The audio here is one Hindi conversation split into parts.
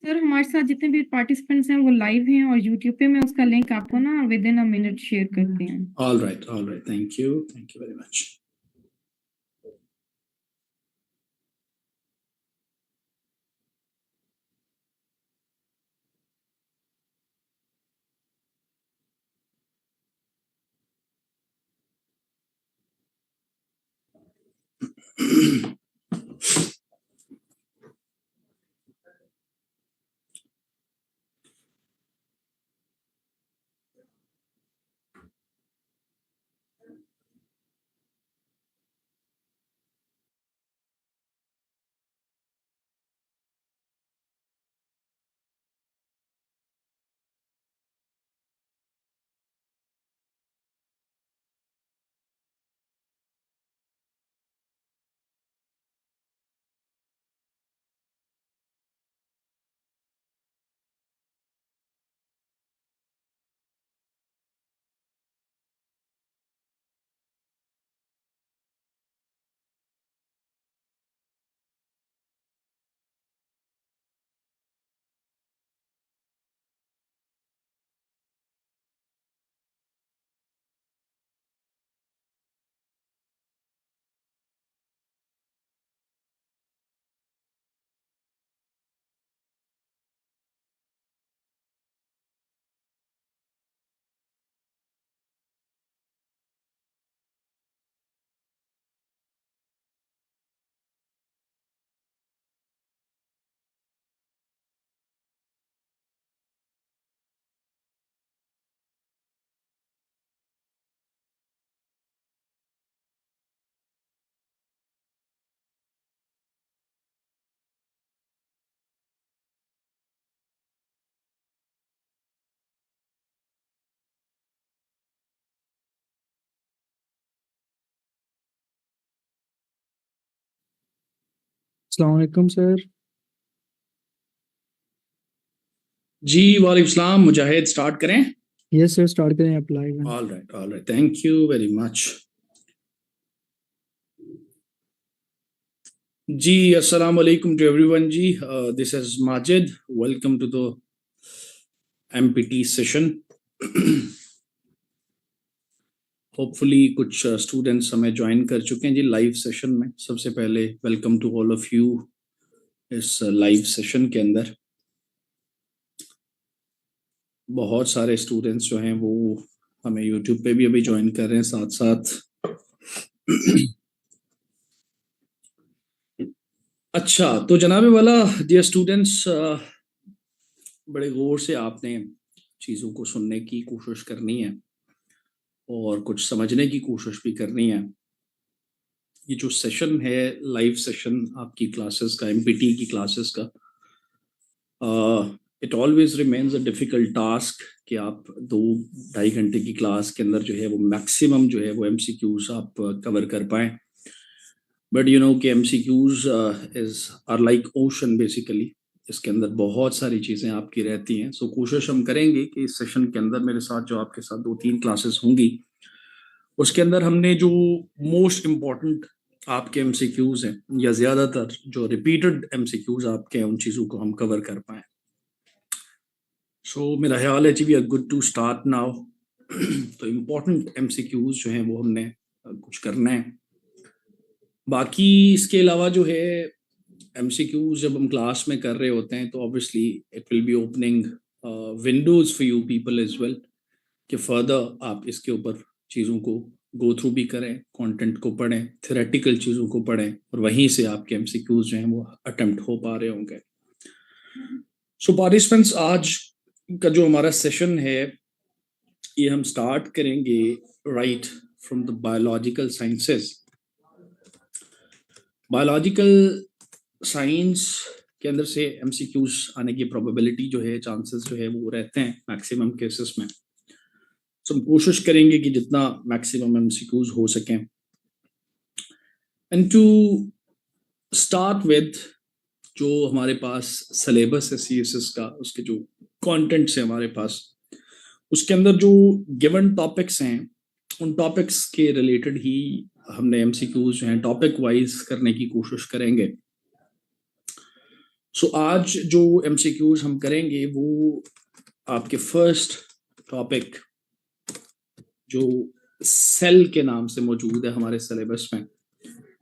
सर हमारे साथ जितने भी पार्टिसिपेंट्स हैं वो लाइव हैं और यूट्यूब पे मैं उसका लिंक आपको ना with in a minute share करती हूँ। All right. Thank you very much. अस्सलाम वालेकुम सर। जी वालेकुम सलाम। मुजाहिद, स्टार्ट करें? यस सर, स्टार्ट करें आप लाइव हैं। All right. Thank you very much. जी अस्सलाम वालेकुम to everyone ji. This is Majid. Welcome to the MPT session. Hopefully कुछ स्टूडेंट्स हमें ज्वाइन कर चुके हैं जी लाइव सेशन में। सबसे पहले welcome to all of you इस लाइव सेशन के अंदर। बहुत सारे स्टूडेंट्स जो हैं वो हमें यूट्यूब पे भी अभी ज्वाइन कर रहे हैं साथ साथ। अच्छा, तो जनाबे वाला डियर स्टूडेंट्स, बड़े गौर से आपने चीज़ों को सुनने की कोशिश करनी है और कुछ समझने की कोशिश भी करनी है। ये जो सेशन है, लाइव सेशन आपकी क्लासेस का, एमपीटी की क्लासेस का, it always remains a difficult task कि आप 2-2.5 घंटे की क्लास के अंदर जो है वो मैक्सिमम जो है वो एमसीक्यूज आप कवर कर पाएँ। बट यू नो कि MCQs is are like ocean basically. इसके अंदर बहुत सारी चीज़ें आपकी रहती हैं। सो कोशिश हम करेंगे कि इस सेशन के अंदर मेरे साथ जो आपके साथ 2-3 क्लासेस होंगी, उसके अंदर हमने जो मोस्ट इम्पॉर्टेंट आपके एमसीक्यूज हैं या ज़्यादातर जो रिपीटेड एमसीक्यूज आपके हैं, उन चीज़ों को हम कवर कर पाएँ। सो मेरा ख्याल है जी we are good to start now. तो इम्पॉर्टेंट एमसीक्यूज जो हैं वो हमने कुछ करना है। बाकी इसके अलावा जो है एमसीक्यूज जब हम क्लास में कर रहे होते हैं तो obviously it will be opening windows for you people as well कि फर्दर आप इसके ऊपर चीज़ों को गो थ्रू भी करें, कंटेंट को पढ़ें, थ्योरेटिकल चीज़ों को पढ़ें और वहीं से आपके एमसीक्यूज जो हैं वो अटेम्प्ट हो पा रहे होंगे। सो पार्टिसिपेंट्स, आज का जो हमारा सेशन है ये हम स्टार्ट करेंगे right from the biological sciences. Biological science के अंदर से एमसीक्यूज आने की प्रोबेबिलिटी जो है, चांसेस जो है वो रहते हैं मैक्सिमम केसेस में। तो हम कोशिश करेंगे कि जितना मैक्सिमम एमसीक्यूज हो सकें। एंड टू स्टार्ट विद जो हमारे पास सिलेबस है सीएसएस का, उसके जो कंटेंट्स है हमारे पास, उसके अंदर जो गिवन टॉपिक्स हैं उन टॉपिक्स के रिलेटेड ही हमने एमसीक्यूज जो हैं टॉपिक वाइज करने की कोशिश करेंगे। सो आज जो एमसीक्यूज हम करेंगे वो आपके फर्स्ट टॉपिक जो सेल के नाम से मौजूद है हमारे सिलेबस में,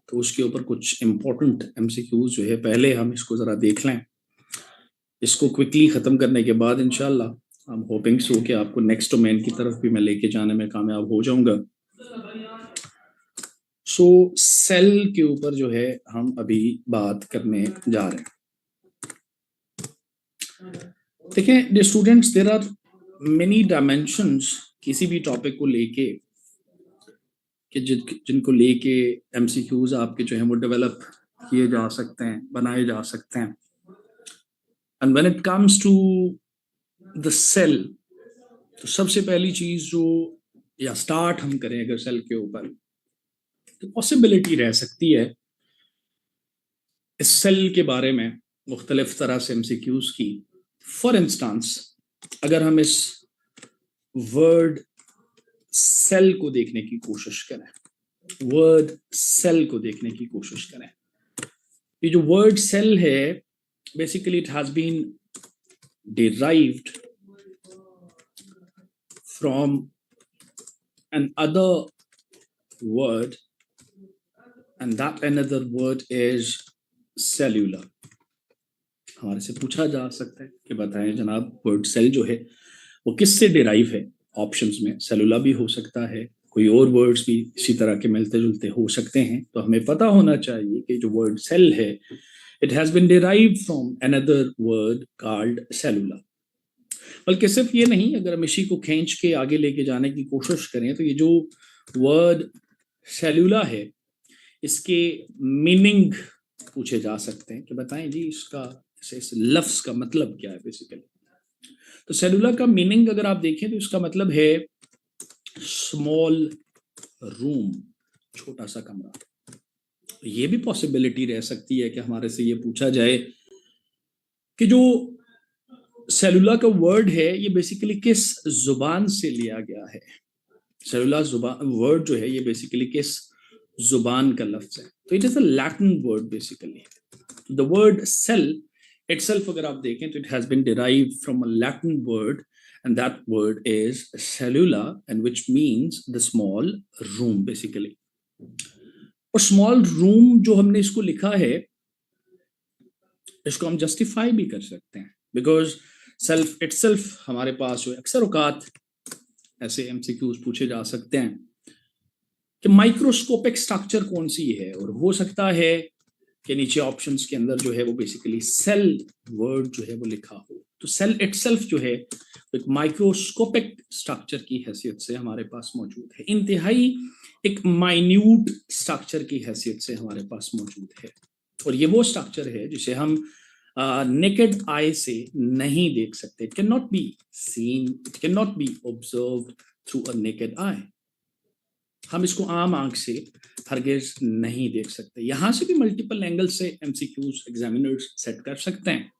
तो उसके ऊपर कुछ इम्पोर्टेंट एमसीक्यूज जो है पहले हम इसको ज़रा देख लें। इसको क्विकली ख़त्म करने के बाद इंशाल्लाह हम होपिंग सो कि आपको नेक्स्ट डोमेन की तरफ भी मैं लेके जाने में कामयाब हो जाऊंगा। सो सेल के ऊपर जो है हम अभी बात करने जा रहे हैं। देखें dear students, there are many dimensions किसी भी टॉपिक को लेके कि जिनको लेके एमसीक्यूज आपके जो है वो डेवलप किए जा सकते हैं, बनाए जा सकते हैं। And when it comes to the cell, तो सबसे पहली चीज जो या स्टार्ट हम करें अगर सेल के ऊपर, तो पॉसिबिलिटी रह सकती है इस सेल के बारे में मुख्तलिफ तरह से एमसीक्यूज की। फॉर इंस्टांस, अगर हम इस वर्ड सेल को देखने की कोशिश करें, वर्ड सेल को देखने की कोशिश करें, ये जो वर्ड सेल है basically it has been derived from another word, and that another word is cellular. हमारे से पूछा जा सकता है कि बताएं जनाब वर्ड सेल जो है वो किससे डिराइव है। ऑप्शंस में सेलुला भी हो सकता है, कोई और वर्ड्स भी इसी तरह के मिलते जुलते हो सकते हैं। तो हमें पता होना चाहिए कि जो वर्ड सेल है it has been derived from another word called cellular. बल्कि सिर्फ ये नहीं, अगर हम इसी को खींच के आगे लेके जाने की कोशिश करें तो ये जो वर्ड सेलुला है इसके मीनिंग पूछे जा सकते हैं कि बताएं जी इसका इस लफ्ज का मतलब क्या है बेसिकली। तो सेलुला का मीनिंग अगर आप देखें तो इसका मतलब है स्मॉल रूम, छोटा सा कमरा। ये भी पॉसिबिलिटी रह सकती है कि हमारे से ये पूछा जाए कि जो सेलुला का वर्ड है ये बेसिकली किस जुबान से लिया गया है। सेलुला जुबान वर्ड जो है ये बेसिकली किस जुबान का लफ्ज है। तो it is a Latin word basically. The word cell itself अगर आप देखें तो it has been derived from a Latin word and that word is cellula and which means the small room basically. और स्मॉल रूम जो हमने इसको लिखा है इसको हम जस्टिफाई भी कर सकते हैं बिकॉज सेल्फ इटसेल्फ हमारे पास जो अक्सर औकात ऐसे एमसीक्यूज पूछे जा सकते हैं कि माइक्रोस्कोपिक स्ट्रक्चर कौन सी है, और हो सकता है कि नीचे ऑप्शंस के अंदर जो है वो बेसिकली सेल वर्ड जो है वो लिखा हो। तो सेल इटसेल्फ जो है एक माइक्रोस्कोपिक स्ट्रक्चर की हैसियत से हमारे पास मौजूद है, इंतहाई एक माइन्यूट स्ट्रक्चर की हैसियत से हमारे पास मौजूद है। और ये वो स्ट्रक्चर है जिसे हम नेकेड आई से नहीं देख सकते। It can not be scene, it can not B observed through a naked eye. हम इसको आम आंख से हरगिज नहीं देख सकते। यहाँ से भी मल्टीपल एंगल से एमसीक्यूज एग्जामिनर्स सेट कर सकते हैं।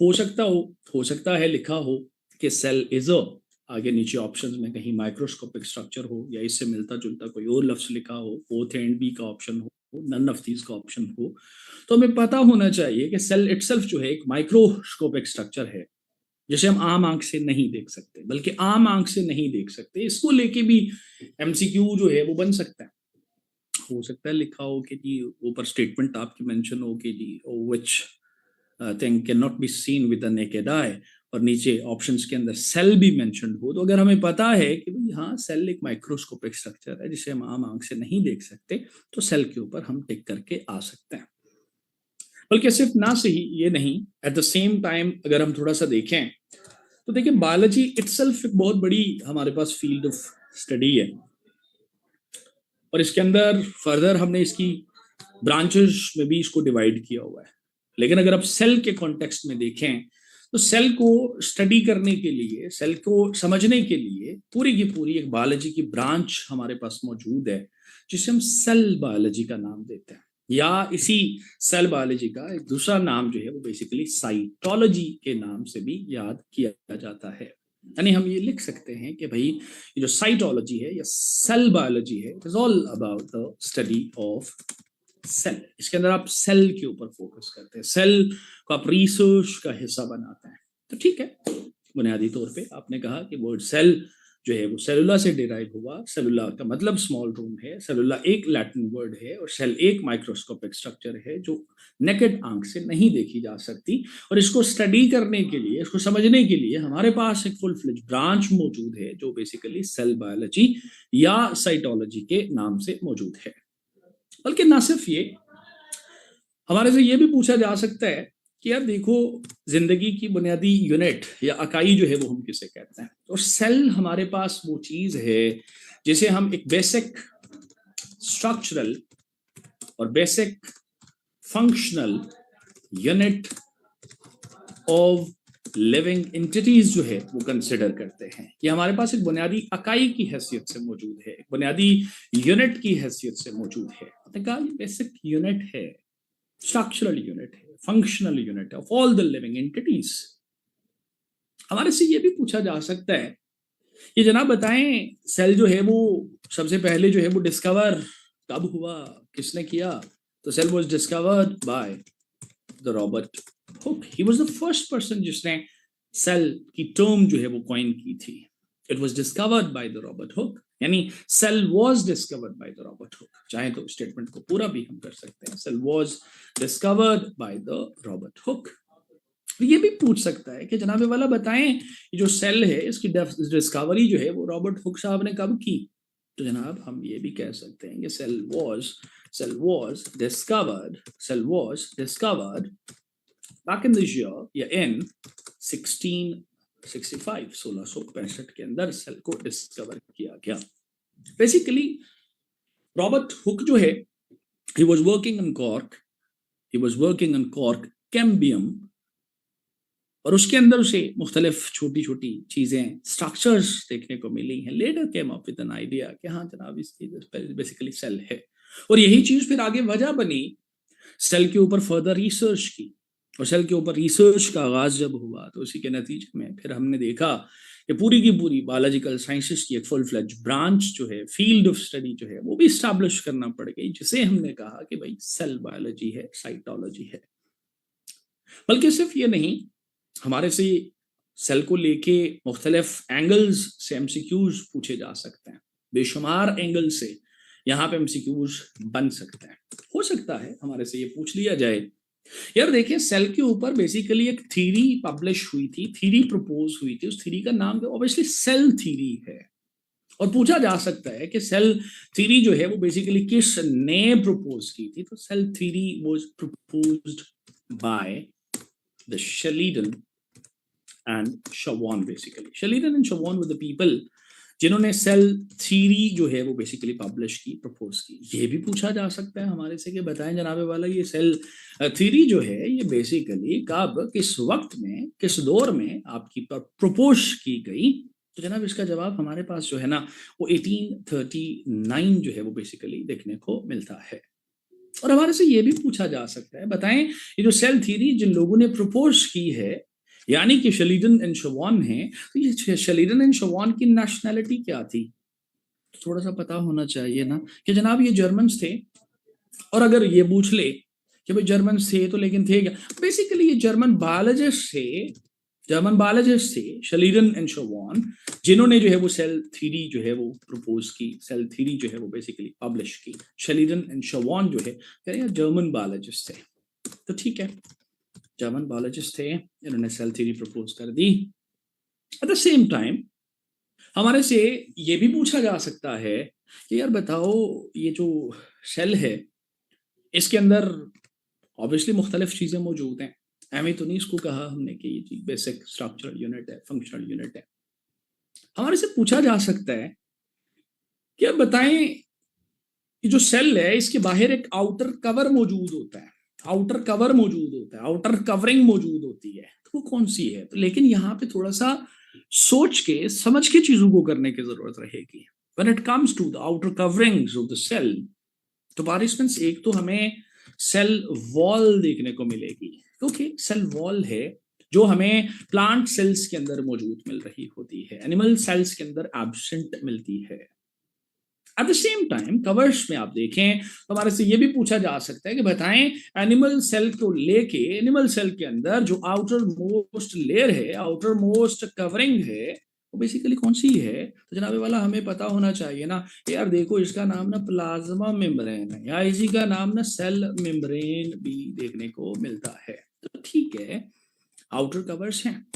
हो सकता है लिखा हो कि सेल इज अ, आगे नीचे ऑप्शंस में कहीं माइक्रोस्कोपिक स्ट्रक्चर हो या इससे मिलता जुलता कोई और लफ्ज लिखा हो, बोथ ए एंड बी का ऑप्शन हो, नन ऑफ दीज का ऑप्शन हो। तो हमें पता होना चाहिए कि सेल इटसेल्फ जो है एक माइक्रोस्कोपिक स्ट्रक्चर है जिसे हम आम आंख से नहीं देख सकते, बल्कि आम आंख से नहीं देख सकते इसको लेके भी एमसीक्यू जो है वो बन सकता है। हो सकता है लिखा हो कि जी ऊपर स्टेटमेंट आपकी मेंशन हो कि जी which thing can not be seen with the naked eye, और नीचे ऑप्शंस के अंदर सेल भी मेंशन हो। तो अगर हमें पता है कि भाई हाँ सेल एक माइक्रोस्कोपिक स्ट्रक्चर है जिसे हम आम आंख से नहीं देख सकते, तो सेल के ऊपर हम टिक करके आ सकते हैं। बल्कि सिर्फ ना से ही ये नहीं, एट द सेम टाइम अगर हम थोड़ा सा देखें तो देखिए बायोलॉजी इटसेल्फ एक बहुत बड़ी हमारे पास फील्ड ऑफ स्टडी है, और इसके अंदर फर्दर हमने इसकी ब्रांचेस में भी इसको डिवाइड किया हुआ है। लेकिन अगर आप सेल के कॉन्टेक्स्ट में देखें तो सेल को स्टडी करने के लिए, सेल को समझने के लिए पूरी की पूरी एक बायोलॉजी की ब्रांच हमारे पास मौजूद है जिसे हम सेल बायोलॉजी का नाम देते हैं, या इसी सेल बायोलॉजी का एक दूसरा नाम जो है वो बेसिकली साइटोलॉजी के नाम से भी याद किया जाता है। यानी हम ये लिख सकते हैं कि भाई ये जो साइटोलॉजी है या सेल बायोलॉजी है, it is all about the study of cell. इसके अंदर आप सेल के ऊपर फोकस करते हैं, सेल को आप रिसर्च का हिस्सा बनाते हैं। तो ठीक है, बुनियादी तौर पे आपने कहा कि वर्ड सेल जो है वो सेलुला से डिराइव हुआ। सेलुला का मतलब स्मॉल रूम है, सेलुला एक लैटिन वर्ड है और सेल एक माइक्रोस्कोपिक स्ट्रक्चर है जो नेकेड आंख से नहीं देखी जा सकती। और इसको स्टडी करने के लिए, इसको समझने के लिए हमारे पास एक फुल फ्लेज ब्रांच मौजूद है जो बेसिकली सेल बायोलॉजी या साइटोलॉजी के नाम से मौजूद है। बल्कि ना सिर्फ ये, हमारे से ये भी पूछा जा सकता है कि यार देखो, जिंदगी की बुनियादी यूनिट या इकाई जो है वो हम किसे कहते हैं। तो सेल हमारे पास वो चीज है जिसे हम एक बेसिक स्ट्रक्चरल और basic functional unit of living entities जो है वो कंसिडर करते हैं। ये हमारे पास एक बुनियादी इकाई की हैसियत से मौजूद है, एक बुनियादी यूनिट की हैसियत से मौजूद है। आपने कहा ये बेसिक यूनिट है, स्ट्रक्चरल यूनिट है, functional unit of all the living entities. हमारे से ये भी पूछा जा सकता है कि जनाब बताएं, सेल जो है वो सबसे पहले जो है वो डिस्कवर कब हुआ, किसने किया? तो cell was discovered by the Robert Hooke. He was the first person जिसने सेल की टर्म जो है वो कॉइन की थी। It was discovered by the Robert Hooke, यानी cell was discovered by the Robert Hooke. चाहे तो स्टेटमेंट को पूरा भी हम कर सकते हैं, cell was discovered by the Robert Hooke. ये भी पूछ सकता है कि जनाब वाला बताएं, ये जो सेल है इसकी डिस्कवरी जो है वो रॉबर्ट हुक साहब ने कब की? तो जनाब हम ये भी कह सकते हैं कि cell was discovered back in this year या in 1665 के अंदर सेल को डिस्कवर किया गया। बेसिकली रॉबर्ट हुक जो है, he was working on cork cambium, और उसके अंदर उसे मुख्तलिफ छोटी छोटी चीजें, स्ट्रक्चर्स देखने को मिली हैं। Later came up with an idea कि हाँ जनाब इस बेसिकली सेल है। और यही चीज फिर आगे वजह बनी सेल के ऊपर फर्दर रिसर्च की। और सेल के ऊपर रिसर्च का आगाज जब हुआ तो उसी के नतीजे में फिर हमने देखा कि पूरी की पूरी बायोलॉजिकल साइंसेस की एक फुल फ्लेज ब्रांच जो है, फील्ड ऑफ स्टडी जो है वो भी स्टैब्लिश करना पड़ गई, जिसे हमने कहा कि भाई सेल बायोलॉजी है, साइटोलॉजी है। बल्कि सिर्फ ये नहीं, हमारे से सेल को लेके मुख्तलिफ एंगल्स से एमसीक्यूज पूछे जा सकते हैं। बेशुमार एंगल से यहाँ पे एमसीक्यूज बन सकते हैं। हो सकता है हमारे से ये पूछ लिया जाए, यार देखिए सेल के ऊपर बेसिकली एक थ्योरी पब्लिश हुई थी, थ्योरी प्रपोज हुई थी, उस थ्योरी का नाम ऑब्वियसली सेल थ्योरी है। और पूछा जा सकता है कि सेल थ्योरी जो है वो बेसिकली किसने प्रपोज की थी? तो cell theory was proposed by the Schleiden and Schwann. Basically Schleiden and Schwann were the people जिन्होंने सेल थ्योरी जो है वो बेसिकली पब्लिश की, प्रपोज की। ये भी पूछा जा सकता है हमारे से कि बताएं जनाबे वाला, ये सेल थ्योरी जो है ये बेसिकली कब, किस वक्त में, किस दौर में आपकी प्रपोज की गई? तो जनाब इसका जवाब हमारे पास जो है ना वो 1839 जो है वो बेसिकली देखने को मिलता है। और हमारे से ये भी पूछा जा सकता है, बताएं ये जो सेल थ्योरी जिन लोगों ने प्रपोज की है, यानी कि शलीडन एंड शवान है, तो ये शलीडन एंड शवान की नेशनैलिटी क्या थी? तो थोड़ा सा पता होना चाहिए ना कि जनाब ये जर्मन्स थे। और अगर ये पूछ ले कि भाई जर्मन्स थे तो लेकिन थे क्या, बेसिकली ये जर्मन बायोलॉजिस्ट थे शलीडन एंड शवान, जिन्होंने जो है वो सेल थ्योरी जो है वो प्रपोज की, सेल थ्योरी जो है वो बेसिकली पब्लिश की। शलीडन एंड शवान जो है जर्मन बायोलॉजिस्ट थे। तो ठीक है, जर्मन बायोलॉजिस्ट थे, इन्होंने सेल थ्योरी प्रपोज कर दी। एट द सेम टाइम हमारे से ये भी पूछा जा सकता है कि यार बताओ ये जो सेल है इसके अंदर ऑब्वियसली मुख्तलिफ चीजें मौजूद हैं। एम तो नहीं इसको कहा हमने कि ये चीज बेसिक स्ट्रक्चरल यूनिट है, फंक्शनल यूनिट है। हमारे से पूछा जा सकता है कि यार बताएं ये जो सेल है इसके बाहर एक आउटर कवर मौजूद होता है, आउटर कवरिंग मौजूद होती है, तो वो कौन सी है? तो लेकिन यहाँ पे थोड़ा सा सोच के समझ के चीजों को करने की जरूरत रहेगी। When it comes to the outer coverings of the cell, तो पार्टिसिपेंट्स एक तो हमें सेल वॉल देखने को मिलेगी, क्योंकि सेल वॉल है जो हमें प्लांट सेल्स के अंदर मौजूद मिल रही होती है, एनिमल सेल्स के अंदर एब्सेंट मिलती है। At the same time covers में आप देखें तो हमारे से ये भी पूछा जा सकता है कि बताएं एनिमल सेल को लेके एनिमल सेल के अंदर जो आउटर मोस्ट लेयर है, आउटर मोस्ट कवरिंग है, वो बेसिकली कौन सी है। तो जनाबे वाला हमें पता होना चाहिए ना यार, देखो इसका नाम ना प्लाज्मा मेम्ब्रेन है या इसी का नाम ना सेल मेम्ब्रेन भी देखने को मिलता है। तो ठीक है, आउटर कवर्स हैं।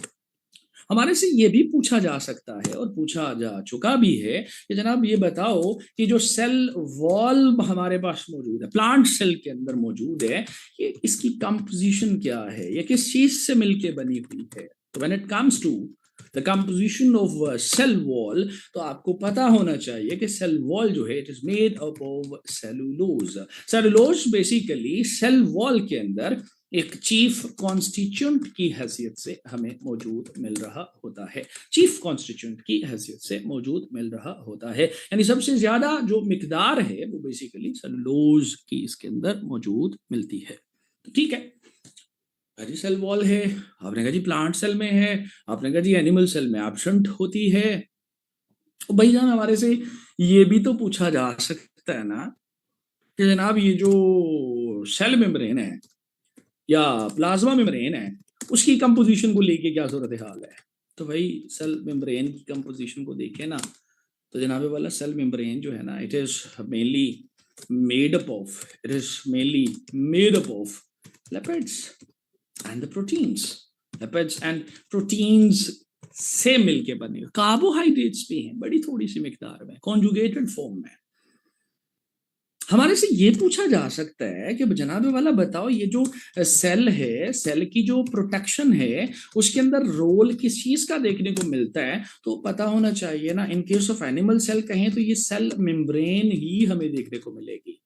हमारे से ये भी पूछा जा सकता है और पूछा जा चुका भी है कि जनाब ये बताओ कि जो सेल वॉल हमारे पास मौजूद है, प्लांट सेल के अंदर मौजूद है, ये इसकी कंपोजिशन क्या है, ये किस चीज से मिलके बनी हुई है। तो when it comes to the composition of cell wall, तो आपको पता होना चाहिए कि सेल वॉल जो है it is made up of cellulose. Cellulose basically cell wall के अंदर एक चीफ कॉन्स्टिट्यूएंट की हैसियत से हमें मौजूद मिल रहा होता है, चीफ कॉन्स्टिट्यूएंट की हैसियत से मौजूद मिल रहा होता है, यानी सबसे ज्यादा जो मिकदार है वो बेसिकली सेलुलोज की इसके अंदर मौजूद मिलती है। तो ठीक है जी, सेल वॉल है, आपने कहा जी प्लांट सेल में है, आपने कहा जी एनिमल सेल में एब्सेंट होती है। तो भाई जान हमारे से ये भी तो पूछा जा सकता है ना कि जनाब ये जो सेल मेम्ब्रेन है या प्लाज्मा मेम्ब्रेन है उसकी कंपोजिशन को लेके क्या सूरत हाल है। तो भाई सेल मेम्ब्रेन की कंपोजिशन को देखें ना तो जनाबे वाला सेल मेम्ब्रेन जो है ना it is mainly made up of lipids and the proteins, lipids and proteins से मिलके बने, कार्बोहाइड्रेट्स भी हैं बड़ी थोड़ी सी मिकदार में, कॉन्जुगेटेड फॉर्म में। हमारे से ये पूछा जा सकता है कि जनाबे वाला बताओ ये जो सेल है, सेल की जो प्रोटेक्शन है उसके अंदर रोल किस चीज का देखने को मिलता है। तो पता होना चाहिए ना, in case of animal cell कहें तो ये सेल मेम्ब्रेन ही हमें देखने को मिलेगी,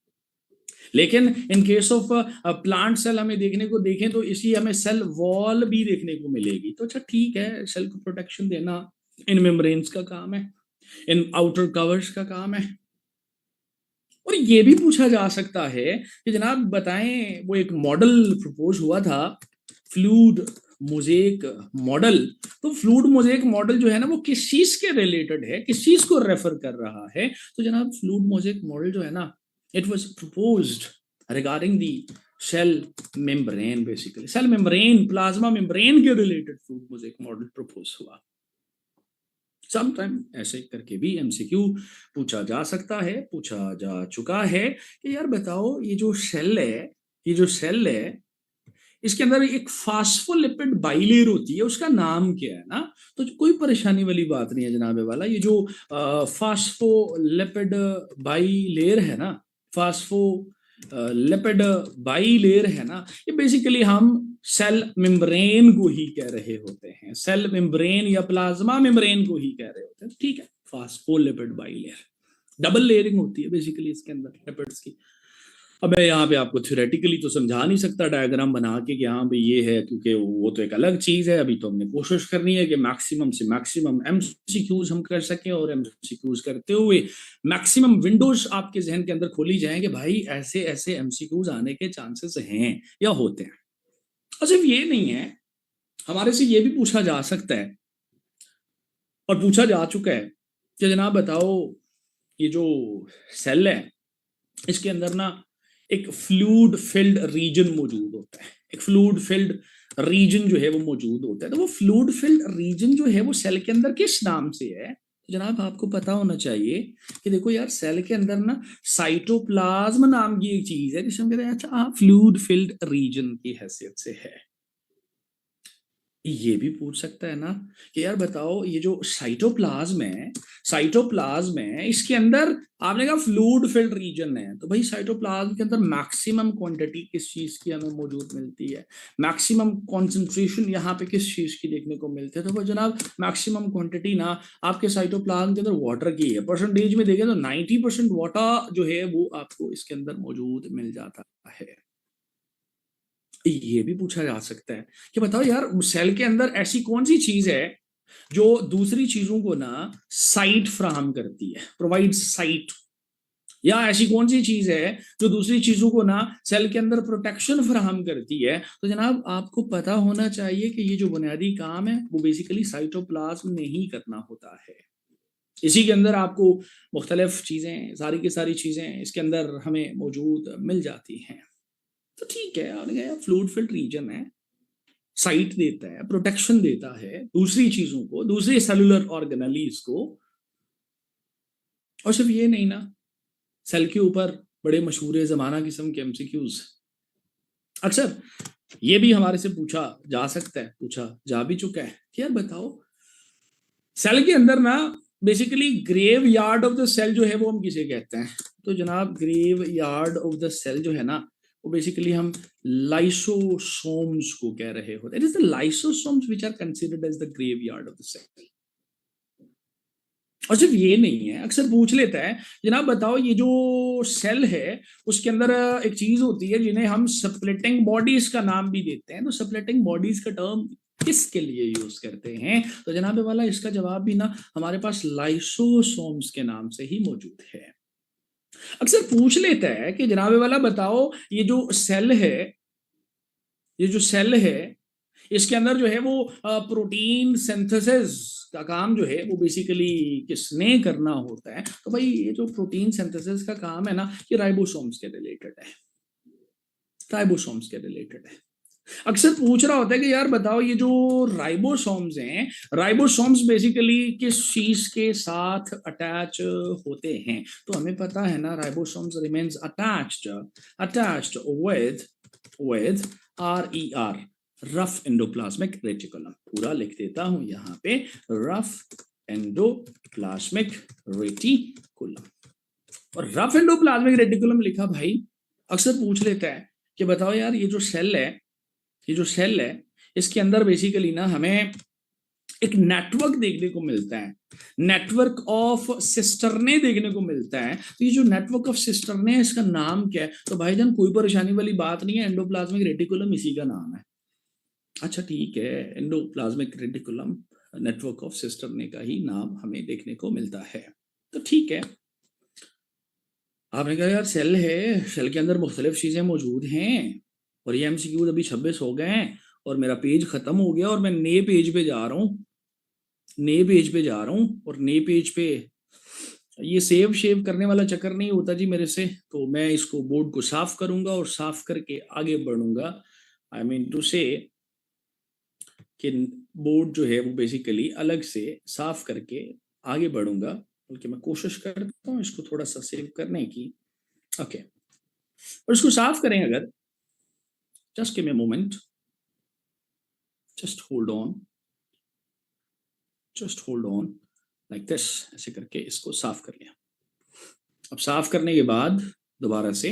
लेकिन in case of plant cell हमें देखने को देखें तो इसी हमें सेल वॉल भी देखने को मिलेगी। तो अच्छा ठीक है, सेल को प्रोटेक्शन देना इन मेम्ब्रेन्स का काम है, इन आउटर कवर्स का काम है। और ये भी पूछा जा सकता है कि जनाब बताएं वो एक मॉडल प्रपोज हुआ था फ्लूइड मोज़ेक मॉडल, तो फ्लूइड मोज़ेक मॉडल जो है ना वो किस चीज के रिलेटेड है, किस चीज को रेफर कर रहा है। तो जनाब फ्लूइड मोज़ेक मॉडल जो है ना it was proposed regarding the cell membrane, basically cell membrane plasma membrane के related fluid mosaic model propose हुआ। समटाइम ऐसे करके भी एमसीक्यू पूछा जा सकता है, पूछा जा चुका है कि यार बताओ ये जो सेल है इसके अंदर एक फास्फोलिपिड बाइलेयर होती है, उसका नाम क्या है ना। तो कोई परेशानी वाली बात नहीं है जनाबे वाला, ये जो फास्फोलिपिड बाइलेयर है ना, फास्फोलिपिड बाइलेयर है ना, ये बेसिकली हम सेल मेम्ब्रेन को ही कह रहे होते हैं, सेल मेम्ब्रेन या प्लाज्मा मेम्ब्रेन को ही कह रहे होते हैं। ठीक है, फास्फोलिपिड बाइलेयर डबल लेयरिंग होती है बेसिकली इसके अंदर लिपिड्स की। अब मैं यहाँ पे आपको थ्योरेटिकली तो समझा नहीं सकता डायग्राम बना के कि हाँ भाई ये है, क्योंकि वो तो एक अलग चीज है। अभी तो हमने कोशिश करनी है कि मैक्सिमम से मैक्सिमम एमसीक्यूज हम कर सकें और एमसीक्यूज करते हुए मैक्सिमम विंडोज आपके जहन के अंदर खोली जाए कि भाई ऐसे ऐसे एमसीक्यूज आने के चांसेस हैं या होते हैं। और सिर्फ ये नहीं है, हमारे से ये भी पूछा जा सकता है और पूछा जा चुका है कि जनाब बताओ ये जो सेल है इसके अंदर ना एक फ्लूइड फिल्ड रीजन मौजूद होता है, एक फ्लूइड फिल्ड रीजन जो है वो मौजूद होता है। तो वो फ्लूइड फिल्ड रीजन जो है वो सेल के अंदर किस नाम से है। तो जनाब आपको पता होना चाहिए कि देखो यार सेल के अंदर ना साइटोप्लाज्म नाम की एक चीज है जिसे हम कहते हैं अच्छा फ्लूइड फिल्ड रीजन की हैसियत से है। ये भी पूछ सकता है ना कि यार बताओ ये जो साइटोप्लाज्म है इसके अंदर आपने कहा फ्लूइड फिल्ड रीजन है, तो भाई साइटोप्लाज्म के अंदर मैक्सिमम क्वांटिटी किस चीज की हमें मौजूद मिलती है, मैक्सिमम कॉन्सेंट्रेशन यहाँ पे किस चीज की देखने को मिलती है। तो भाई जनाब मैक्सिमम क्वांटिटी ना आपके साइटोप्लाज्म के अंदर वाटर की है, परसेंटेज में देखें तो 90% वाटर जो है वो आपको इसके अंदर मौजूद मिल जाता है। ये भी पूछा जा सकता है कि बताओ यार सेल के अंदर ऐसी कौन सी चीज है जो दूसरी चीजों को ना साइट फ्राहम करती है, प्रोवाइड साइट। या ऐसी कौन सी चीज है जो दूसरी चीजों को ना सेल के अंदर प्रोटेक्शन फराहम करती है? तो जनाब आपको पता होना चाहिए कि ये जो बुनियादी काम है वो बेसिकली साइटोप्लाज्म में ही करना होता है। इसी के अंदर आपको मुख्तलिफ चीजें, सारी की सारी चीजें इसके अंदर हमें मौजूद मिल जाती हैं। तो ठीक है, आ गया फ्लूइड फिल्ड रीजन है, साइट देता है, प्रोटेक्शन देता है दूसरी चीजों को, दूसरी सेलुलर ऑर्गेनेलीज को। और सिर्फ ये नहीं ना, सेल के ऊपर बड़े मशहूर जमाना किस्म के एमसीक्यूज अक्सर ये भी हमारे से पूछा जा सकता है, पूछा जा भी चुका है कि यार बताओ सेल के अंदर ना basically graveyard of the cell जो है वो हम किसे कहते हैं? तो जनाब graveyard of the cell जो है ना वो बेसिकली हम लाइसोसोम्स को कह रहे होते हैं। It is the lysosomes which are considered as the graveyard of the cell. और सिर्फ ये नहीं है, अक्सर पूछ लेता है जनाब बताओ ये जो सेल है उसके अंदर एक चीज होती है जिन्हें हम स्प्लिटिंग बॉडीज का नाम भी देते हैं। तो स्प्लिटिंग बॉडीज का टर्म किसके लिए यूज करते हैं? तो जनाब वाला इसका जवाब भी ना हमारे पास लाइसोसोम्स के नाम से ही मौजूद है। अक्सर पूछ लेता है कि जनाब वाला बताओ ये जो सेल है, ये जो सेल है इसके अंदर जो है वो प्रोटीन सिंथेसिस का काम जो है वो बेसिकली किसने करना होता है? तो भाई ये जो प्रोटीन सिंथेसिस का काम है ना ये राइबोसोम्स के रिलेटेड है, राइबोसोम्स के रिलेटेड है। अक्सर पूछ रहा होता है कि यार बताओ ये जो राइबोसोम्स हैं, राइबोसोम्स बेसिकली किस चीज के साथ अटैच होते हैं? तो हमें पता है ना ribosomes remains attached with RER, rough endoplasmic reticulum. पूरा लिख देता हूं यहाँ पे, रफ एंडोप्लाज्मिक रेटिकुलम। और रफ एंडोप्लाज्मिक रेटिकुलम लिखा भाई, अक्सर पूछ लेता है कि बताओ यार ये जो सेल है, ये जो सेल है इसके अंदर बेसिकली ना हमें एक नेटवर्क देखने को मिलता है, नेटवर्क ऑफ सिस्टरने देखने को मिलता है। तो ये जो नेटवर्क ऑफ सिस्टरने है इसका नाम क्या है? तो भाईजान कोई परेशानी वाली बात नहीं है, एंडोप्लाज्मिक रेटिकुलम इसी का नाम है। अच्छा ठीक है, एंडोप्लाज्मिक रेटिकुलम नेटवर्क ऑफ सिस्टरने का ही नाम हमें देखने को मिलता है। तो ठीक है, आपने कहा यार सेल है, सेल के अंदर मुख्तलिफ चीजें मौजूद हैं और ये एमसीक्यू अभी 26 हो गए हैं और मेरा पेज खत्म हो गया और मैं नए पेज पे जा रहा हूँ, नए पेज पे जा रहा हूँ। और नए पेज पे ये सेव शेव करने वाला चक्कर नहीं होता जी मेरे से, तो मैं इसको बोर्ड को साफ करूंगा और साफ करके आगे बढ़ूंगा। आई मीन टू से कि बोर्ड जो है वो बेसिकली अलग से साफ करके आगे बढ़ूंगा, बल्कि मैं कोशिश करता हूँ इसको थोड़ा सा सेव करने की। ओके, और इसको साफ करें अगर, just give me a moment, just hold on like this, ऐसे करके इसको साफ कर लिया। अब साफ करने के बाद दोबारा से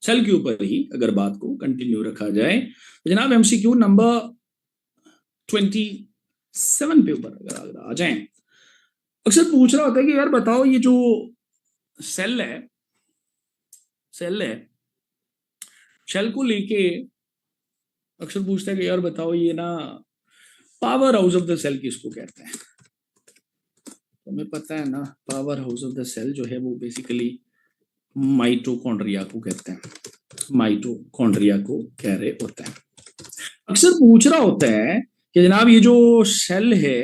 सेल के ऊपर ही अगर बात को कंटिन्यू रखा जाए तो जनाब एमसीक्यू नंबर 27 पे ऊपर अगर आ जाए, अक्सर पूछ रहा होता है कि यार बताओ ये जो सेल है, सेल को लेके अक्सर पूछता है कि यार बताओ ये ना powerhouse of the cell किसको कहते हैं? तो हमें पता है ना powerhouse of the cell जो है वो बेसिकली माइटोकॉन्ड्रिया को कहते हैं, माइटोकॉन्ड्रिया को कह रहे होते हैं। अक्सर पूछ रहा होता है कि जनाब ये जो सेल है,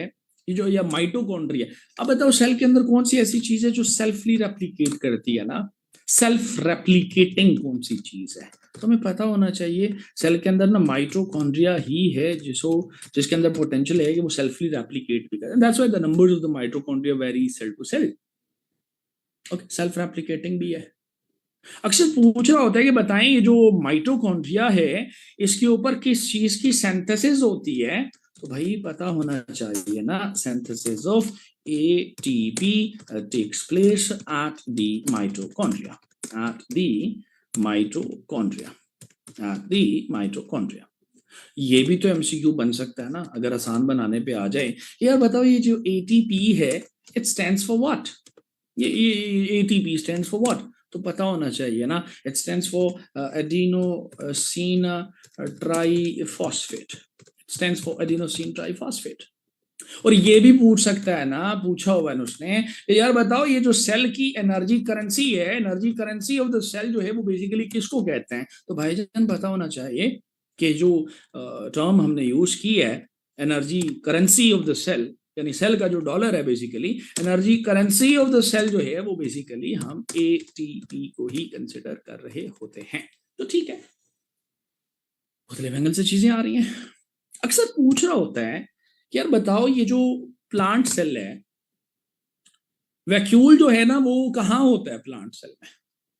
ये जो या माइटोकॉन्ड्रिया, अब बताओ सेल के अंदर कौन सी ऐसी चीज है जो सेल्फली रेप्लिकेट करती है ना, सेल्फ रेप्लिकेटिंग कौन सी चीज है? तो हमें पता होना चाहिए सेल के अंदर ना माइटोकॉन्ड्रिया ही है जिसके अंदर पोटेंशियल है कि वो सेल्फली रेप्लिकेट भी करे। That's why the numbers of the mitochondria vary cell to cell. Okay, self replicating भी है। अक्सर पूछ रहा होता है कि बताएं ये जो माइटोकॉन्ड्रिया है इसके ऊपर किस चीज की सिंथेसिस होती है? तो भाई पता होना चाहिए ना, synthesis of ATP takes place at the mitochondria, at the mitochondria। ये भी तो एमसीक्यू बन सकता है ना अगर आसान बनाने पे आ जाए। यार बताओ ये जो ATP है इट स्टैंड्स फॉर व्हाट? ये ATP स्टैंड्स फॉर व्हाट? तो पता होना चाहिए ना, it stands for adenosine triphosphate, stands for adenosine triphosphate. और ये भी पूछ सकता है ना, पूछा हुआ है उसने कि यार बताओ ये जो सेल की एनर्जी करेंसी है, energy currency of the cell जो है वो बेसिकली किसको कहते हैं? तो भाईजान पता होना चाहिए कि जो टर्म हमने यूज की है energy currency of the cell, यानी सेल का जो डॉलर है basically, energy currency of the cell जो है वो बेसिकली हम एटीपी को ही कंसिडर कर रहे होते हैं। तो ठीक है, मुख्तलिफ एंगल से चीजें आ रही हैं। अक्सर पूछ रहा होता है कि यार बताओ ये जो प्लांट सेल है, वैक्यूल जो है ना वो कहाँ होता है प्लांट सेल में?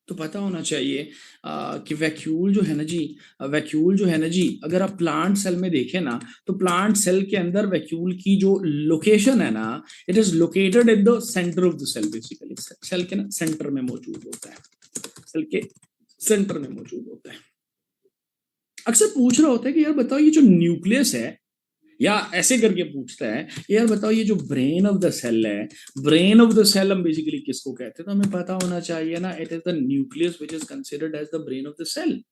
तो पता होना चाहिए कि वैक्यूल जो है ना जी, वैक्यूल जो है ना जी, अगर आप प्लांट सेल में देखें ना तो प्लांट सेल के अंदर वैक्यूल की जो लोकेशन है ना, it is located in the centre of the cell. Basically cell के ना सेंटर में मौजूद होता है, सेल के सेंटर में मौजूद होता है। अक्सर पूछ रहा होता है कि यार बताओ ये जो न्यूक्लियस है, या ऐसे करके पूछता है यार बताओ ये जो ब्रेन ऑफ द सेल है, ब्रेन ऑफ द सेल हम बेसिकली किसको कहते हैं? तो हमें पता होना चाहिए ना, it is the nucleus which is considered as the brain of the cell.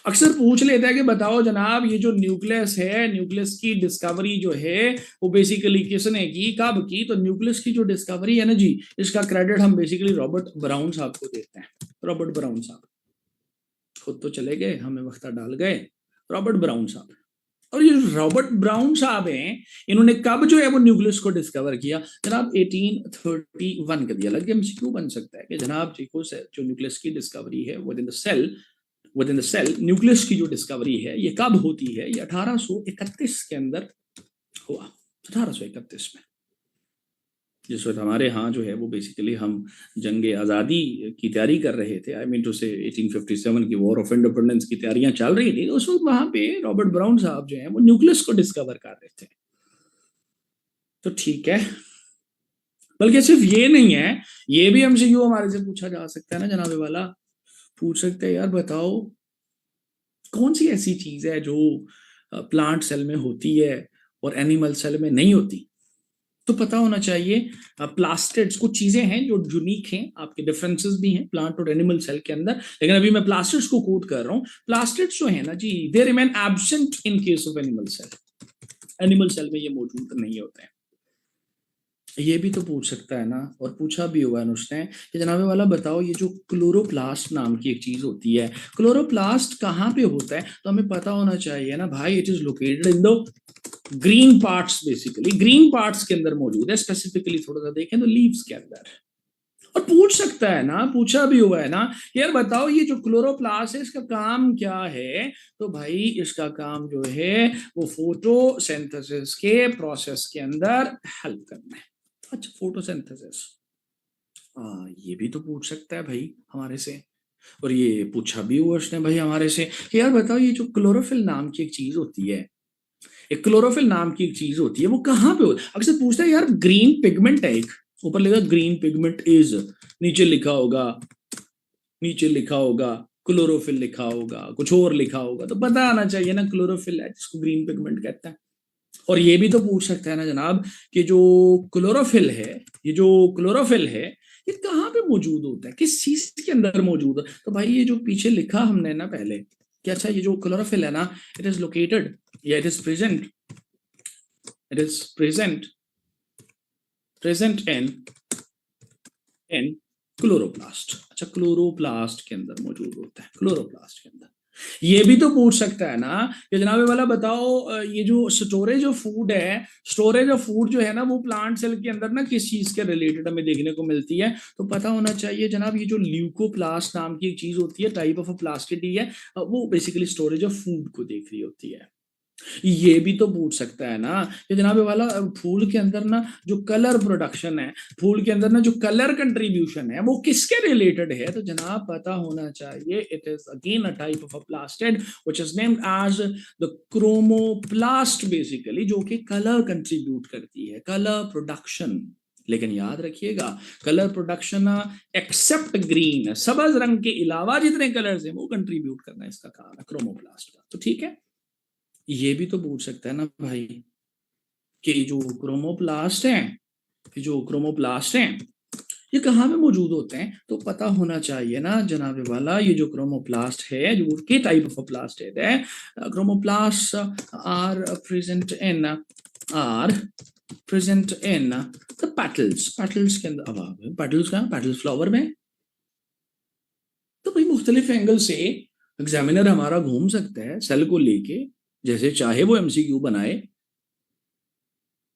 अक्सर पूछ लेता है कि बताओ जनाब ये जो न्यूक्लियस है, न्यूक्लियस की डिस्कवरी जो है वो बेसिकली किसने की, कब की? तो न्यूक्लियस की जो डिस्कवरी है ना जी, इसका क्रेडिट हम बेसिकली रॉबर्ट ब्राउन साहब को देते हैं। रॉबर्ट ब्राउन साहब खुद तो चले गए, हमें वक्त डाल गए, रॉबर्ट ब्राउन साहब। और ये रॉबर्ट ब्राउन साहब हैं, इन्होंने कब जो है वो न्यूक्लियस को डिस्कवर किया? जनाब 1831 का दिया। अलग एमसीक्यू बन सकता है कि जनाब देखो जो न्यूक्लियस की डिस्कवरी है within the cell nucleus की जो डिस्कवरी है ये कब होती है? ये 1831 के अंदर हुआ, 1831 में, जिस वक्त हमारे यहाँ जो है वो बेसिकली हम जंग आज़ादी की तैयारी कर रहे थे। आई मीन टू से 1857 की वॉर ऑफ इंडिपेंडेंस की तैयारियां चल रही थी। उस वक्त वहां पे रॉबर्ट ब्राउन साहब जो है वो न्यूक्लियस को डिस्कवर कर रहे थे। तो ठीक है, बल्कि सिर्फ ये नहीं है, ये भी हमसे क्यों हमारे से पूछा जा सकता है ना जनाबे वाला, पूछ सकते हैं यार बताओ कौन सी ऐसी चीज है जो प्लांट सेल में होती है और एनिमल सेल में नहीं होती? तो पता होना चाहिए प्लास्टिड्स कुछ चीजें हैं जो यूनिक हैं, आपके डिफरेंसेस भी हैं प्लांट और एनिमल सेल के अंदर, लेकिन अभी मैं प्लास्टिड्स को कोट कर रहा हूं। प्लास्टिड्स जो है ना जी, they remain absent in case of animal cell. Animal cell में ये मौजूद नहीं होते हैं। ये भी तो पूछ सकता है ना, और पूछा भी हुआ है उसने कि जनाबे वाला बताओ ये जो क्लोरोप्लास्ट नाम की एक चीज होती है, क्लोरोप्लास्ट कहाँ पे होता है? तो हमें पता होना चाहिए ना भाई, it is located in the green parts. Basically green parts के अंदर मौजूद है, स्पेसिफिकली थोड़ा सा देखें तो लीव्स के अंदर। और पूछ सकता है ना, पूछा भी हुआ है ना, यार बताओ ये जो क्लोरोप्लास्ट है इसका काम क्या है? तो भाई इसका काम जो है वो फोटोसिंथेसिस के प्रोसेस के अंदर हेल्प करना है। अच्छा, फोटोसिंथेसिस, ये भी तो पूछ सकता है भाई हमारे से। और ये पूछा भी हुआ उसने भाई हमारे से कि यार बताओ ये जो क्लोरोफिल नाम की एक चीज होती है, एक क्लोरोफिल नाम की एक चीज होती है, वो कहाँ पे होती है? अक्सर पूछता है यार ग्रीन पिगमेंट है एक, ऊपर लिखा ग्रीन पिगमेंट इज, नीचे लिखा होगा क्लोरोफिल लिखा होगा, कुछ और लिखा होगा, तो पता आना चाहिए ना क्लोरोफिल है जिसको ग्रीन पिगमेंट कहते हैं। और ये भी तो पूछ सकता है ना जनाब कि जो क्लोरोफिल है, ये कहाँ पे मौजूद होता है, किस चीज के अंदर मौजूद है? तो भाई ये जो पीछे लिखा हमने ना पहले कि अच्छा ये जो क्लोरोफिल है ना, इट इज लोकेटेड या it is present in chloroplast. अच्छा, क्लोरोप्लास्ट के अंदर मौजूद होता है, क्लोरोप्लास्ट के अंदर। ये भी तो पूछ सकता है ना कि जनाबे वाला बताओ ये जो स्टोरेज ऑफ फूड है, स्टोरेज ऑफ फूड जो है ना वो प्लांट सेल के अंदर ना किस चीज के रिलेटेड हमें देखने को मिलती है? तो पता होना चाहिए जनाब ये जो ल्यूकोप्लास्ट नाम की एक चीज होती है, टाइप ऑफ प्लास्टिड है, वो बेसिकली स्टोरेज ऑफ फूड को देख रही होती है। ये भी तो पूछ सकता है ना कि जनाब वाला फूल के अंदर ना जो कलर प्रोडक्शन है, फूल के अंदर ना जो कलर कंट्रीब्यूशन है वो किसके रिलेटेड है? तो जनाब पता होना चाहिए it is again a type of a plastid which is named as the chromoplast, basically जो कि कलर कंट्रीब्यूट करती है, कलर प्रोडक्शन। लेकिन याद रखिएगा कलर प्रोडक्शन एक्सेप्ट ग्रीन, सब्ज रंग के अलावा जितने कलर्स हैं वो कंट्रीब्यूट करना इसका काम है क्रोमोप्लास्ट का। तो ठीक है, ये भी तो पूछ सकता है ना भाई कि जो क्रोमोप्लास्ट हैं ये कहाँ में मौजूद होते हैं? तो पता होना चाहिए ना जनाबे वाला ये जो क्रोमोप्लास्ट है, जो के टाइप ऑफ प्लास्ट है, chromoplast are present in present in the petals, petals के अंदर, अब पेटल्स कहाँ, पेटल्स फ्लावर में। तो भाई मुख्तलिफ एंगल से एग्जामिनर हमारा घूम सकता है सेल को लेके, जैसे चाहे वो एमसीक्यू बनाए। I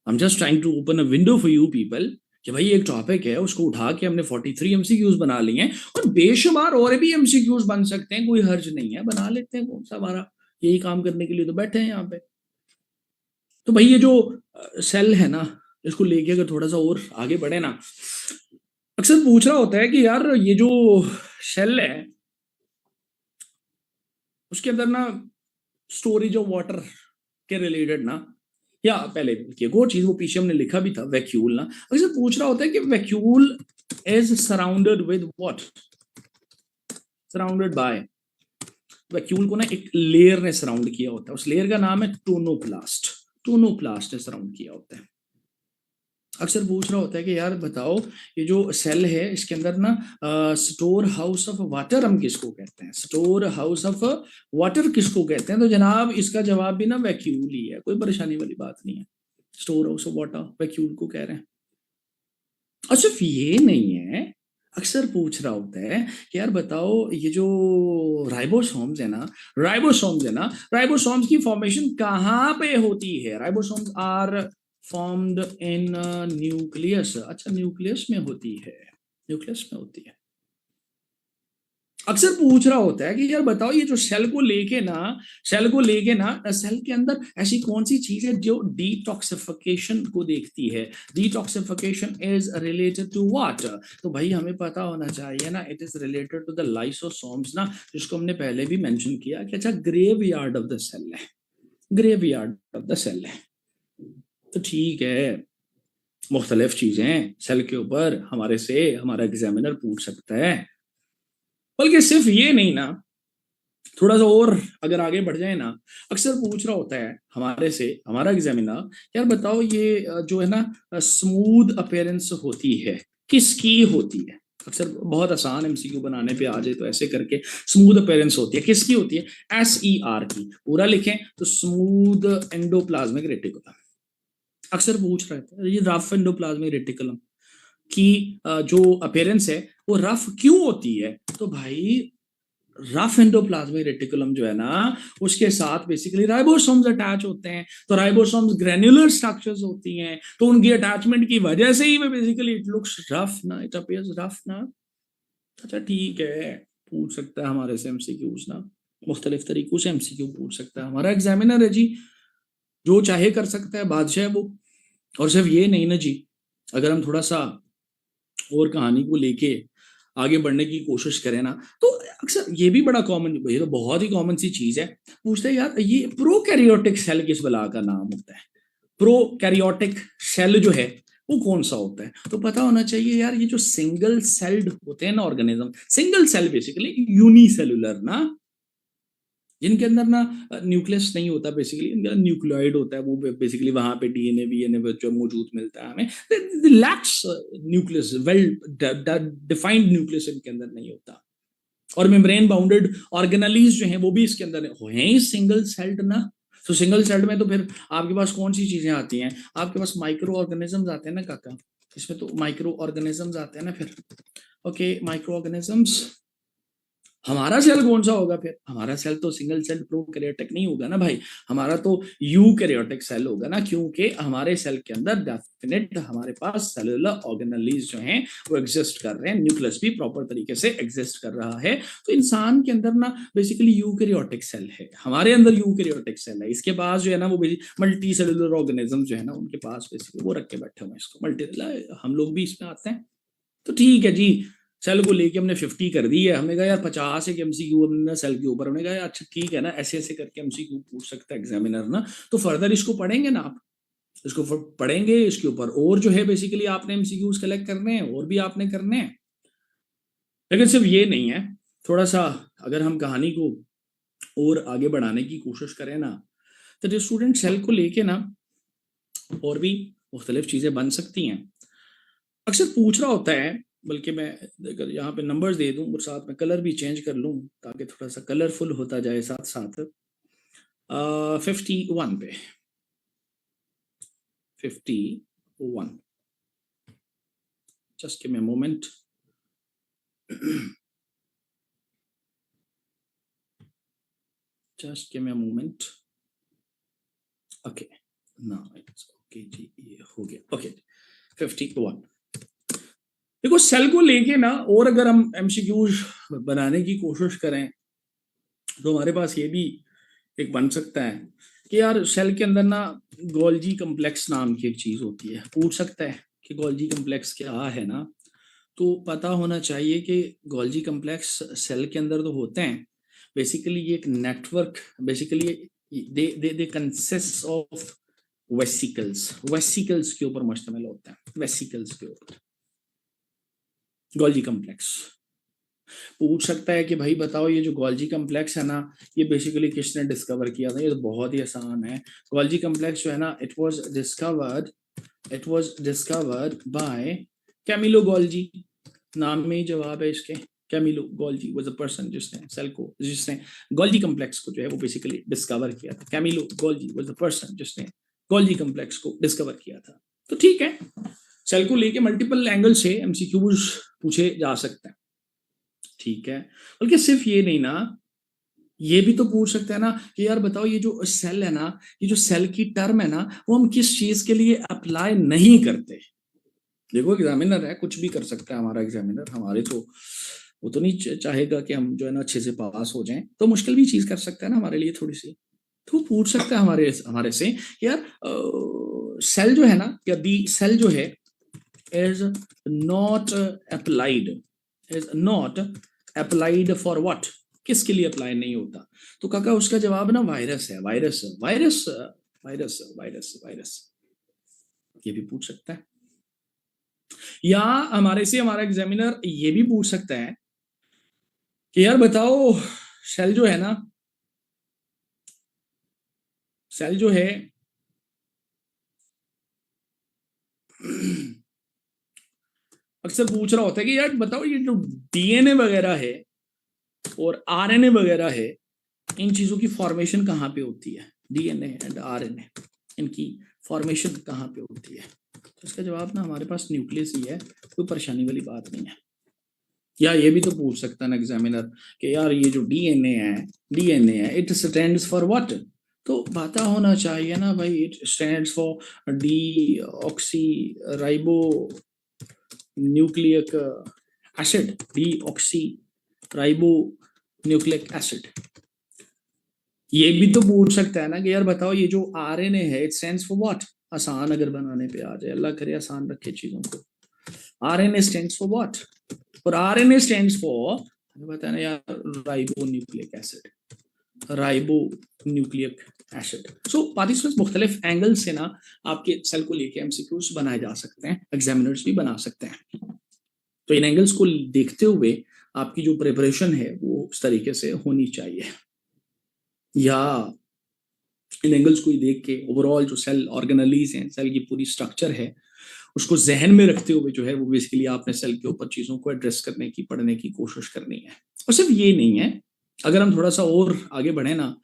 am just trying to open a window for you people कि भाई एक टॉपिक है, उसको उठा के हमने 43 एमसीक्यूज बना लिए हैं, और बेशुमार और भी एमसीक्यूज बन सकते हैं, कोई हर्ज नहीं है, बना लेते हैं। कौन सा, हमारा यही काम करने के लिए तो बैठे हैं यहाँ पे। तो भाई ये जो सेल है ना, इसको लेके अगर थोड़ा सा और आगे बढ़े ना, अक्सर पूछ रहा होता है कि यार ये जो सेल है उसके अंदर ना स्टोरेज ऑफ वाटर के रिलेटेड ना, या पहले एक और चीज वो पीछे हमने लिखा भी था, वैक्यूल ना, अक्सर पूछ रहा होता है कि vacuole is surrounded with what, surrounded by, vacuole को ना एक लेयर ने सराउंड किया होता है, उस लेयर का नाम है टोनोप्लास्ट, टोनोप्लास्ट ने सराउंड किया होता है। अक्सर पूछ रहा होता है कि यार बताओ ये जो सेल है इसके अंदर ना स्टोर हाउस ऑफ वाटर हम किसको कहते हैं, स्टोर हाउस ऑफ वाटर किसको कहते हैं? तो जनाब इसका जवाब भी ना वैक्यूल ही है, कोई परेशानी वाली बात नहीं है, store house of water vacuole को कह रहे हैं। और सिर्फ ये नहीं है, अक्सर पूछ रहा होता है कि यार बताओ ये जो राइबोसोम्स है ना, राइबोसोम्स है ना, राइबोसोम्स की फॉर्मेशन कहाँ पे होती है? Ribosomes are formed in nucleus. अच्छा, न्यूक्लियस में होती है, न्यूक्लियस में होती है। अक्सर पूछ रहा होता है कि यार बताओ ये जो सेल को लेके ना, सेल के अंदर ऐसी कौन सी चीज है जो डिटॉक्सिफिकेशन को देखती है? Detoxification is related to what? तो भाई हमें पता होना चाहिए ना, it is related to the lysosomes ना, जिसको हमने पहले भी मेंशन किया कि अच्छा ग्रेवयार्ड ऑफ द सेल है, ग्रेवयार्ड ऑफ द सेल है। तो ठीक है, मुख्तलिफ चीजें सेल के ऊपर हमारे से हमारा एग्जामिनर पूछ सकता है। बल्कि सिर्फ ये नहीं ना, थोड़ा सा और अगर आगे बढ़ जाए ना, अक्सर पूछ रहा होता है हमारे से हमारा एग्जामिनर, यार बताओ ये जो है ना स्मूथ अपीयरेंस होती है किसकी होती है? अक्सर बहुत आसान एमसीक्यू बनाने पे आ जाए तो ऐसे करके, स्मूथ अपीयरेंस होती है किसकी होती है? SER की, पूरा लिखें तो स्मूथ एंडोप्लाज्मिक रेटिकुलम। अक्सर पूछ रहे थे ये रफ एंडोप्लाज्मिक रेटिकुलम की जो अपीयरेंस है वो रफ क्यों होती है? तो भाई रफ एंडोप्लाज्मिक रेटिकुलम जो है ना, उसके साथ बेसिकली राइबोसोम्स अटैच होते हैं, तो राइबोसोम्स ग्रेन्युलर स्ट्रक्चर्स होती हैं, तो उनकी अटैचमेंट की वजह से ही बेसिकली इट लुक्स रफ ना, इट अपीयर्स रफ ना। अच्छा ठीक है, पूछ सकता है हमारे से एमसीक्यूज ना, मुख्तलिफ तरीकों से एमसीक्यू पूछ सकता है हमारा एग्जामिनर है जी, जो चाहे कर सकता है, बादशाह है वो। और सिर्फ ये नहीं ना जी, अगर हम थोड़ा सा और कहानी को लेके आगे बढ़ने की कोशिश करें ना, तो अक्सर ये भी बड़ा कॉमन, ये तो बहुत ही कॉमन सी चीज है, पूछते हैं यार ये प्रोकैरियोटिक सेल किस बला का नाम होता है? प्रोकैरियोटिक सेल जो है वो कौन सा होता है? तो पता होना चाहिए यार, ये जो सिंगल सेल्ड होते हैं ना organism, single cell basically unicellular ना, जिनके अंदर ना न्यूक्लियस नहीं होता, बेसिकली इनका न्यूक्लियोइड होता है, वो बेसिकली वहां पे डीएनए वीएनए जो मौजूद मिलता है हमें, lakhs nucleus, well defined nucleus इनके अंदर नहीं होता। और मेम्ब्रेन बाउंडेड ऑर्गेनेलीज जो हैं वो भी इसके अंदर हैं ही सिंगल सेल्ड ना। तो सिंगल सेल्ड में तो फिर आपके पास कौन सी चीजें आती हैं? आपके पास माइक्रो ऑर्गेनिजम्स आते हैं ना काका, इसमें तो माइक्रो ऑर्गेनिजम्स आते हैं ना फिर। ओके, माइक्रो ऑर्गेनिजम्स, हमारा सेल कौन सा होगा फिर? हमारा सेल तो सिंगल सेल प्रोकैरियोटिक नहीं होगा ना भाई, हमारा तो यूकैरियोटिक सेल होगा ना, क्योंकि हमारे सेल के अंदर डेफिनेट हमारे पास सेलुलर ऑर्गेनेलीज जो हैं वो एग्जिस्ट कर रहे हैं, न्यूक्लियस भी प्रॉपर तरीके से एग्जिस्ट कर रहा है। तो इंसान के अंदर ना बेसिकली यूकैरियोटिक सेल है, हमारे अंदर यूकैरियोटिक सेल है, इसके पास जो है ना वो मल्टी सेलुलर ऑर्गेनिज्म जो है ना उनके पास बेसिकली वो रख के बैठे हुए हैं इसको मल्टी, हम लोग भी इसमें आते हैं। तो ठीक है जी, सेल को लेके हमने 50 कर दी है, हमने कहा यार 50 एक एमसीक्यू हमने सेल के ऊपर, हमने कहा अच्छा ठीक है ना, ऐसे ऐसे करके एमसीक्यू पूछ सकता है एग्जामिनर ना। तो फर्दर इसको पढ़ेंगे ना आप, इसको पढ़ेंगे, इसके ऊपर और जो है बेसिकली आपने एमसीक्यूज कलेक्ट करने हैं, और भी आपने करने हैं। लेकिन सिर्फ ये नहीं है, थोड़ा सा अगर हम कहानी को और आगे बढ़ाने की कोशिश करें ना, तो जो स्टूडेंट सेल को लेके ना और भी मुख्तलिफ चीजें बन सकती हैं। अक्सर पूछ रहा होता है, बल्कि मैं अगर यहाँ पे नंबर्स दे दूं और साथ में कलर भी चेंज कर लूं ताकि थोड़ा सा कलरफुल होता जाए साथ साथ। 51 पे 51. Just give me a moment. Just give me a moment. Okay, now it's okay जी, ये हो गया. Okay, 51. देखो सेल को लेके ना, और अगर हम एमसीक्यूज बनाने की कोशिश करें तो हमारे पास ये भी एक बन सकता है कि यार सेल के अंदर ना गोल्जी कम्प्लेक्स नाम की एक चीज होती है. पूछ सकता है कि गोल्जी कम्प्लेक्स क्या है ना, तो पता होना चाहिए कि गोल्जी कम्प्लेक्स सेल के अंदर तो होते हैं. बेसिकली ये एक network, basically they consist of vesicles के ऊपर मुश्तमिल होता है. वेसिकल्स के ऊपर गोल्जी कम्प्लेक्स. पूछ सकता है कि भाई बताओ ये जो गोल्जी कम्प्लेक्स है ना, ये बेसिकली किसने डिस्कवर किया था. ये तो बहुत ही आसान है. गोल्जी कम्प्लेक्स जो है ना, it was discovered by Camillo Golgi. नाम में ही जवाब है इसके. Camillo Golgi was the person जिसने गोल्जी कम्प्लेक्स को जो है वो बेसिकली डिस्कवर किया था. Camillo Golgi was the person जिसने गोल्जी कम्प्लेक्स को डिस्कवर किया था. तो ठीक है, सेल को लेके मल्टीपल एंगल से एमसीक्यूज पूछे जा सकते हैं. ठीक है, बल्कि सिर्फ ये नहीं ना, ये भी तो पूछ सकते हैं ना कि यार बताओ ये जो सेल है ना, ये जो सेल की टर्म है ना, वो हम किस चीज के लिए अप्लाई नहीं करते. देखो एग्जामिनर है, कुछ भी कर सकता है हमारा एग्जामिनर. हमारे तो वो तो नहीं चाहेगा कि हम जो है ना अच्छे से पास हो जाएं, तो मुश्किल भी चीज कर सकता है ना हमारे लिए थोड़ी सी. तो पूछ सकता है हमारे से कि यार सेल जो है ना, या दी सेल जो है is not applied for what, किसके लिए अप्लाई नहीं होता. तो काका उसका जवाब ना वायरस है. वायरस ये भी पूछ सकता है. या हमारे से हमारा एग्जामिनर ये भी पूछ सकता है कि यार बताओ सेल जो है ना, सेल जो है अक्सर पूछ रहा होता है कि यार बताओ ये जो डीएनए वगैरह है और आरएनए वगैरह है, इन चीजों की फॉर्मेशन कहाँ पे होती है. डीएनए एंड आरएनए, इनकी फॉर्मेशन कहाँ पे होती है. तो इसका जवाब ना हमारे पास न्यूक्लियस ही है. कोई परेशानी वाली बात नहीं है. या ये भी तो पूछ सकता है ना एग्जामिनर कि यार ये जो डीएनए है इट स्टैंड्स फॉर व्हाट. तो पता होना चाहिए ना भाई, it stands for D oxy ribo nucleic acid. Deoxy ribo nucleic acid. ये भी तो पूछ सकता है ना कि यार बताओ ये जो आरएनए है इट स्टैंड्स फॉर व्हाट. आसान अगर बनाने पे आ जाए, अल्लाह करे आसान रखे चीजों को. आरएनए स्टैंड्स फॉर व्हाट, और आरएनए स्टैंड्स फॉर बताना यार ribonucleic acid. Ribonucleic acid. So participants मुख्तलिफ एंगल से ना आपके सेल को लेके एमसीक्यूज बनाए जा सकते हैं, एग्जामिनर्स भी बना सकते हैं. तो इन एंगल्स को देखते हुए आपकी जो प्रिपरेशन है वो उस तरीके से होनी चाहिए. या इन एंगल्स को ही देख के ओवरऑल जो सेल ऑर्गेनलीज हैं, सेल की पूरी स्ट्रक्चर है, उसको जहन में रखते हुए जो है वो बेसिकली आपने सेल के ऊपर चीजों को एड्रेस करने की, पढ़ने की कोशिश करनी है. और सिर्फ ये नहीं है, अगर हम थोड़ा सा और आगे बढ़े ना,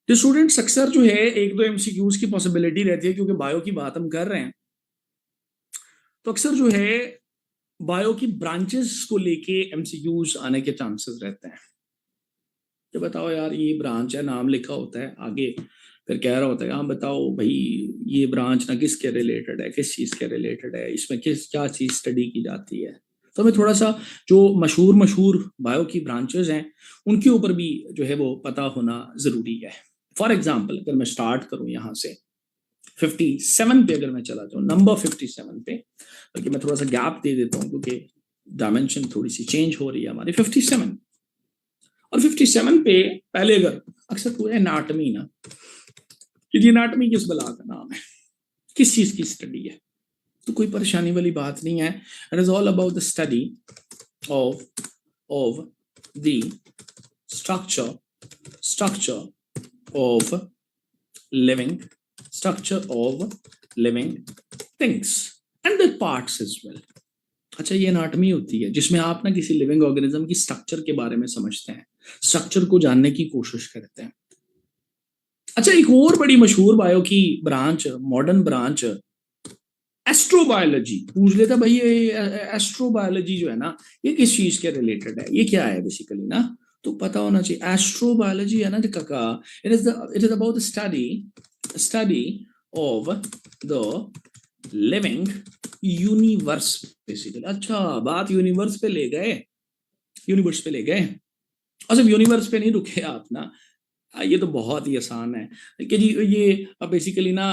तो स्टूडेंट्स अक्सर जो है एक दो एमसीक्यूज की पॉसिबिलिटी रहती है, क्योंकि बायो की बात हम कर रहे हैं, तो अक्सर जो है बायो की ब्रांचेस को लेके एमसीक्यूज आने के चांसेस रहते हैं. तो बताओ यार ये ब्रांच है, नाम लिखा होता है आगे, फिर कह रहा होता है हाँ बताओ भाई ये ब्रांच ना किसके रिलेटेड है, किस चीज के रिलेटेड है, इसमें क्या चीज स्टडी की जाती है. तो हमें थोड़ा सा जो मशहूर बायो की ब्रांचेस हैं उनके ऊपर भी जो है वो पता होना जरूरी है. फॉर एग्जाम्पल अगर मैं स्टार्ट करूं यहाँ से 57 पे, अगर मैं चला जाऊँ नंबर 57 पे, बल्कि मैं थोड़ा सा गैप दे देता हूँ क्योंकि डायमेंशन थोड़ी सी चेंज हो रही है हमारी. 57 और 57 पे पहले अगर अक्सर पूरा एनाटमी ना, कि एनाटमी किस बला का नाम है, किस चीज की स्टडी है, तो कोई परेशानी वाली बात नहीं है. It is all about the study of the structure of living things and the parts as well. अच्छा, ये एनाटमी होती है जिसमें आप ना किसी लिविंग ऑर्गेनिज्म की स्ट्रक्चर के बारे में समझते हैं, स्ट्रक्चर को जानने की कोशिश करते हैं. अच्छा, एक और बड़ी मशहूर बायो की ब्रांच, मॉडर्न ब्रांच, एस्ट्रोबायोलॉजी। पूछ लेता भाई ये एस्ट्रोबायोलॉजी जो है ना, ये किस चीज के रिलेटेड है, ये क्या है बेसिकली ना, तो पता होना चाहिए। एस्ट्रोबायोलॉजी है ना काका, it is about study of the living universe basically. अच्छा, बात यूनिवर्स पे ले गए, यूनिवर्स पे ले गए। और सिर्फ यूनिवर्स पे नहीं रुके आप ना, ये तो बहुत ही आसान है कि जी ये बेसिकली ना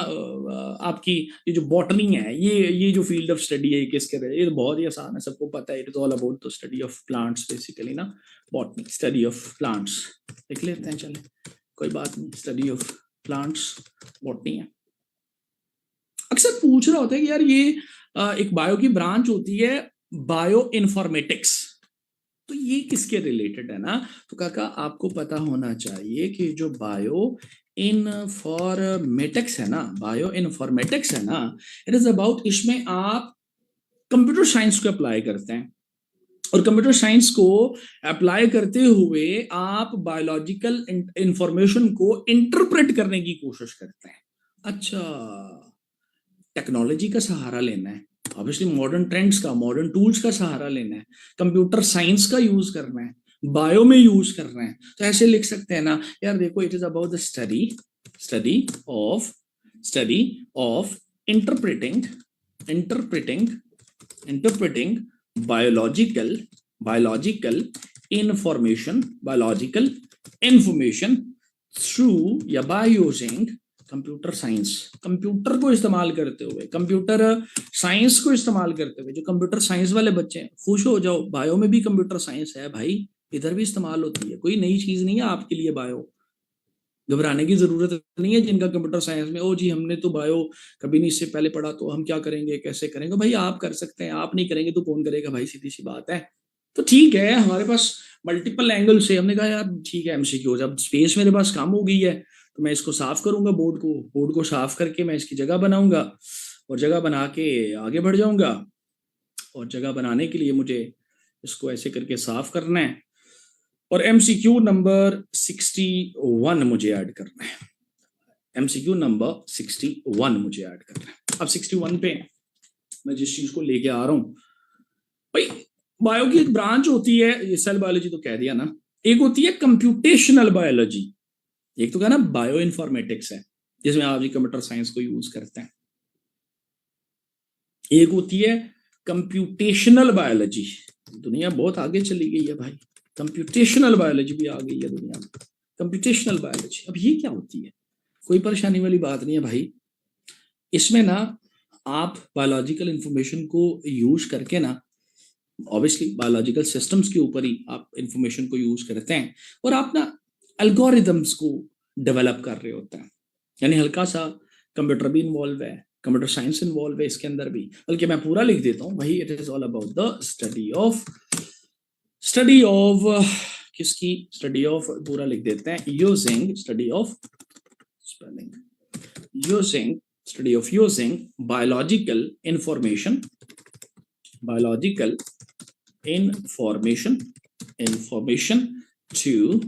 आपकी ये जो बॉटनी है, ये जो फील्ड ऑफ स्टडी है, ये किसके रहे, ये तो बहुत ही आसान है, सबको पता है। It is all about the study of plants basically ना, बॉटनी, स्टडी ऑफ प्लांट्स। लिख लेते हैं, चले कोई बात नहीं, स्टडी ऑफ प्लांट्स बॉटनी है। अक्सर पूछ रहा होता है कि यार ये एक बायो की ब्रांच होती है, बायो इन्फॉर्मेटिक्स, तो ये किसके रिलेटेड है ना, तो काका आपको पता होना चाहिए कि जो बायो इन्फॉर्मेटिक्स है ना, बायो इन्फॉर्मेटिक्स है ना, इट इज अबाउट, इसमें आप कंप्यूटर साइंस को अप्लाई करते हैं, और कंप्यूटर साइंस को अप्लाई करते हुए आप बायोलॉजिकल इंफॉर्मेशन को इंटरप्रेट करने की कोशिश करते हैं। अच्छा, टेक्नोलॉजी का सहारा लेना है, ऑब्वियसली मॉडर्न ट्रेंड्स का, मॉडर्न टूल्स का सहारा लेना है, कंप्यूटर साइंस का यूज करना है, बायो में यूज करना है, तो ऐसे लिख सकते हैं ना यार, देखो it is about the study of interpreting biological information through या by using computer science. Computer को इस्तेमाल करते हुए, कंप्यूटर साइंस को इस्तेमाल करते हुए, जो कंप्यूटर साइंस वाले बच्चे हैं, खुश हो जाओ, बायो में भी कंप्यूटर साइंस है भाई, इधर भी इस्तेमाल होती है, कोई नई चीज नहीं है आपके लिए बायो, घबराने की जरूरत नहीं है। जिनका कंप्यूटर साइंस में, ओ जी हमने तो बायो कभी नहीं इससे पहले पढ़ा, तो हम क्या करेंगे, कैसे करेंगे, भाई आप कर सकते हैं, आप नहीं करेंगे तो कौन करेगा भाई, सीधी सी बात है। तो ठीक है, हमारे पास मल्टीपल एंगल से हमने कहा यार ठीक है, एमसीक्यू, जब स्पेस मेरे पास कम हो गई है तो मैं इसको साफ करूंगा, बोर्ड को साफ करके मैं इसकी जगह बनाऊंगा, और जगह बना के आगे बढ़ जाऊंगा, और जगह बनाने के लिए मुझे इसको ऐसे करके साफ करना है, और एमसीक्यू नंबर 61 मुझे ऐड करना है, एमसीक्यू नंबर 61 मुझे ऐड करना है। अब 61 पे मैं जिस चीज को लेके आ रहा हूं भाई, बायो की एक ब्रांच होती है, ये सेल बायोलॉजी तो कह दिया ना, एक होती है कंप्यूटेशनल बायोलॉजी, एक तो क्या ना बायो इन्फॉर्मेटिक्स है जिसमें आप जी कंप्यूटर साइंस को यूज करते हैं, एक होती है कंप्यूटेशनल बायोलॉजी। दुनिया बहुत आगे चली गई है भाई, कंप्यूटेशनल बायोलॉजी भी आ गई है दुनिया में, कंप्यूटेशनल बायोलॉजी। अब ये क्या होती है, कोई परेशानी वाली बात नहीं है भाई, इसमें ना आप बायोलॉजिकल इंफॉर्मेशन को यूज करके ना, ऑब्वियसली बायोलॉजिकल सिस्टम्स के ऊपर ही आप इंफॉर्मेशन को यूज करते हैं, और आप ना एल्गोरिदम्स को डेवलप कर रहे होते हैं, यानी हल्का सा कंप्यूटर भी इन्वॉल्व है, कंप्यूटर साइंस इन्वॉल्व है इसके अंदर भी, बल्कि मैं पूरा लिख देता हूँ भाई, it is all about the study of किसकी, स्टडी ऑफ, पूरा लिख देते हैं, using study of spelling, using biological information to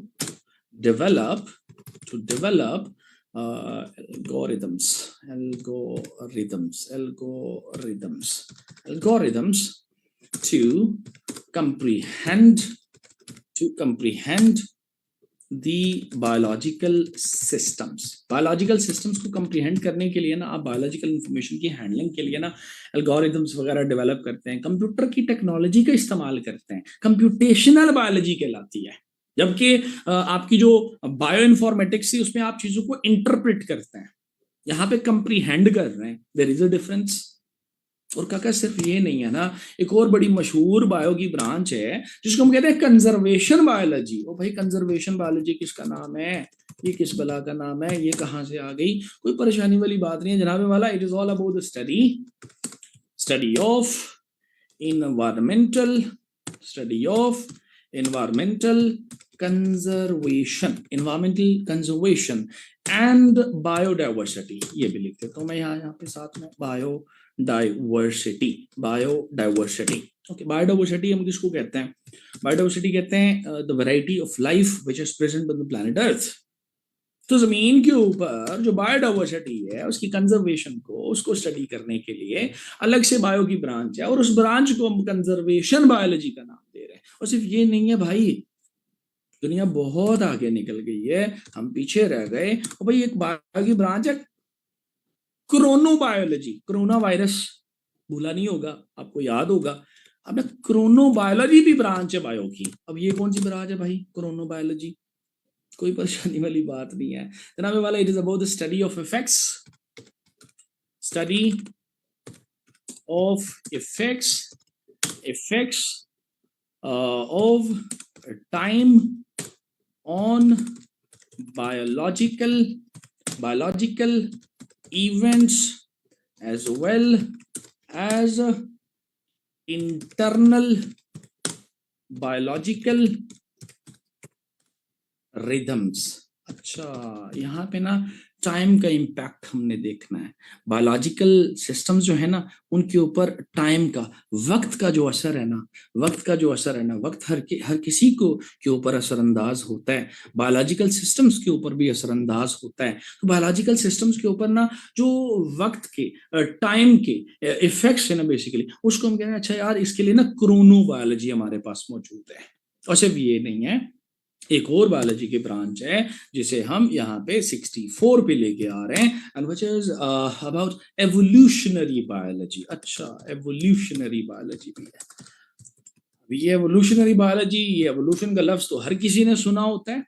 develop algorithms to comprehend the biological systems को comprehend करने के लिए ना, आप biological information की handling के लिए ना algorithms वगैरह डेवलप करते हैं, कंप्यूटर की टेक्नोलॉजी का इस्तेमाल करते हैं, कंप्यूटेशनल बायोलॉजी कहलाती है। जबकि आपकी जो बायो इन्फॉर्मेटिक्स है उसमें आप चीजों को इंटरप्रेट करते हैं, यहाँ पे कंप्रीहेंड कर रहे हैं, देयर इज अ डिफरेंस। और काका सिर्फ ये नहीं है ना, एक और बड़ी मशहूर बायो की ब्रांच है जिसको हम कहते हैं कंजर्वेशन बायोलॉजी। ओ भाई, कंजर्वेशन बायोलॉजी किसका नाम है, ये किस बला का नाम है, ये कहां से आ गई, कोई परेशानी वाली बात नहीं है जनाब वाला। It is all about the study of environmental conservation and biodiversity। ये भी लिख देता हूं मैं यहाँ पे साथ में, बायोडाइवर्सिटी। ओके, बायोडाइवर्सिटी हम किसको कहते हैं, बायोडाइवर्सिटी कहते हैं the variety of life which is present on the planet Earth. तो जमीन के ऊपर जो बायोडाइवर्सिटी है उसकी कंजर्वेशन को उसको स्टडी करने के लिए अलग से बायो की ब्रांच है और उस ब्रांच को हम कंजर्वेशन बायोलॉजी का नाम दे रहे हैं। और सिर्फ ये नहीं है भाई, दुनिया बहुत आगे निकल गई है, हम पीछे रह गए। और भाई एक बायो की ब्रांच है क्रोनोबायोलॉजी, कोरोना वायरस भूला नहीं होगा, आपको याद होगा। अब क्रोनोबायोलॉजी भी ब्रांच है बायो की। अब ये कौन सी ब्रांच है भाई, क्रोनोबायोलॉजी? कोई परेशानी वाली बात नहीं है जनाब वाला। It is about the study of effects, study of effects of time on biological events as well as internal biological rhythms। अच्छा, यहाँ पे ना टाइम का इम्पैक्ट हमने देखना है। बायोलॉजिकल सिस्टम्स जो है ना उनके ऊपर टाइम का, वक्त का जो असर है ना, वक्त हर किसी को के ऊपर असरअंदाज होता है, बायोलॉजिकल सिस्टम्स के ऊपर भी असरअंदाज होता है। तो बायोलॉजिकल सिस्टम्स के ऊपर ना जो वक्त के, टाइम के इफेक्ट्स है ना बेसिकली, उसको हम कह रहे हैं अच्छा यार इसके लिए ना क्रोनोबायोलॉजी हमारे पास मौजूद है। और सिर्फ ये नहीं है, एक और बायोलॉजी की ब्रांच है जिसे हम यहाँ पे 64 पे लेके आ रहे हैं, and which is about evolutionary biology. अच्छा, एवोल्यूशनरी बायोलॉजी भी है। ये एवोल्यूशनरी बायोलॉजी, ये एवोल्यूशन का लफ्ज तो हर किसी ने सुना होता है,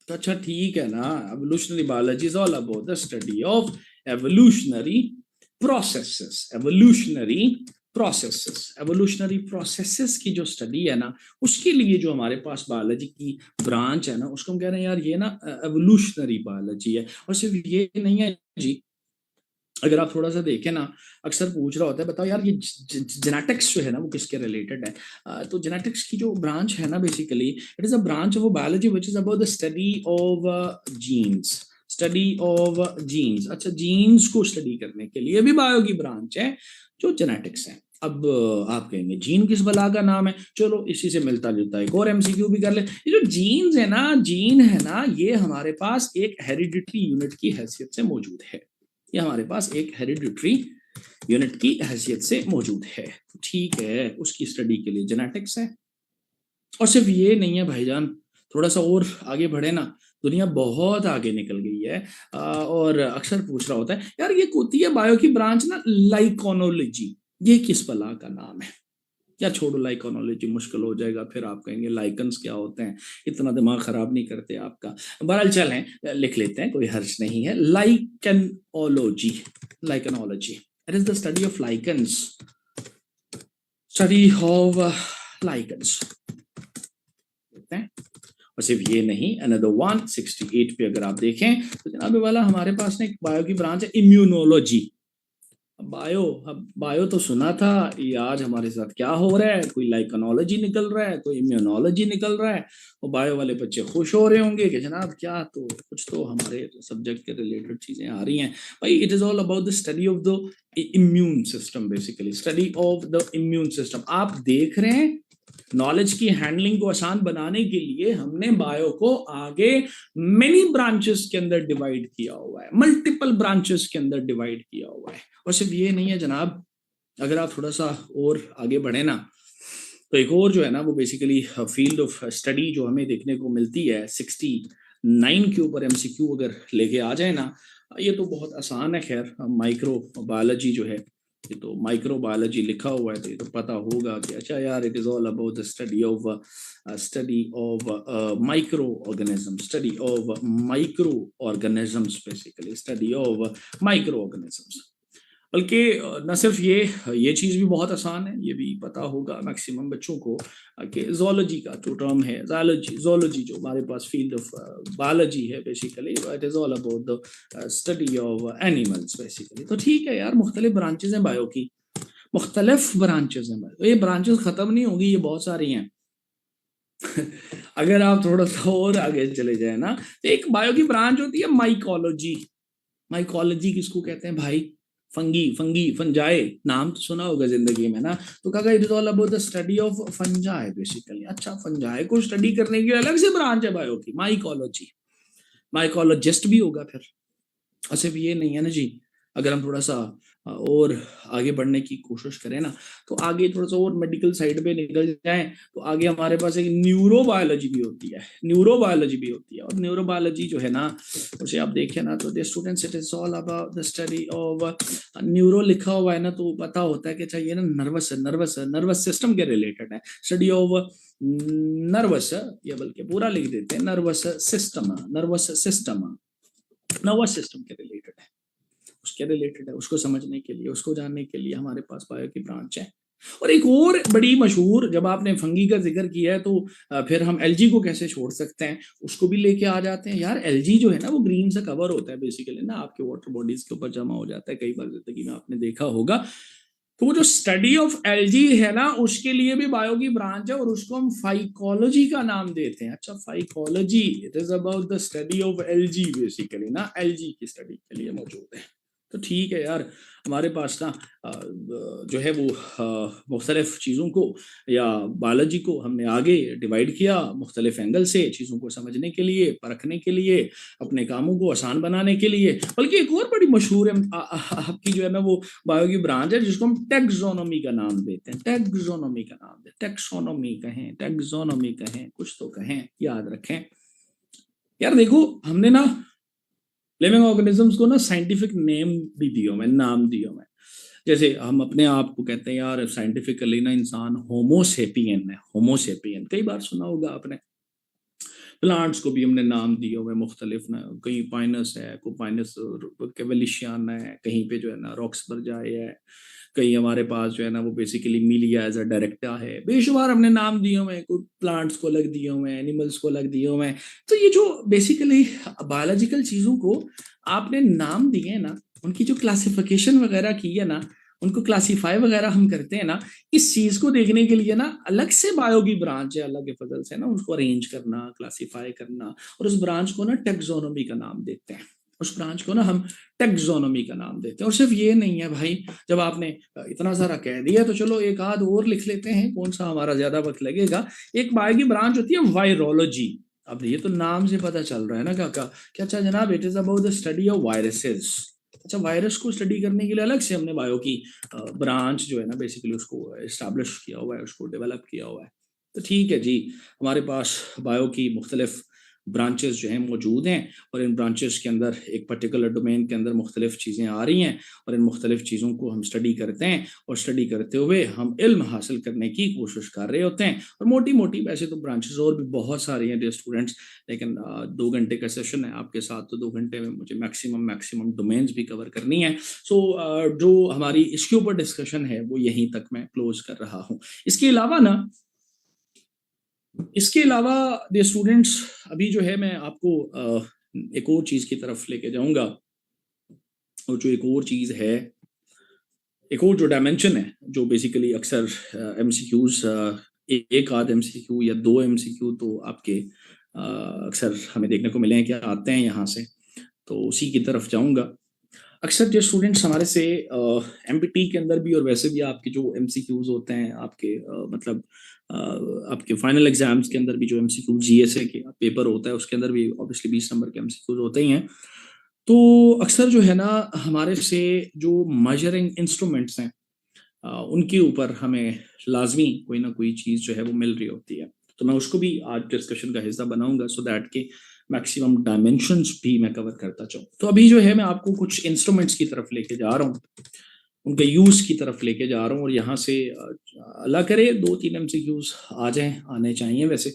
तो अच्छा ठीक है ना। Evolutionary biology is all about the study of evolutionary processes. Evolutionary processes की जो स्टडी है ना, उसके लिए जो हमारे पास बायोलॉजी की ब्रांच है ना, उसको हम कह रहे हैं यार ये ना एवोल्यूशनरी बायोलॉजी है। और सिर्फ ये नहीं है जी, अगर आप थोड़ा सा देखें ना, अक्सर पूछ रहा होता है बताओ यार ये जेनेटिक्स जो है ना वो किसके रिलेटेड है। तो जेनेटिक्स की जो ब्रांच है ना basically it is a branch of biology which is about the study of genes. अच्छा, जीन्स को स्टडी करने के लिए भी बायो की ब्रांच है जो जेनेटिक्स है। अब आप कहेंगे जीन किस बला का नाम है, चलो इसी से मिलता जुलता एक और एमसीक्यू भी कर ले। ये जो जीन है ना ये हमारे पास एक हेरिडिटरी यूनिट की हैसियत से मौजूद है। ये हमारे पास एक हेरिडिटरी यूनिट की हैसियत से मौजूद है, ठीक है, उसकी स्टडी के लिए जेनेटिक्स है। और सिर्फ ये नहीं है भाईजान, थोड़ा सा और आगे बढ़े ना, दुनिया बहुत आगे निकल गई है। और अक्सर पूछ रहा होता है यार ये होती है बायो की ब्रांच ना लाइकोनोलॉजी, ये किस बला का नाम है? या छोड़ो, लाइकोनोलॉजी मुश्किल हो जाएगा, फिर आप कहेंगे लाइकन्स क्या होते हैं, इतना दिमाग खराब नहीं करते आपका। बहरहाल चलें लिख लेते हैं, कोई हर्ज नहीं है। Lichenology it is the study of lichens, study of lichens. और सिर्फ ये नहीं, अनदर 168 पे अगर आप देखें तो जनाब वाला हमारे पास ना एक बायो की ब्रांच है इम्यूनोलॉजी। बायो तो सुना था, ये आज हमारे साथ क्या हो रहा है, कोई लाइकनोलॉजी निकल रहा है, कोई इम्यूनोलॉजी निकल रहा है। और बायो वाले बच्चे खुश हो रहे होंगे कि जनाब क्या, तो कुछ तो हमारे सब्जेक्ट के रिलेटेड चीजें आ रही हैं। भाई it is all about the study of the immune system, basically study of the immune system. आप देख रहे हैं नॉलेज की हैंडलिंग को आसान बनाने के लिए हमने बायो को आगे मेनी ब्रांचेस के अंदर डिवाइड किया हुआ है, मल्टीपल ब्रांचेस के अंदर डिवाइड किया हुआ है। और सिर्फ ये नहीं है जनाब, अगर आप थोड़ा सा और आगे बढ़े ना तो एक और जो है ना वो बेसिकली फील्ड ऑफ स्टडी जो हमें देखने को मिलती है 69 के ऊपर एमसीक्यू अगर लेके आ जाए ना, ये तो बहुत आसान है। खैर माइक्रो बायोलॉजी जो है, ये तो माइक्रो बायोलॉजी लिखा हुआ है तो ये तो पता होगा कि अच्छा यार it is all about the study of micro organisms basically study of micro organisms. बल्कि न सिर्फ ये चीज़ भी बहुत आसान है, ये भी पता होगा मैक्सिमम बच्चों को कि जोलॉजी का जो टर्म है, जोलॉजी जो हमारे पास फील्ड ऑफ बायोलॉजी है basically, it is all about the study of animals basically. तो ठीक है यार, मुख्तलिफ ब्रांचेज हैं बायो की, मुख्तलिफ ब्रांचेज हैं बायो, ये ब्रांचेज ख़त्म नहीं होंगी, ये बहुत सारी हैं। अगर आप थोड़ा सा और आगे चले जाए ना तो एक बायो की ब्रांच होती है माइकोलॉजी। माइकोलॉजी किसको कहते हैं भाई? फंजाई, नाम तो सुना होगा जिंदगी में ना। तो कहा it is all about the study of fungi basically. अच्छा, फंजाई को स्टडी करने की अलग से ब्रांच है बायो की, माइकोलॉजी। माइकोलॉजिस्ट भी होगा फिर। सिर्फ ये नहीं है ना जी, अगर हम थोड़ा सा और आगे बढ़ने की कोशिश करें ना, तो आगे थोड़ा सा और मेडिकल साइड पे निकल जाएं, तो आगे हमारे पास एक न्यूरोबायोलॉजी भी होती है, न्यूरोबायोलॉजी भी होती है। और न्यूरोबायोलॉजी जो है ना, उसे आप देखें ना, तो students it is all about the study of neuro लिखा हुआ है ना, तो पता होता है कि चाहिए ना नर्वस सिस्टम के रिलेटेड है, स्टडी ऑफ नर्वस, या बल्कि पूरा लिख देते हैं नर्वस सिस्टम के रिलेटेड है, उसके रिलेटेड है। उसको समझने के लिए, उसको जानने के लिए हमारे पास बायो की ब्रांच है। और एक और बड़ी मशहूर, जब आपने फंगी का जिक्र किया है, तो फिर हम एलजी को कैसे छोड़ सकते हैं, उसको भी लेके आ जाते हैं यार। एलजी जो है ना, वो ग्रीन से कवर होता है बेसिकली ना, आपके वाटर बॉडीज के ऊपर जमा हो जाता है, कई बार जिंदगी में आपने देखा होगा। तो वो जो स्टडी ऑफ एलजी है ना, उसके लिए भी बायो की ब्रांच है, और उसको हम फाइकोलॉजी का नाम देते हैं। अच्छा, phycology, it is about the study of LG basically ना, एलजी की स्टडी के लिए मौजूद है। तो ठीक है यार, हमारे पास ना जो है वो मुख्तलिफ चीज़ों को या बायोलॉजी को हमने आगे डिवाइड किया मुख्तलिफ एंगल से, चीज़ों को समझने के लिए, परखने के लिए, अपने कामों को आसान बनाने के लिए। बल्कि एक और बड़ी मशहूर है आपकी जो है ना, वो बायो की ब्रांच है, जिसको हम टेक्सोनोमी का नाम देते हैं। टेक्सोनोमी का नाम देते, टेक्सोनोमी कहें, टेक्सोनोमी कहें, कुछ तो कहें, याद रखें यार। देखो, हमने ना लिविंग ऑर्गेनिजम्स को ना साइंटिफिक नेम भी दियो में, नाम दियो में। जैसे हम अपने आप को कहते हैं यार साइंटिफिकली ना, इंसान होमोसेपियन है, होमोसेपियन, कई बार सुना होगा आपने। प्लांट्स को भी हमने नाम दिए हुए मुख्तलिफ ना, कहीं पाइनस है, को पाइनस कैवेलिशियाना है, कहीं पे जो है ना रॉक्सबर्जाई है, कहीं हमारे पास जो है ना वो बेसिकली मिलिया एज अ डायरेक्टा है। बेशुमार हमने नाम दिए हुए हैं, कोई प्लांट्स को अलग दिए हुए हैं, एनिमल्स को अलग दिए हुए हैं। तो ये जो बेसिकली बायोलॉजिकल चीज़ों को आपने नाम दिए ना, उनकी जो क्लासिफिकेशन वगैरह की है ना, उनको क्लासीफाई वगैरह हम करते हैं ना, इस चीज को देखने के लिए ना अलग से बायो की ब्रांच है, अलग के फजल से ना उसको अरेंज करना, क्लासीफाई करना, और उस ब्रांच को ना टेक्सोनोमी का नाम देते हैं। उस ब्रांच को ना हम टेक्सोनोमी का नाम देते हैं। और सिर्फ ये नहीं है भाई, जब आपने इतना सारा कह दिया, तो चलो एक आध और लिख लेते हैं, कौन सा हमारा ज्यादा वक्त लगेगा। एक बायो की ब्रांच होती है वायरोलॉजी। अब ये तो नाम से पता चल रहा है ना काका, क्या अच्छा जनाब, it is about the study of viruses. अच्छा, वायरस को स्टडी करने के लिए अलग से हमने बायो की ब्रांच जो है ना बेसिकली उसको इस्टेब्लिश किया हुआ है, उसको डेवलप किया हुआ है। तो ठीक है जी, हमारे पास बायो की मुख्तलिफ ब्रांचेस जो हैं मौजूद हैं, और इन ब्रांचेस के अंदर एक पर्टिकुलर डोमेन के अंदर मुख्तलिफ चीज़ें आ रही हैं, और इन मुख्तलिफ चीज़ों को हम स्टडी करते हैं, और स्टडी करते हुए हम इल्म हासिल करने की कोशिश कर रहे होते हैं। और मोटी मोटी वैसे तो ब्रांचेस और भी बहुत सारी हैं डियर स्टूडेंट्स, लेकिन 2 घंटे का सेशन है आपके साथ, तो 2 घंटे में मुझे मैक्सिमम डोमेन्स भी कवर करनी है। सो जो हमारी इसके ऊपर डिस्कशन है वो यहीं तक मैं क्लोज कर रहा हूँ। इसके अलावा द स्टूडेंट्स, अभी जो है मैं आपको एक और चीज़ की तरफ लेके जाऊंगा। और जो एक और चीज़ है, एक और जो डायमेंशन है, जो बेसिकली अक्सर एमसीक्यूज, एक आध एमसीक्यू या 2 एमसीक्यू तो आपके अक्सर हमें देखने को मिले हैं कि आते हैं यहाँ से, तो उसी की तरफ जाऊंगा। अक्सर जो स्टूडेंट्स हमारे से एमपीटी के अंदर भी, और वैसे भी आपके जो एमसीक्यूज होते हैं आपके मतलब आपके फाइनल एग्जाम्स के अंदर भी, जो एमसीक्यू जीएसए के पेपर होता है उसके अंदर भी ऑब्वियसली 20 नंबर के एमसीक्यूज होते ही हैं। तो अक्सर जो है ना हमारे से जो मेजरिंग इंस्ट्रूमेंट्स हैं उनके ऊपर हमें लाजमी कोई ना कोई चीज़ जो है वो मिल रही होती है। तो मैं उसको भी आज डिस्कशन का हिस्सा बनाऊंगा, सो दैट के मैक्सिमम डायमेंशंस भी मैं कवर करता चाहूँ। तो अभी जो है मैं आपको कुछ इंस्ट्रूमेंट्स की तरफ लेके जा रहा हूँ, उनके यूज की तरफ लेके जा रहा हूँ, और यहाँ से अल्लाह करे 2-3 एमसीक्यूज आ जाएं, आने चाहिए वैसे।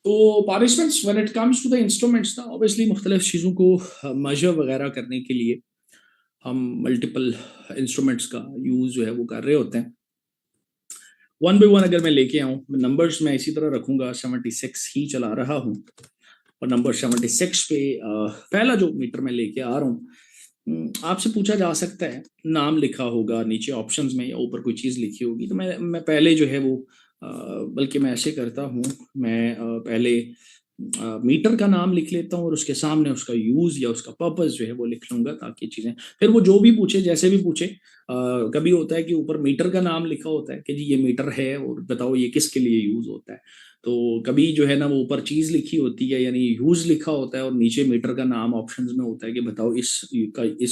तो participants, when it comes to the instruments ना, ऑब्वियसली मुख्तलिफ चीज़ों को मेजर वगैरह करने के लिए हम मल्टीपल इंस्ट्रूमेंट्स का यूज जो है वो कर रहे होते हैं। 1 by 1 अगर मैं लेके आऊँ, नंबर्स मैं इसी तरह रखूंगा, 76 ही चला रहा हूँ, और नंबर 76 पे पहला जो मीटर मैं लेके आ रहा हूँ, आपसे पूछा जा सकता है, नाम लिखा होगा नीचे ऑप्शंस में या ऊपर कोई चीज़ लिखी होगी, तो मैं पहले जो है वो बल्कि मैं ऐसे करता हूँ, मैं पहले मीटर का नाम लिख लेता हूँ, और उसके सामने उसका यूज या उसका पर्पस जो है वो लिख लूंगा, ताकि चीजें फिर वो जो भी पूछे, जैसे भी पूछे। कभी होता है कि ऊपर मीटर का नाम लिखा होता है कि जी ये मीटर है और बताओ ये किसके लिए यूज होता है, तो कभी जो है ना वो ऊपर चीज लिखी होती है यानी यूज लिखा होता है और नीचे मीटर का नाम ऑप्शंस में होता है कि बताओ इस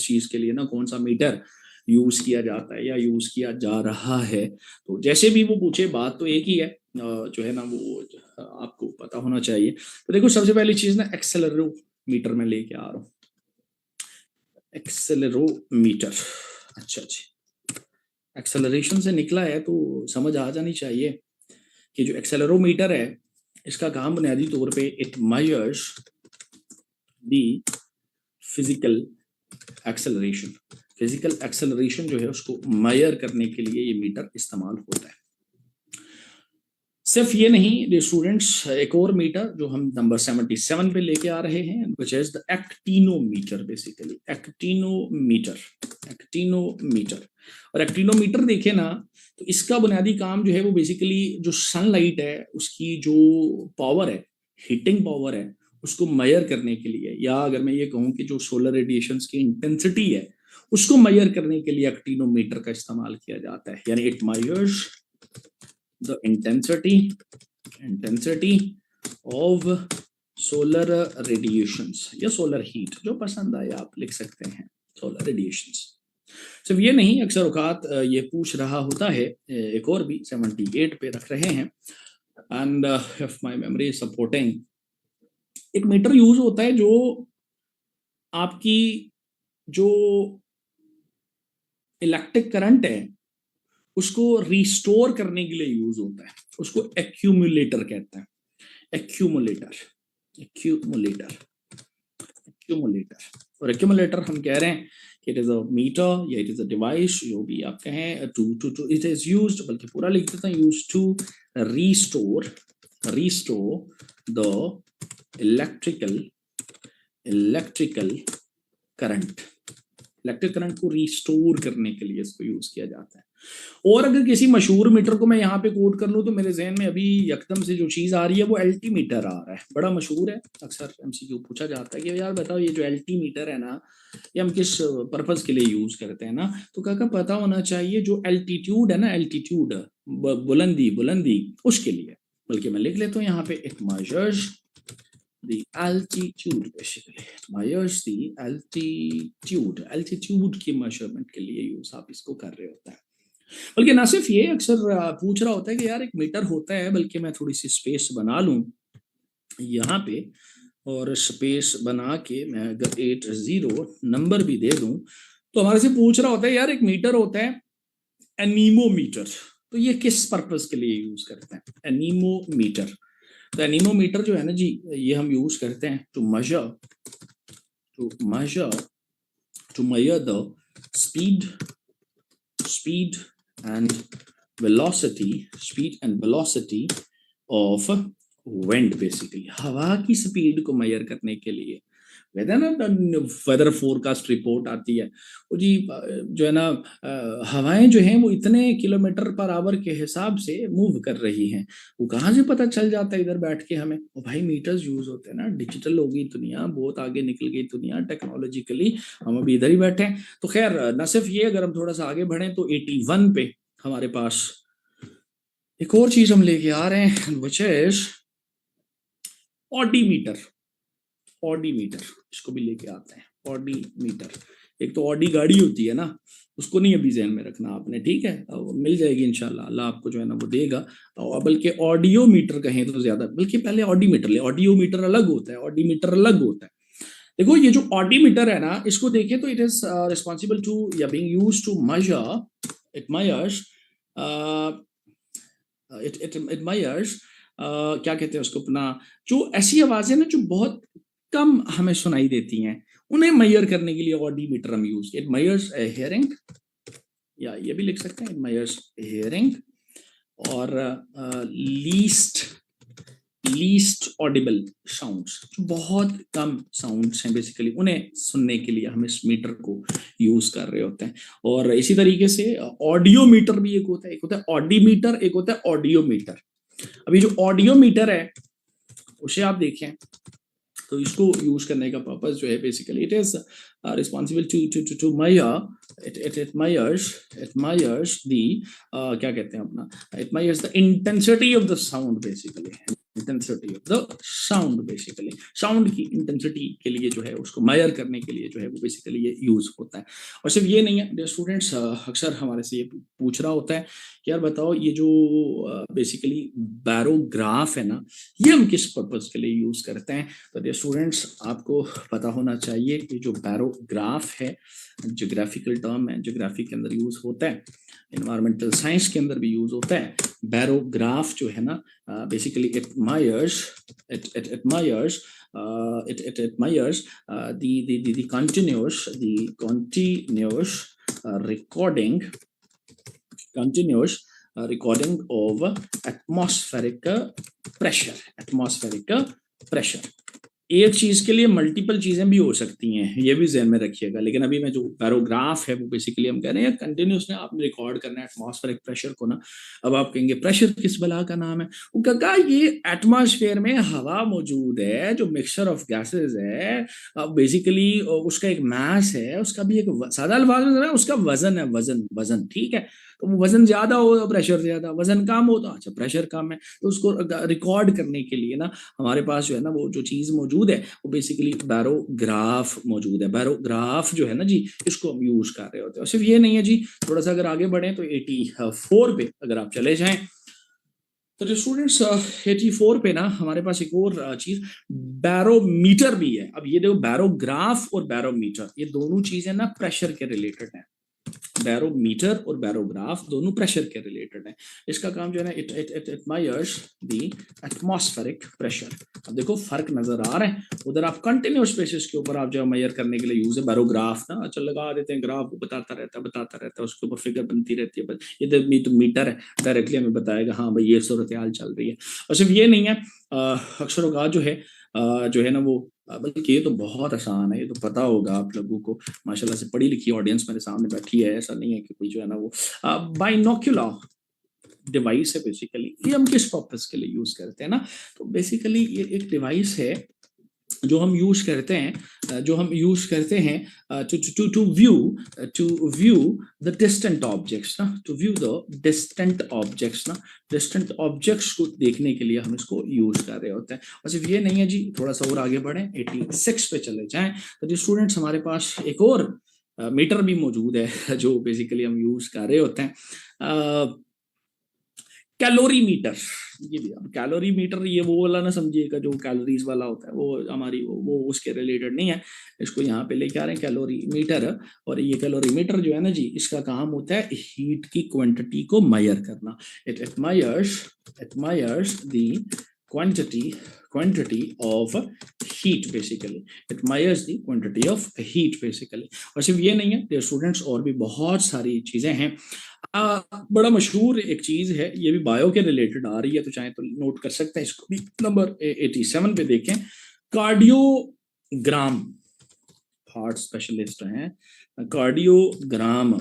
चीज के लिए ना कौन सा मीटर यूज किया जाता है या यूज किया जा रहा है। तो जैसे भी वो पूछे बात तो एक ही है, जो है ना वो आपको पता होना चाहिए। तो देखो सबसे पहली चीज ना एक्सेलरोमीटर में लेके आ रहा हूँ। एक्सेलरोमीटर, अच्छा जी, एक्सेलरेशन से निकला है तो समझ आ जानी चाहिए कि जो एक्सेलरोमीटर है इसका काम बुनियादी तौर पे it measures the physical acceleration. Physical acceleration जो है उसको मेजर करने के लिए ये मीटर इस्तेमाल होता है। सिर्फ ये नहीं स्टूडेंट्स, एक और मीटर जो हम नंबर 77 पे लेके आ रहे हैं which is the actinometer. Basically actinometer, actinometer. और एक्टिनोमीटर देखे ना तो इसका बुनियादी काम जो है वो बेसिकली जो सनलाइट है उसकी जो पावर है, हीटिंग पावर है, उसको मेजर करने के लिए, या अगर मैं ये कहूँ कि जो सोलर रेडिएशंस की इंटेंसिटी है उसको मेजर करने के लिए एक्टिनोमीटर का इस्तेमाल किया जाता है। यानी it measures the intensity of solar radiations या solar heat, जो पसंद आए आप लिख सकते हैं, solar radiations। सिर्फ ये नहीं, अक्सर औकात ये पूछ रहा होता है, एक और भी 78 पे रख रहे हैं, and if my memory is supporting, एक मीटर यूज होता है जो आपकी जो इलेक्ट्रिक करंट है उसको रिस्टोर करने के लिए यूज होता है। उसको एक्यूमुलेटर कहते हैं, एक्यूमुलेटर, एक्यूमुलेटर, एक्यूमुलेटर। और एक्यूमुलेटर हम कह रहे हैं कि इट इज अ मीटर या इट इज अ डिवाइस, जो भी आप कहें, टू इट इज यूज्ड, बल्कि पूरा लिख देता हूं, used to restore the electrical current. Electric current को रिस्टोर करने के लिए इसको यूज किया जाता है। और अगर किसी मशहूर मीटर को मैं यहाँ पे कोट कर लूँ तो मेरे जहन में अभी एकदम से जो चीज आ रही है वो एल्टीमीटर आ रहा है, बड़ा मशहूर है, अक्सर एमसीक्यू पूछा जाता है कि यार बताओ ये जो एल्टीमीटर है ना ये हम किस पर्पज के लिए यूज करते हैं ना। तो काका पता होना चाहिए जो एल्टीट्यूड है ना, एल्टीट्यूड बुलंदी उसके लिए, बल्कि मैं लिख लेता हूँ यहाँ पे, it measures the altitude, basically it measures the altitude की मेजरमेंट के लिए यूज आप इसको कर रहे होता है। बल्कि ना सिर्फ ये, अक्सर पूछ रहा होता है कि यार एक मीटर होता है, बल्कि मैं थोड़ी सी स्पेस बना लूं यहाँ पे, और स्पेस बना के मैं अगर 80 नंबर भी दे दूं तो हमारे से पूछ रहा होता है यार एक मीटर होता है एनीमोमीटर, तो ये किस पर्पस के लिए यूज करते हैं एनीमोमीटर। तो एनीमोमीटर जो है ना जी, ये हम यूज करते हैं to measure the speed and velocity of wind, basically हवा की स्पीड को मेजर करने के लिए वेदर फोरकास्ट रिपोर्ट आती है, वो जी जो है ना हवाएं जो हैं वो इतने किलोमीटर पर आवर के हिसाब से मूव कर रही हैं, वो कहाँ से पता चल जाता है इधर बैठ के हमें? वो भाई मीटर्स यूज होते हैं ना, डिजिटल हो गई दुनिया, बहुत आगे निकल गई दुनिया टेक्नोलॉजिकली, हम अभी इधर ही बैठे हैं। तो खैर न सिर्फ ये, अगर हम थोड़ा सा आगे बढ़े तो 81 पे हमारे पास एक और चीज हम लेके आ रहे हैं व्हिच इज ऑडीमीटर। ऑडीमीटर इसको भी लेके आते हैं, ऑडीमीटर। एक तो ऑडी गाड़ी होती है ना, उसको नहीं अभी ध्यान में रखना आपने, ठीक है, मिल जाएगी इंशाल्लाह, अल्लाह आपको जो है ना वो देगा। और बल्कि ऑडियोमीटर कहें तो ज्यादा, बल्कि पहले ऑडीमीटर ले, ऑडियोमीटर अलग होता है, ऑडीमीटर अलग होता है। देखो ये जो ऑडीमीटर है ना, इसको देखें तो इट इज रिस्पॉन्सिबल टू या being used to measure, it measures it measures क्या कहते हैं उसको अपना, जो ऐसी आवाजें ना जो बहुत कम हमें सुनाई देती हैं उन्हें मेजर करने के लिए ऑडीमीटर हम यूज, इट मेजर्स हियरिंग, या ये भी लिख सकते हैं, इट मेजर्स हियरिंग और लीस्ट ऑडिबल साउंड्स, जो बहुत कम साउंड्स हैं बेसिकली, उन्हें सुनने के लिए हम इस मीटर को यूज कर रहे होते हैं। और इसी तरीके से ऑडियोमीटर भी एक होता है, एक होता है ऑडीमीटर, एक होता है ऑडियोमीटर। अभी जो ऑडियोमीटर है उसे आप देखें तो इसको यूज करने का पर्पस जो है basically it is responsible to measure, it measures the क्या कहते हैं अपना, it measures the intensity of the sound basically. Intensity of the sound, basically sound की इंटेंसिटी के लिए जो है उसको मेजर करने के लिए जो है वो बेसिकली ये यूज होता है। और सिर्फ ये नहीं है, स्टूडेंट्स अक्सर हमारे से ये पूछ रहा होता है कि यार बताओ ये जो बेसिकली बैरोग्राफ है ना, ये हम किस पर्पज के लिए यूज करते हैं। तो डियर स्टूडेंट्स, आपको पता होना चाहिए कि जो बैरोग्राफ है ज्योग्राफिकल टर्म है, ज्योग्राफी के अंदर यूज होता है, इन्वायरमेंटल साइंस के अंदर भी यूज होता है। बैरोग्राफ जो है ना, basically it measures the continuous recording of atmospheric pressure। एक चीज के लिए मल्टीपल चीजें भी हो सकती हैं, ये भी ध्यान में रखिएगा। लेकिन अभी मैं जो पैराग्राफ है वो बेसिकली हम कह रहे हैं कंटिन्यूसली आपने रिकॉर्ड करना है एटमॉस्फेरिक प्रेशर को ना। अब आप कहेंगे प्रेशर किस बला का नाम है, वो कहा ये एटमॉस्फेयर में हवा मौजूद है जो मिक्सचर ऑफ गैसेस है, बेसिकली उसका एक मास है, उसका भी एक सादा अल्फाज में उसका वजन है, वजन ठीक है। तो वजन ज्यादा हो तो प्रेशर ज्यादा, वजन कम हो तो अच्छा प्रेशर कम है। तो उसको रिकॉर्ड करने के लिए ना हमारे पास जो है ना वो जो चीज मौजूद है वो बेसिकली बैरोग्राफ मौजूद है। बैरोग्राफ जो है ना जी, इसको हम यूज कर रहे होते हैं। और सिर्फ ये नहीं है जी, थोड़ा सा अगर आगे बढ़े तो 84 पे अगर आप चले जाएं तो जो स्टूडेंट्स 84 पे ना हमारे पास एक और चीज बैरोमीटर भी है। अब ये देखो, बैरोग्राफ और बैरोमीटर ये दोनों चीजें ना प्रेशर के रिलेटेड है। बैरोमीटर और बैरोग्राफ दोनों प्रेशर के रिलेटेड है। इसका काम जो है ना it measures the atmospheric pressure. अब देखो फर्क नजर आ रहा है, उधर आप कंटिन्यूअस बेसिस के ऊपर आप जो मेजर करने के लिए यूज है बैरोग्राफ ना, अच्छा लगा देते हैं ग्राफ, बताता रहता है उसके ऊपर फिगर बनती रहती है। ये तो मीटर है, डायरेक्टली हमें बताएगा हाँ भाई ये सूरत हाल चल रही है। और सिर्फ ये नहीं है, अक्षर औकात जो है ना वो, बल्कि ये तो बहुत आसान है, ये तो पता होगा आप लोगों को, माशाल्लाह से पढ़ी लिखी ऑडियंस मेरे सामने बैठी है। ऐसा नहीं है कि कोई जो है ना वो बाइनोक्यूलर डिवाइस है। बेसिकली ये हम किस पर्पस के लिए यूज करते हैं ना, तो बेसिकली ये एक डिवाइस है जो हम यूज करते हैं to view the distant objects ना, to view the distant objects ना, डिस्टेंट ऑब्जेक्ट्स को देखने के लिए हम इसको यूज कर रहे होते हैं। और सिर्फ ये नहीं है जी, थोड़ा सा और आगे बढ़े 86 पे चले जाएं तो जी स्टूडेंट्स हमारे पास एक और मीटर भी मौजूद है जो बेसिकली हम यूज कर रहे होते हैं, कैलोरी मीटर। ये भी कैलोरी मीटर ये वो वाला ना समझिएगा जो कैलोरीज वाला होता है, वो हमारी वो उसके रिलेटेड नहीं है। इसको यहाँ पे लेके आ रहे हैं कैलोरी मीटर। और ये कैलोरी मीटर जो है ना जी, इसका काम होता है हीट की क्वांटिटी को मेजर करना। It measures the quantity of heat basically, it measures the quantity of heat basically। और सिर्फ ये नहीं है स्टूडेंट्स, और भी बहुत सारी चीजें हैं। बड़ा मशहूर एक चीज है, ये भी बायो के रिलेटेड आ रही है, तो चाहे तो नोट कर सकते हैं इसको भी। नंबर 87 पे देखें, कार्डियोग्राम, हार्ट स्पेशलिस्ट हैं। कार्डियोग्राम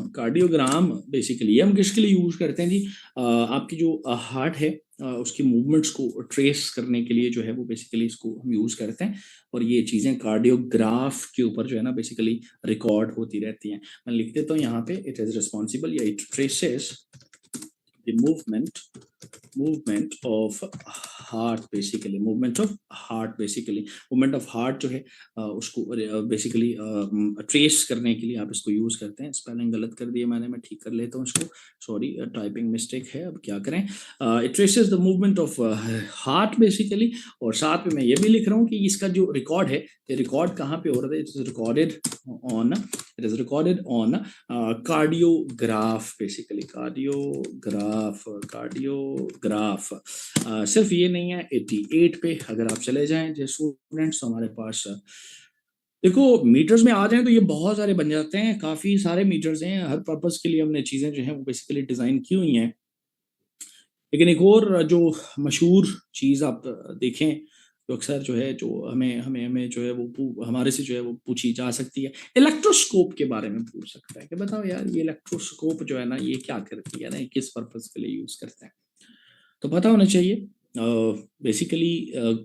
बेसिकली हम किसके लिए यूज करते हैं जी, आपकी जो हार्ट है उसकी मूवमेंट्स को ट्रेस करने के लिए जो है वो बेसिकली इसको हम यूज करते हैं। और ये चीजें कार्डियोग्राफ के ऊपर जो है ना बेसिकली रिकॉर्ड होती रहती हैं। मैं लिख देता हूँ यहाँ पे, इट इज रिस्पॉन्सिबल या it traces the movement of heart basically, movement of heart जो है उसको बेसिकली ट्रेस करने के लिए आप इसको यूज करते हैं। स्पेलिंग गलत कर दिया मैंने, मैं ठीक कर लेता हूँ इसको, सॉरी टाइपिंग मिस्टेक है, अब क्या करें। It traces the movement of heart basically. और साथ में मैं ये भी लिख रहा हूँ कि इसका जो रिकॉर्ड है, ये रिकॉर्ड कहाँ पे हो रहा है, it is recorded on cardiograph basically, cardiograph. सिर्फ ये नहीं है, 88 पे अगर आप चले जाएं जो स्टूडेंट्स हमारे पास, देखो मीटर्स में आ जाएं तो ये बहुत सारे बन जाते हैं, काफी सारे मीटर्स हैं, हर पर्पस के लिए हमने चीजें जो हैं वो बेसिकली डिजाइन की हुई हैं। लेकिन एक और जो मशहूर चीज आप देखें तो अक्सर जो है जो हमें जो है वो हमारे से जो है वो पूछी जा सकती है, इलेक्ट्रोस्कोप के बारे में पूछ सकता है कि बताओ यार ये इलेक्ट्रोस्कोप जो है ना ये क्या करती है ना, किस पर्पस के लिए यूज करते हैं। तो पता होना चाहिए बेसिकली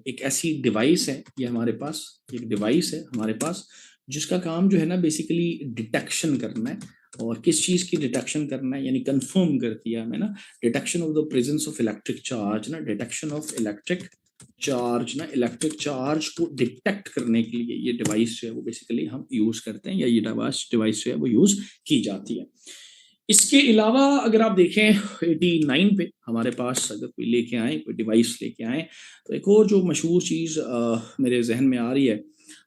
एक ऐसी डिवाइस है, ये हमारे पास एक डिवाइस है हमारे पास जिसका काम जो है ना बेसिकली डिटेक्शन करना है। और किस चीज की डिटेक्शन करना है, यानी कंफर्म करती है हमें ना, detection of the presence of electric charge ना, डिटेक्शन ऑफ इलेक्ट्रिक चार्ज ना, इलेक्ट्रिक चार्ज को डिटेक्ट करने के लिए ये डिवाइस जो है वो बेसिकली हम यूज करते हैं, या ये डिवाइस जो है वो यूज की जाती है। इसके अलावा अगर आप देखें 89 पे हमारे पास अगर कोई लेके आए, कोई डिवाइस लेके आए, तो एक और जो मशहूर चीज मेरे जहन में आ रही है,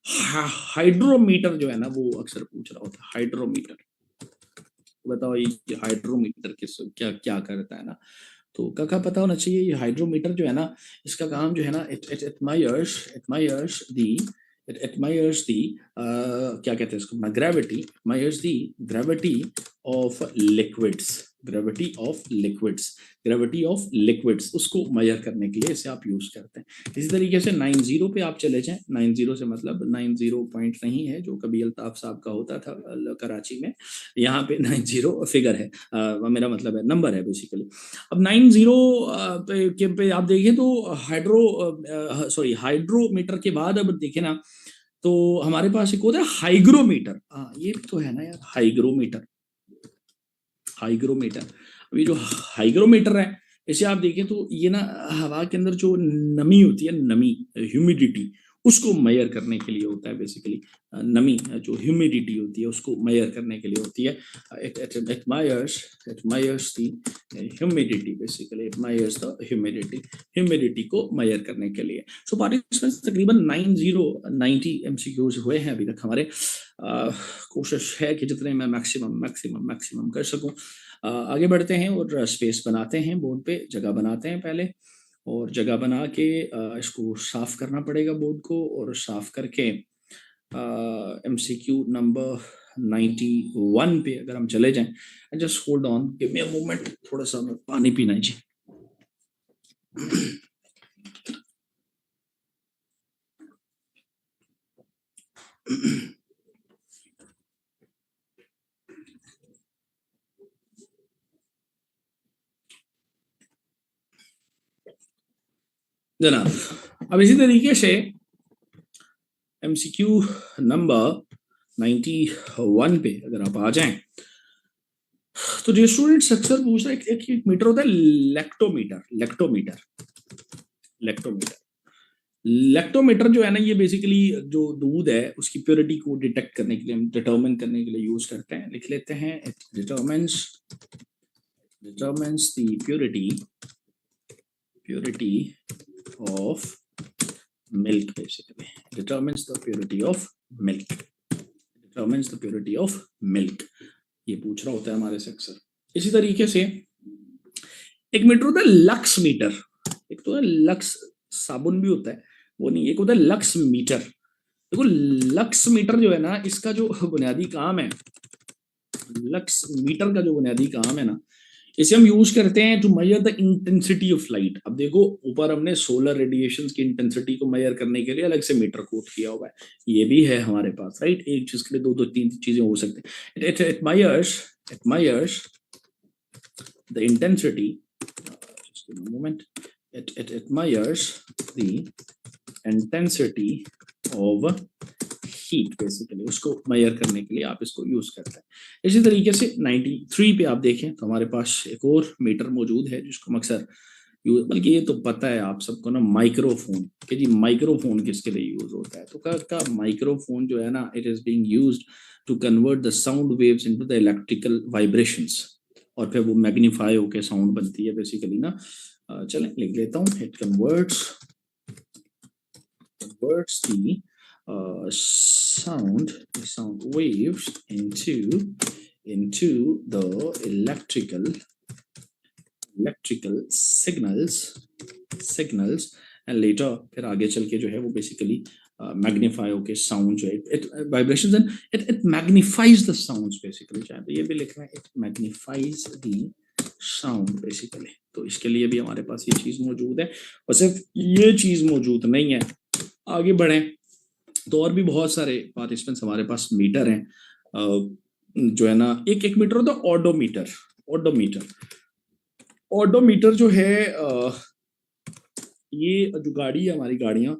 हाइड्रोमीटर जो है ना, वो अक्सर पूछ रहा होता है हाइड्रोमीटर। बताओ ये हाइड्रोमीटर किस क्या क्या करता है ना, तो काका पता होना चाहिए। ये हाइड्रोमीटर जो है ना, इसका काम जो है ना, इट मायर्स दी क्या कहते हैं इसको, ग्रेविटी ऑफ लिक्विड्स उसको मेजर करने के लिए इसे आप यूज करते हैं। इसी तरीके से 90 पे आप चले जाएं, 90 से मतलब 90 पॉइंट नहीं है जो कभी अल्ताफ साहब का होता था कराची में, यहाँ पे 90 फिगर है, मेरा मतलब है नंबर है बेसिकली। अब 90 पे आप देखें तो हाइड्रोमीटर के बाद अब देखें ना, तो हमारे पास एक होता है हाइग्रोमीटर। ये भी तो है ना यार, हाइग्रोमीटर। अभी जो हाइग्रोमीटर है, इसे आप देखें तो ये ना हवा के अंदर जो नमी होती है, नमी, ह्यूमिडिटी, उसको मेजर करने के लिए होता है बेसिकली। नमी जो ह्यूमिडिटी होती है उसको मेजर करने के लिए होती है। It measures the humidity, basically it measures the humidity को मेजर करने के लिए। सो पार्टिसिपेंट्स तकरीबन 90 एमसीक्यूज हुए हैं अभी तक हमारे। कोशिश है कि जितने मैं मैक्सिमम कर सकूं। आगे बढ़ते हैं और स्पेस बनाते हैं, बोर्ड पे जगह बनाते हैं पहले, और जगह बना के इसको साफ करना पड़ेगा बोर्ड को, और साफ करके एमसीक्यू नंबर 91 पे अगर हम चले जाएं। Just hold on, give me a moment, थोड़ा सा मैं पानी पीना है जी। जनाब, अब इसी तरीके से एमसीक्यू नंबर 91 पे अगर आप आ जाएं, तो जो स्टूडेंट्स अक्सर पूछ रहे हैं, एक मीटर होता है लेक्टोमीटर जो है ना, ये बेसिकली जो दूध है उसकी प्योरिटी को डिटेक्ट करने के लिए, हम डिटरमिन करने के लिए यूज करते हैं। लिख लेते हैं, it determines the purity of milk, basically determines the purity of milk। ये पूछ रहा होता है हमारे से अक्सर। इसी तरीके से एक मीटर होता है लक्स मीटर। एक तो है लक्स साबुन भी होता है, वो नहीं, एक होता है लक्स मीटर। देखो लक्स मीटर जो है ना, इसका जो बुनियादी काम है, लक्स मीटर का जो बुनियादी काम है ना, इसे हम यूज करते हैं to measure the intensity of light. अब देखो ऊपर हमने सोलर रेडिएशन की इंटेंसिटी को मेजर करने के लिए अलग से मीटर कोट किया हुआ है, ये भी है हमारे पास, राइट। एक चीज के लिए दो तीन चीजें हो सकती है। It measures the intensity, just a moment, it measures the intensity of heat, basically उसको मेजर करने के लिए आप इसको यूज करते हैं। इसी तरीके से 93 पे आप देखें तो हमारे पास एक और मीटर मौजूद है जिसको अक्सर यूज, बल्कि ये तो पता है आप सबको ना, माइक्रोफोन। कि जी माइक्रोफोन किसके लिए यूज होता है, तो का माइक्रोफोन जो है ना, it is being used to convert the sound waves into the electrical vibrations, और फिर वो मैग्नीफाई होके साउंड बनती है बेसिकली ना। चलें लिख लेता हूँ, it converts the sound waves into the electrical signals and later फिर आगे चल के जो है वो बेसिकली मैग्नीफाई होके साउंड जो है, it vibrations and it magnifies the sounds, basically चाहे तो ये भी लिखना है, it magnifies the sound basically. तो इसके लिए भी हमारे पास ये चीज मौजूद है, और सिर्फ ये चीज मौजूद नहीं है, आगे बढ़े तो और भी बहुत सारे पार्टिसिपेंट्स हमारे पास मीटर हैं जो है ना। एक मीटर होता है ऑडोमीटर जो है, ये जो गाड़ी है, हमारी गाड़ियां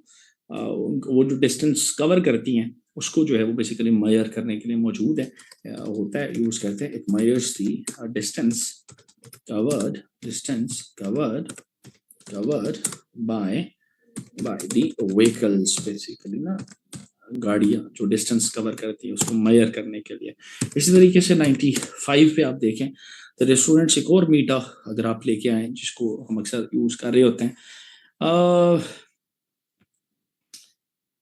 वो जो डिस्टेंस कवर करती हैं उसको जो है वो बेसिकली मेजर करने के लिए मौजूद है, होता है, यूज करते हैं। It measures the distance covered by by the vehicles basically ना, गाड़ियां जो डिस्टेंस कवर करती है उसको मेजर करने के लिए। इसी तरीके से 95 पे आप देखें तो रेस्टोरेंट्स एक और मीटर अगर आप लेके आए जिसको हम अक्सर यूज कर रहे होते हैं,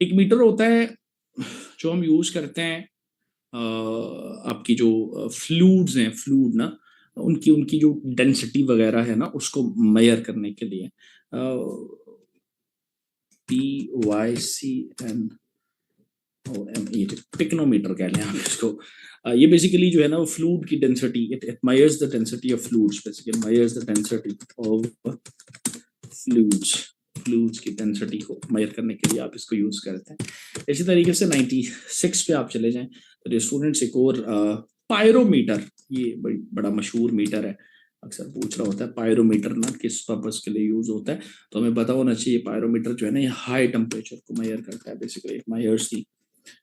एक मीटर होता है जो हम यूज करते हैं आपकी जो फ्लूइड्स हैं, फ्लूइड ना, उनकी उनकी जो डेंसिटी वगैरह है ना उसको मेजर करने के लिए PYCN पिक्नोमीटर कह लें आप इसको। ये बेसिकली जो है ना वो फ्लूइड की density, it measures the density of fluids, basically measures the density of fluids की डेंसिटी को मेजर करने के लिए आप इसको यूज करते हैं। इसी तरीके से 96 पे आप चले जाएं तो स्टूडेंट्स एक और पायरोमीटर, ये बड़ा मशहूर मीटर है, अक्सर पूछ रहा होता है पायरोमीटर ना किस पर्पस के लिए यूज होता है, तो हमें पता होना चाहिए पायरोमीटर जो है ना ये हाई टेम्परेचर को मेजर करता है। Basically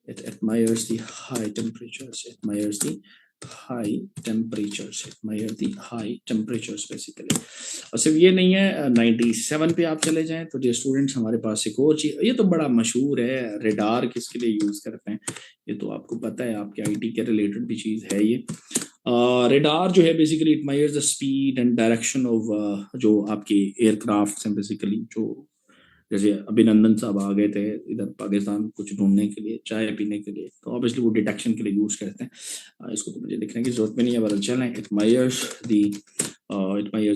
it admires the high temperatures, it measures the high temperatures, it measures the high temperatures basically। और सिर्फ ये नहीं है, 97 पे आप चले जाएं तो स्टूडेंट्स हमारे पास एक और चीज, ये तो बड़ा मशहूर है, रेडार किसके लिए यूज करते हैं ये तो आपको पता है, आपके आईटी के रिलेटेड भी चीज है ये। रेडार जो है basically it measures the speed and direction of जो आपके एयरक्राफ्ट हैं, बेसिकली जो जैसे अभिनंदन साहब आ गए थे इधर पाकिस्तान कुछ ढूंढने के लिए, चाय पीने के लिए, तो ऑब्वियसली वो डिटेक्शन के लिए यूज करते हैं। इसको तो मुझे लिखने की जरूरत भी नहीं है, बता चलें इट मेजर्स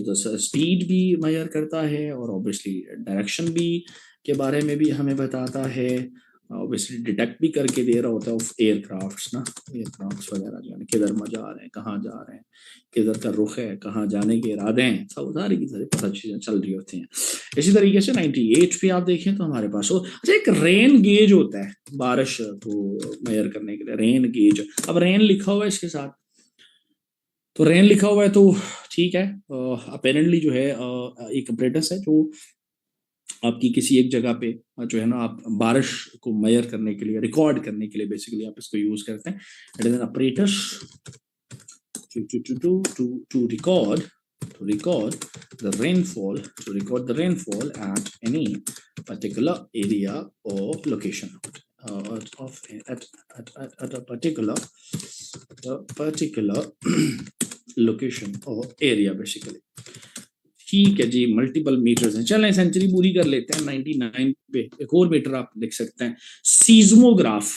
द स्पीड भी मेजर करता है और ऑब्वियसली डायरेक्शन भी के बारे में भी हमें बताता है, ऑब्वियसली डिटेक्ट भी करके दे रहा होता है ऑफ एयरक्राफ्ट्स ना, एयरक्राफ्ट्स वगैरह जो है किधर जा रहे हैं, कहाँ जा रहे हैं, किधर का रुख है, कहाँ जाने के इरादे हैं, सब सारी की सारी पता चीजें चल रही होती हैं। इसी तरीके से 98 पे आप देखें तो हमारे पास अच्छा एक रेन गेज होता है बारिश को मेजर करने के लिए, रेन गेज। अब रेन लिखा हुआ है इसके साथ, तो रेन लिखा हुआ है तो ठीक है, अपेरेंटली जो है एक अपरेटस है जो आपकी किसी एक जगह पे जो है ना आप बारिश को मेजर करने के लिए, रिकॉर्ड करने के लिए बेसिकली आप इसको यूज करते हैं। It is an apparatus to record the rainfall at any particular area or location at a particular location or area basically। ठीक है जी, मल्टीपल मीटर्स हैं, चलें सेंचुरी पूरी कर लेते हैं। 99 पे एक और मीटर आप लिख सकते हैं, सीज्मोग्राफ।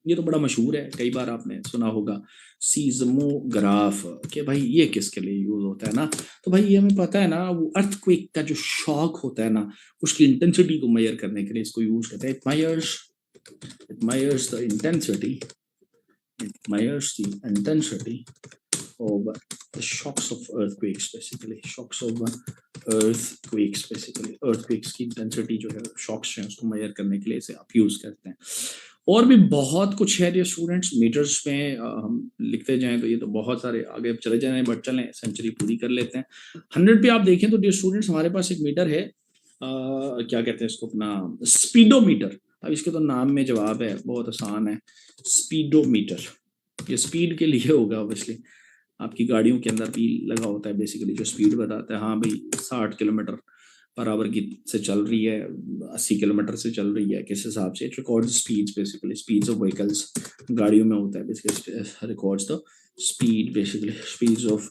ये तो बड़ा मशहूर है, कई बार आपने सुना होगा सीज्मोग्राफ, कि भाई ये किसके लिए यूज होता है ना, तो भाई ये हमें पता है ना, वो अर्थक्वेक का जो शॉक होता है ना उसकी इंटेंसिटी को मेजर करने के लिए इसको यूज करते हैं। it measures the intensity of the shocks of earthquakes basically, earthquakes की इंटेंसिटी जो है, शॉक्स हैं उसको मेजर करने के लिए इसे आप यूज करते हैं। और भी बहुत कुछ है जो स्टूडेंट्स मीटर्स में हम लिखते जाएं तो ये तो बहुत सारे आगे चले जाएं, बट चलें सेंचुरी पूरी कर लेते हैं। 100 पे आप देखें तो डियर स्टूडेंट्स हमारे पास एक मीटर है, क्या कहते हैं इसको, अपना स्पीडोमीटर। अब इसके तो नाम में जवाब है, बहुत आसान है, स्पीडोमीटर। ये स्पीड के लिए होगा, ऑब्वियसली आपकी गाड़ियों के अंदर भी लगा होता है, बेसिकली जो स्पीड बताता है, हाँ भाई 60 किलोमीटर पर आवर की से चल रही है, 80 किलोमीटर से चल रही है, किस हिसाब से। It records speeds basically, speeds of vehicles, गाड़ियों में होता है basically, records the speed basically, speeds of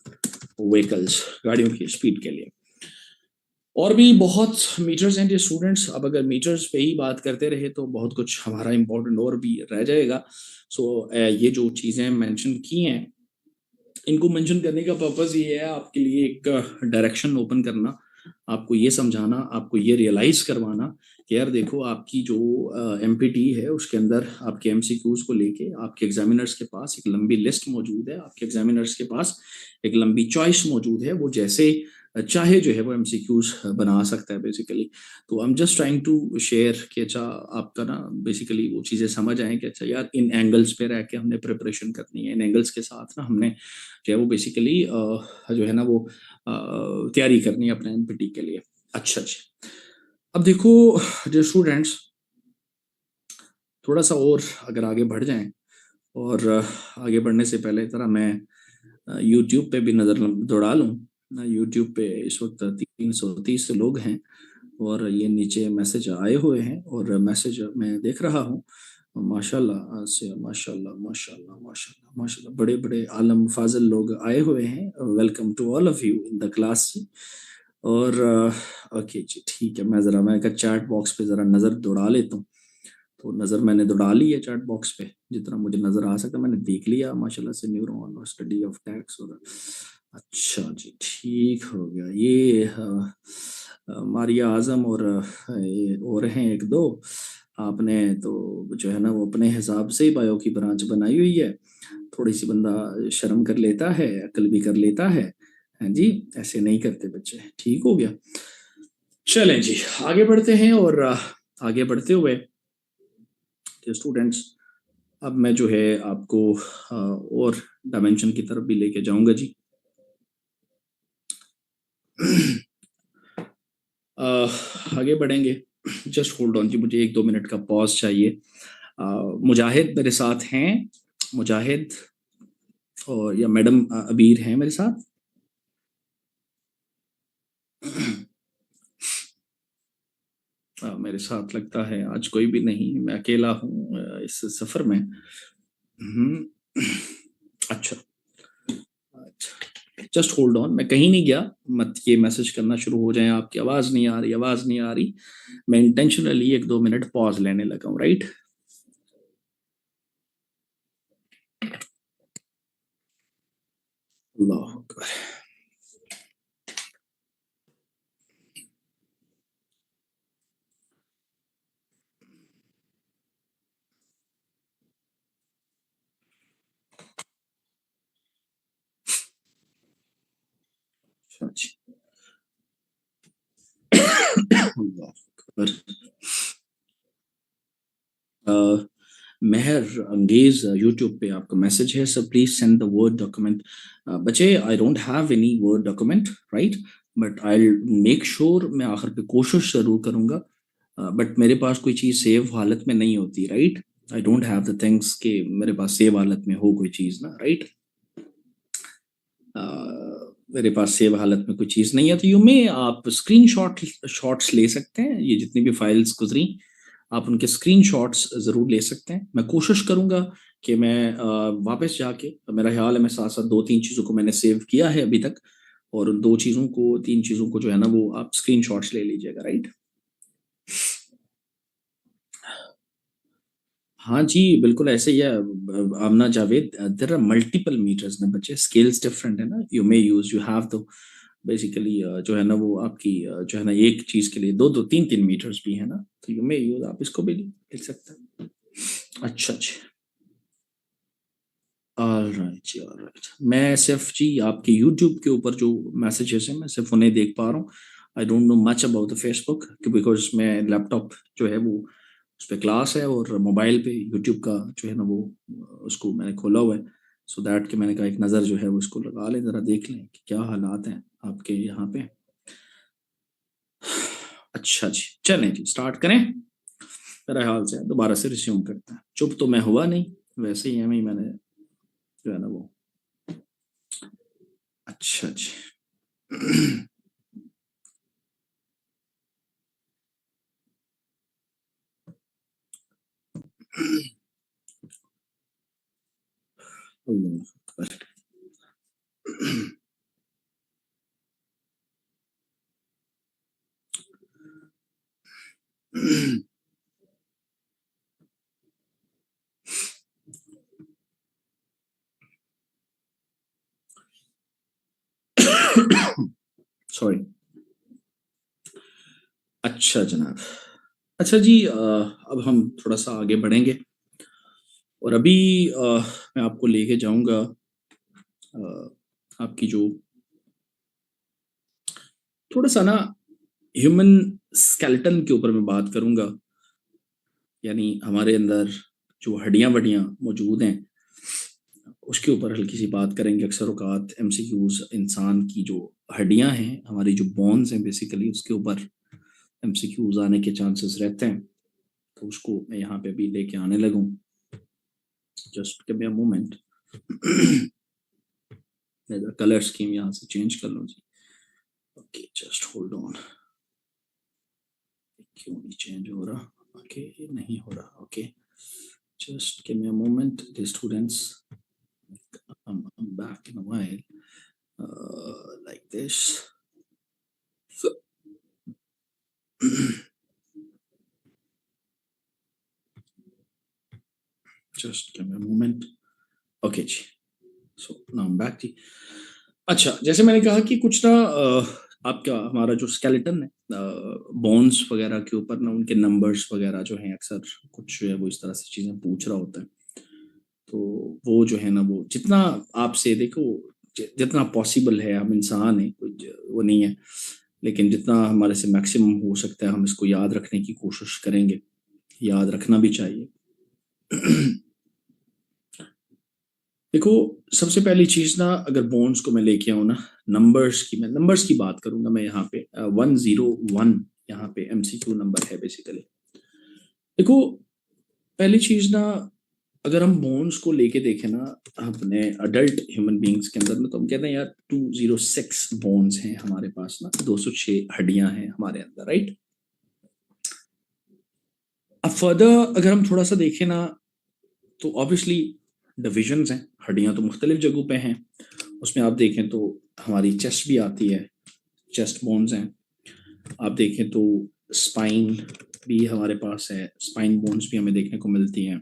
vehicles, गाड़ियों की स्पीड के लिए। और भी बहुत मीटर्स हैं स्टूडेंट्स, अब अगर मीटर्स पे ही बात करते रहे तो बहुत कुछ हमारा इंपॉर्टेंट और भी रह जाएगा। सो ये जो चीज़ें मेंशन की हैं, इनको मेंशन करने का पर्पस ये है आपके लिए एक डायरेक्शन ओपन करना, आपको ये समझाना, आपको ये रियलाइज करवाना कि यार देखो आपकी जो MPT है उसके अंदर आपके MCQs को लेके आपके एग्जामिनर्स के पास एक लंबी लिस्ट मौजूद है, आपके एग्जामिनर्स के पास एक लंबी चॉइस मौजूद है, वो जैसे चाहे जो है वो MCQs बना सकता है बेसिकली। तो I am just trying to share कि अच्छा आपका ना बेसिकली वो चीज़ें समझ आए कि अच्छा यार इन एंगल्स पे रह के हमने प्रिपरेशन करनी है, इन एंगल्स के साथ ना हमने जो है वो बेसिकली जो है ना वो तैयारी करनी है अपने MPT के लिए। अच्छा जी, अब देखो जो स्टूडेंट्स थोड़ा सा और अगर आगे बढ़ जाएं, और आगे बढ़ने से पहले ज़रा मैं YouTube पे भी नज़र दौड़ा लूँ ना। YouTube पे इस वक्त 330 लोग हैं, और ये नीचे मैसेज आए हुए हैं और मैसेज मैं देख रहा हूँ। माशाल्लाह से माशाल्लाह माशाल्लाह माशाल्लाह माशाल्लाह बड़े बड़े आलम फाजिल लोग आए हुए हैं। Welcome to all of you in the class जी। और ओके जी ठीक है, मैं चैट बॉक्स पे ज़रा नज़र दौड़ा लेता हूँ। तो नज़र मैंने दौड़ा ली है चैट बॉक्स पे, जितना मुझे नज़र आ सकता मैंने देख लिया माशाल्लाह से। न्यूरॉन और स्टडी ऑफ टैक्स और अच्छा जी ठीक हो गया। ये मारिया आजम और ये और हैं एक दो। आपने तो जो है ना वो अपने हिसाब से ही बायो की ब्रांच बनाई हुई है। थोड़ी सी बंदा शर्म कर लेता है, अकल भी कर लेता है। हाँ जी, ऐसे नहीं करते बच्चे। ठीक हो गया, चलें जी आगे बढ़ते हैं। और आगे बढ़ते हुए स्टूडेंट्स, अब मैं जो है आपको और डायमेंशन की तरफ भी लेके जाऊंगा जी। आगे बढ़ेंगे, जस्ट होल्ड ऑन जी, मुझे 1-2 मिनट का पॉज चाहिए। मुजाहिद मेरे साथ हैं, मुजाहिद और या मैडम अबीर हैं मेरे साथ। मेरे साथ लगता है आज कोई भी नहीं, मैं अकेला हूँ इस सफ़र में। अच्छा अच्छा, जस्ट होल्ड ऑन, मैं कहीं नहीं गया। मत ये मैसेज करना शुरू हो जाए आपकी आवाज़ नहीं आ रही, आवाज़ नहीं आ रही। मैं इंटेंशनली 1-2 मिनट पॉज लेने लगा हूँ, राइट। अल्लाह अकबर। अच्छा जी। अल्लाह अकबर। मेहर अंगेज यूट्यूब पे आपका मैसेज है, sir please send the word document. बच्चे I don't have any word document, right, but I make sure, मैं आखिर पे कोशिश जरूर करूंगा। बट मेरे पास कोई चीज़ सेव हालत में नहीं होती, right. I don't have the things के मेरे पास सेव हालत में हो कोई चीज़ ना, राइट। मेरे पास सेव हालत में कोई चीज़ नहीं है। तो यू में आप स्क्रीन शॉट्स ले सकते हैं। ये जितनी भी फाइल्स गुजरी आप उनके स्क्रीन शॉट्स ज़रूर ले सकते हैं। मैं कोशिश करूँगा कि मैं वापस जाके, मेरा ख्याल है मैं साथ साथ 2-3 चीज़ों को मैंने सेव किया है अभी तक, और 3 चीज़ों को जो है ना वो आप स्क्रीन शॉट्स ले लीजिएगा, राइट। हाँ जी, बिल्कुल ऐसे ही है। Amna Javed, there are multiple meters ना बच्चे, स्केल्स डिफरेंट है ना। You may use, you have तो बेसिकली जो है ना वो आपकी जो है ना एक चीज के लिए 2-2 3-3 मीटर्स भी है ना, तो यू मे यूज, आप इसको भी लिख सकते हैं। अच्छा जी, ऑलराइट जी, ऑलराइट। मैं सिर्फ जी आपके यूट्यूब के ऊपर जो मैसेजेस हैं मैं सिर्फ उन्हें देख पा रहा हूँ। I don't know much about the Facebook, because मैं लैपटॉप जो है वो उस पर क्लास है, और मोबाइल पे यूट्यूब का जो है ना वो उसको मैंने खोला हुआ है। सो दैट कि मैंने कहा एक नज़र जो है वो उसको लगा लें, ज़रा देख लें कि क्या हालात हैं आपके यहाँ पे। अच्छा जी, चलें जी स्टार्ट करें। मेरा ख्याल से दोबारा से रिज्यूम करते हैं। चुप तो मैं हुआ नहीं, वैसे ही हमें मैंने जो है ना वो। अच्छा जी। अल्लाह अकबर। सॉरी। अच्छा जनाब। अच्छा जी, अब हम थोड़ा सा आगे बढ़ेंगे, और अभी मैं आपको लेके जाऊंगा आपकी जो थोड़ा सा ना ह्यूमन स्केलेटन के ऊपर मैं बात करूंगा। यानी हमारे अंदर जो हड्डियां वड्डियां मौजूद हैं उसके ऊपर हल्की सी बात करेंगे। अक्सर औकात एमसीक्यूज इंसान की जो हड्डियां हैं, हमारी जो बोन्स हैं बेसिकली, उसके ऊपर एमसीक्यूज आने के चांसेस रहते हैं। तो उसको मैं यहाँ पे भी लेके आने लगूँ। Just give me a moment. मैं कलर स्कीम यहाँ से चेंज कर लूँ जी। Okay, just hold on. क्यों नहीं चेंज हो रहा? ओके, ये नहीं हो रहा। Okay, just give me a moment, the students. I'm back in a while. Like this. Just give me a moment. Okay ji, so now I'm back ji. अच्छा, जैसे मैंने कहा कि कुछ ना आपका हमारा जो स्केलेटन है, बोन्स वगैरह के ऊपर ना उनके नंबर्स वगैरह जो हैं, अक्सर कुछ जो है वो इस तरह से चीज़ें पूछ रहा होता है। तो वो जो है ना, वो जितना आपसे देखो, जितना पॉसिबल है, हम इंसान हैं, कुछ वो नहीं है, लेकिन जितना हमारे से मैक्सिमम हो सकता है हम इसको याद रखने की कोशिश करेंगे, याद रखना भी चाहिए। देखो, सबसे पहली चीज ना, अगर बोन्स को मैं लेके आऊँ ना, मैं नंबर्स की बात करूंगा मैं यहाँ पे 101 यहाँ पे MCQ नंबर है बेसिकली। देखो, पहली चीज ना, अगर हम बोन्स को लेके देखें ना अपने अडल्ट ह्यूमन बींग्स के अंदर में, तो हम कहते हैं यार 206 बोन्स हैं हमारे पास ना, 206 हड्डियां हैं हमारे अंदर, राइट। अब फर्दर अगर हम थोड़ा सा देखें ना, तो ऑब्वियसली डिविजन्स हैं, हड्डियां तो मुख्तलिफ जगहों पे हैं। उसमें आप देखें तो हमारी चेस्ट भी आती है, चेस्ट बोन्स हैं। आप देखें तो स्पाइन भी हमारे पास है, स्पाइन बोन्स भी हमें देखने को मिलती हैं।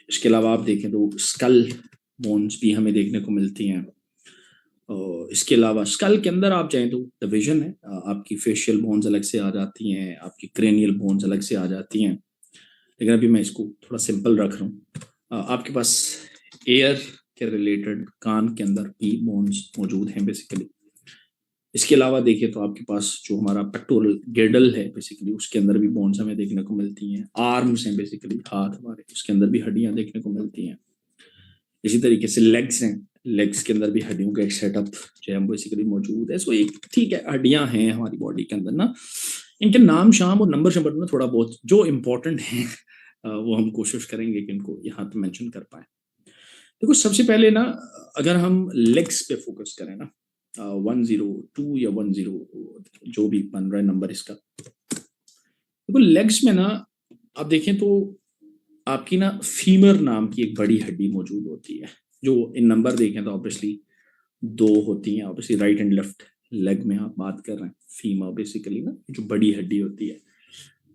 इसके अलावा आप देखें तो स्कल बोन्स भी हमें देखने को मिलती हैं। और इसके अलावा स्कल के अंदर आप जाएं तो डिवीजन है, आपकी फेशियल बोन्स अलग से आ जाती हैं, आपकी क्रेनियल बोन्स अलग से आ जाती हैं। लेकिन अभी मैं इसको थोड़ा सिंपल रख रहा हूँ। आपके पास एयर के रिलेटेड कान के अंदर भी बोन्स मौजूद हैं बेसिकली। इसके अलावा देखिए तो आपके पास जो हमारा पेक्टोरल गिर्डल है बेसिकली, उसके अंदर भी बोन्स हमें देखने को मिलती हैं। आर्म्स हैं बेसिकली, हाथ हमारे, उसके अंदर भी हड्डियां देखने को मिलती हैं। इसी तरीके से लेग्स हैं, लेग्स के अंदर भी हड्डियों का एक सेटअप जो है बेसिकली मौजूद है। सो एक ठीक है, हड्डियां हैं हमारी बॉडी के अंदर ना। इनके नाम शाम और नंबर शंबर में थोड़ा बहुत जो इम्पोर्टेंट है वो हम कोशिश करेंगे कि इनको यहाँ पे मेंशन कर पाए। देखो, सबसे पहले ना, अगर हम लेग्स पे फोकस करें ना, 102 या 10 जो भी बन रहा है नंबर इसका, देखो लेग्स में ना आप देखें तो आपकी ना फीमर नाम की एक बड़ी हड्डी मौजूद होती है। जो इन नंबर देखें तो ऑब्वियसली 2 होती हैं, obviously right and left leg में आप बात कर रहे हैं। फीमर बेसिकली ना जो बड़ी हड्डी होती है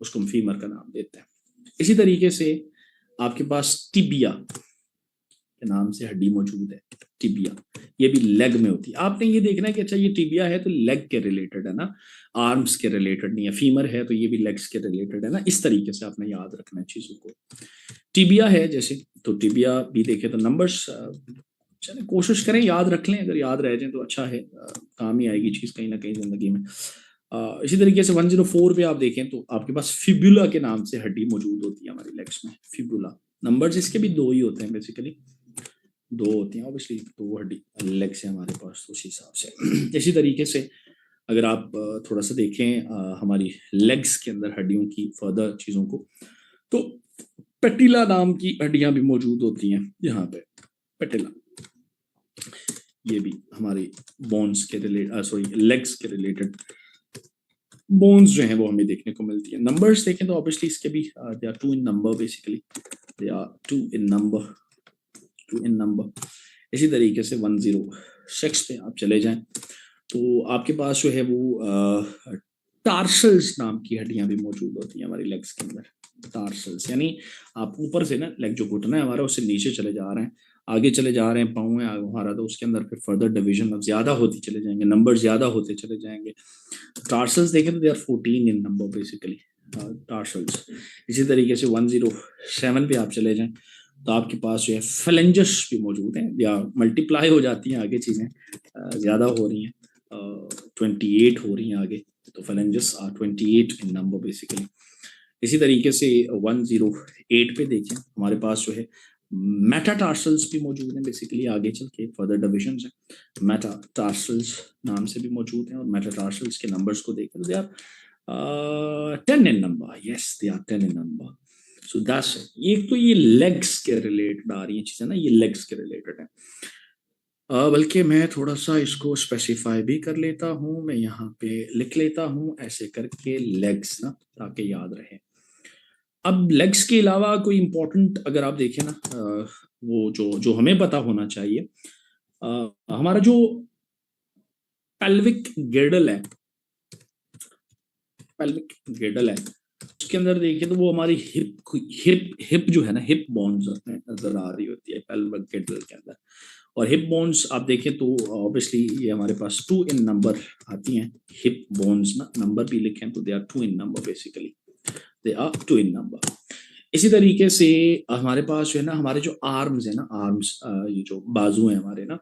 उसको हम फीमर का नाम देते हैं। इसी तरीके से आपके पास टिबिया के नाम से हड्डी मौजूद है, टिबिया, ये भी लेग में होती है। आपने ये देखना है कि अच्छा ये टिबिया है तो लेग के रिलेटेड है ना, आर्म्स के रिलेटेड नहीं है। फीमर है तो ये भी लेग्स के रिलेटेड है ना। इस तरीके से आपने याद रखना है चीजों को। टिबिया है जैसे, तो टिबिया भी देखे तो नंबर्स, चले कोशिश करें याद रख लें, अगर याद रह जाए तो अच्छा है, काम ही आएगी चीज कहीं ना कहीं जिंदगी में। इसी तरीके से 104 पे आप देखें तो आपके पास फिबुला के नाम से हड्डी मौजूद होती है हमारी लेग्स में, फिबुला। नंबर्स इसके भी 2 ही होते हैं बेसिकली, 2 होती हैं ऑब्वियसली, तो वो हड्डी लेग्स है हमारे पास उस हिसाब से। इसी तरीके से अगर आप थोड़ा सा देखें हमारी लेग्स के अंदर हड्डियों की फर्दर चीज़ों को, तो पेटिला नाम की हड्डियां भी मौजूद होती हैं यहाँ पे, पेटिला। ये भी हमारी बोन्स के रिलेटेड, लेग्स के रिलेटेड बोन्स जो हैं वो हमें देखने को मिलती है। नंबर्स देखें तो ऑब्वियसली इसके भी they are 2 in number basically, they are 2 in number, 2 in number. इसी तरीके से 106 पे आप चले जाएं तो आपके पास जो है वो टार्सल्स नाम की हड्डियां भी मौजूद होती हैं हमारी लेग्स के अंदर। टार्सल्स यानी आप ऊपर से ना लेग जो घुटना है हमारा उससे नीचे चले जा रहे हैं, आगे चले जा रहे हैं, पाँव है हमारा, तो उसके अंदर फिर फर्दर डिवीजन अब ज्यादा होती चले जाएंगे, नंबर ज्यादा होते चले जाएंगे। टार्सल्स देखें तो they are 14 in number basically, tarsals. इसी तरीके से 107 पे आप चले जाएं तो आपके पास जो है फेलेंजस भी मौजूद हैं, या मल्टीप्लाई हो जाती हैं आगे चीज़ें, ज़्यादा हो रही हैं, 28 हो रही हैं आगे, तो phalanges are 28 in number basically. इसी तरीके से 108 पे देखें हमारे पास जो है मेटाटार्सल्स भी मौजूद हैं बेसिकली, आगे चल के फर्दर डिविजन्स हैं, मेटाटार्सल्स नाम से भी मौजूद हैं। और मेटाटार्सल्स के नंबर्स को देखें तो they are 10 in number, yes they are 10 in number. So that's एक तो ये लेग्स के रिलेटेड आ रही है चीजें ना, ये लेग्स के रिलेटेड है। बल्कि मैं थोड़ा सा इसको स्पेसिफाई भी कर लेता हूँ, मैं यहाँ पे लिख लेता हूँ ऐसे करके लेग्स ना, ताकि याद रहे। अब लेग्स के अलावा कोई इंपॉर्टेंट अगर आप देखें ना, वो जो जो हमें पता होना चाहिए, हमारा जो पेल्विक गिर्डल है, पेल्विक गिर्डल है, उसके अंदर देखिए तो वो हमारी हिप हिप हिप जो है ना, हिप बोन्स नजर आ रही होती है पेल्विक गिर्डल के अंदर। और हिप बोन्स आप देखें तो ऑब्वियसली ये हमारे पास 2 इन नंबर आती हैं हिप बोन्स ना, नंबर भी लिखें तो they are 2 in number, basically they are 2 in number. इसी तरीके से हमारे पास जो है ना, हमारे जो आर्म्स है ना, आर्म्स, ये जो बाजू है हमारे ना,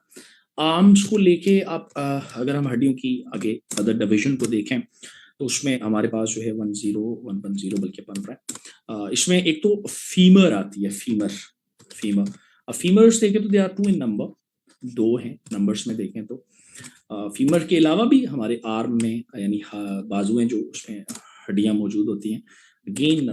आर्म्स को लेके आप अगर हम हड्डियों की आगे अदर डिवीजन को देखें तो उसमें हमारे पास जो है 110 बल्कि बन रहा है। इसमें एक तो फीमर आती है, फीमर फीमर। अब फीमर्स देखें तो दे आर 2 इन नंबर, 2 हैं नंबर्स में देखें तो। फीमर के अलावा भी हमारे आर्म में यानी बाजू हैं जो, उसमें हड्डियां मौजूद होती हैं। अगेन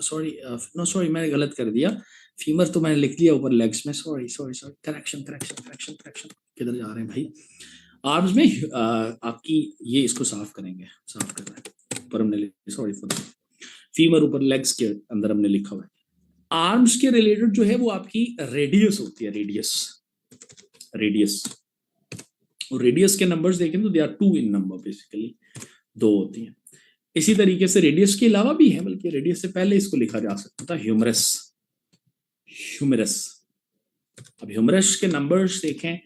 सॉरी, नो सॉरी, मैंने गलत कर दिया, फीमर तो मैंने लिख दिया ऊपर लेग्स में, sorry sorry sorry, correction correction correction correction, किधर जा रहे हैं भाई। आर्म्स में आपकी ये इसको साफ करेंगे, साफ करना है ऊपर हमने, सॉरी फॉर फीमर ऊपर लेग्स के अंदर हमने लिखा हुआ है। आर्म्स के रिलेटेड जो है वो आपकी रेडियस होती है, रेडियस, रेडियस। और रेडियस के नंबर्स देखें तो they are 2 in number, basically 2 होती हैं। इसी तरीके से रेडियस के अलावा भी है, बल्कि रेडियस से पहले इसको लिखा जा सकता था ह्यूमरस, ह्यूमरस। अब ह्यूमरस के नंबर्स देखें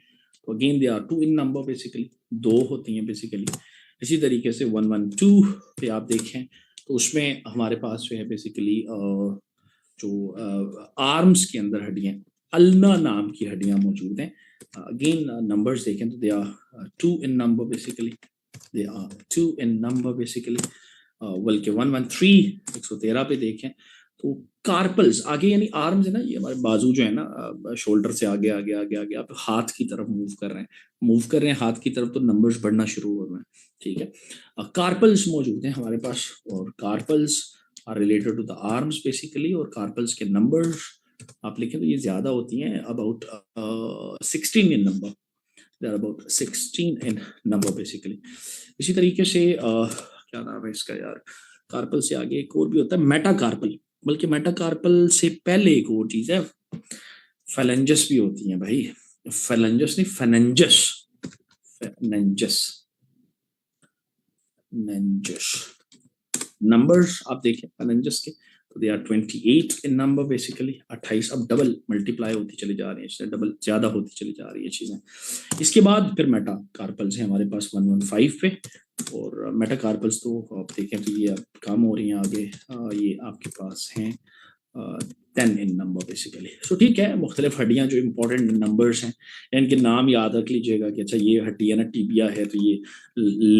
तो again they are 2 in number, basically 2 होती हैं बेसिकली। इसी तरीके से 112 पे आप देखें तो उसमें हमारे पास जो है बेसिकली जो आर्म्स के अंदर हड्डियां, अल्ना नाम की हड्डियां मौजूद हैं। अगेन नंबर्स देखें तो they are 2 in number, basically they are 2 in number basically. बल्कि 113 113 पे देखें तो कार्पल्स आगे, यानी आर्म्स है ना, ये हमारे बाजू जो है ना, शोल्डर से आगे आगे आगे आगे आप हाथ की तरफ मूव कर रहे हैं, मूव कर रहे हैं हाथ की तरफ, तो नंबर्स बढ़ना शुरू हो रहे हैं, ठीक है। कार्पल्स मौजूद हैं हमारे पास, और carpals are related to the arms basically. और कार्पल्स के नंबर्स आप लिखें तो ये ज्यादा होती हैं, about 16 in number, they are about 16 in number basically. इसी तरीके से क्या नाम है इसका यार, कार्पल से आगे एक और भी होता है मेटाकार्पल, बल्कि मेटाकार्पल से पहले एक और चीज है, फेलेंजस भी होती है भाई, फेलेंजस नहीं, फेनेंजस, फेनेंजस, नेंजस। नंबर्स आप देखें फेनेंजस के तो they are 28 in number basically, 28। अब डबल मल्टीप्लाई होती चली जा रही है, इससे डबल ज्यादा होती चली जा रही है चीजें। इसके बाद फिर मेटा कार्पल्स हैं हमारे पास 115 पे, और मेटा कार्पल्स तो आप देखें तो ये अब कम हो रही हैं आगे, ये आपके पास हैं 10 इन नंबर बेसिकली। सो ठीक है, मुख्तलिफ हड्डियां जो इंपॉर्टेंट नंबर्स हैं, इनके नाम याद रख लीजिएगा कि अच्छा ये हड्डी है ना, टिबिया है तो ये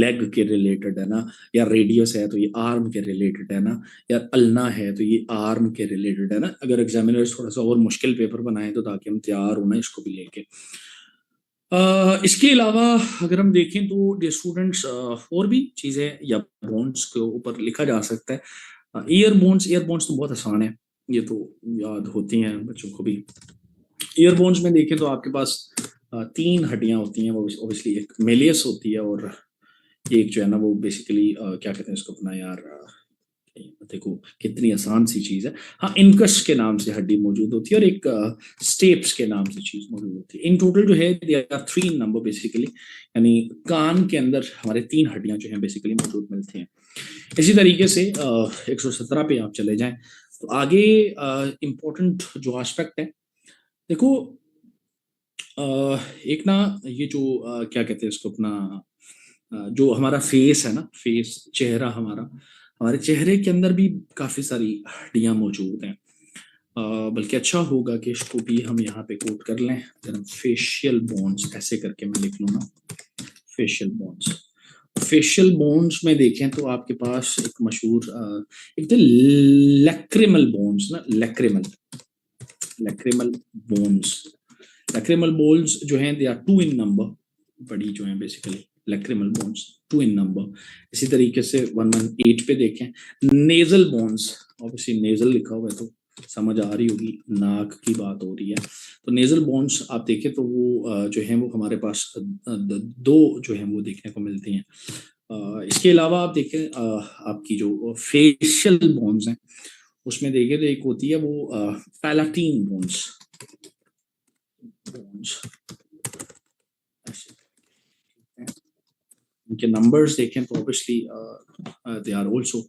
लेग के रिलेटेड है ना, या रेडियस है तो ये आर्म के रिलेटेड है ना, या अल्ना है तो ये आर्म के रिलेटेड है ना। अगर एग्जामिनर्स थोड़ा सा और मुश्किल पेपर बनाए तो ताकि हम तैयार होना इसको भी लेके। इसके अलावा अगर हम देखें तो डियर स्टूडेंट्स, और भी चीज़ें या बोन्स के ऊपर लिखा जा सकता है। ईयर बोन्स, ईयर बोन्स तो बहुत आसान है, ये तो याद होती हैं बच्चों को भी। ईयर बोन्स में देखें तो आपके पास 3 हड्डियां होती हैं, वो ऑब्वियसली एक मेलियस होती है, और एक जो है ना वो बेसिकली क्या कहते हैं इसको अपना यार, देखो कितनी आसान सी चीज है। हाँ, इनकस के नाम से हड्डी मौजूद होती है, और एक स्टेप्स के नाम से चीज मौजूद होती है। इन टोटल जो है दे आर 3 नंबर बेसिकली, यानी कान के अंदर हमारे 3 हड्डियां जो हैं बेसिकली मौजूद मिलती हैं। इसी तरीके से 117 पे आप चले जाएं तो आगे इम्पोर्टेंट जो एस्पेक्ट है, देखो एक ना ये जो क्या कहते हैं इसको अपना, जो हमारा फेस है ना, फेस चेहरा हमारा, हमारे चेहरे के अंदर भी काफी सारी हड्डियां मौजूद हैं। बल्कि अच्छा होगा कि इसको भी हम यहाँ पे कोट कर लें, अगर हम फेशियल बोन्स ऐसे करके मैं लिख लूँ ना, फेशियल बोन्स। फेशियल बोन्स में देखें तो आपके पास एक मशहूर एक तो लैक्रिमल बोन्स ना, lacrimal, lacrimal bones, lacrimal bones जो हैं दे आर 2 इन नंबर, बड़ी जो हैं basically lacrimal bones 2 in number. इसी तरीके से 118 पे देखें नेजल बोन्स, ऑब्वियसली नेजल लिखा हुआ है तो समझ आ रही होगी, नाक की बात हो रही है। तो नेजल बोन्स आप देखें तो वो जो है वो हमारे पास दो जो है वो देखने को मिलती हैं। इसके अलावा आप देखें आपकी जो फेशियल बोन्स हैं उसमें देखें तो एक होती है वो पैलाटीन बोन्स। इनके नंबर्स देखें तो obviously they are also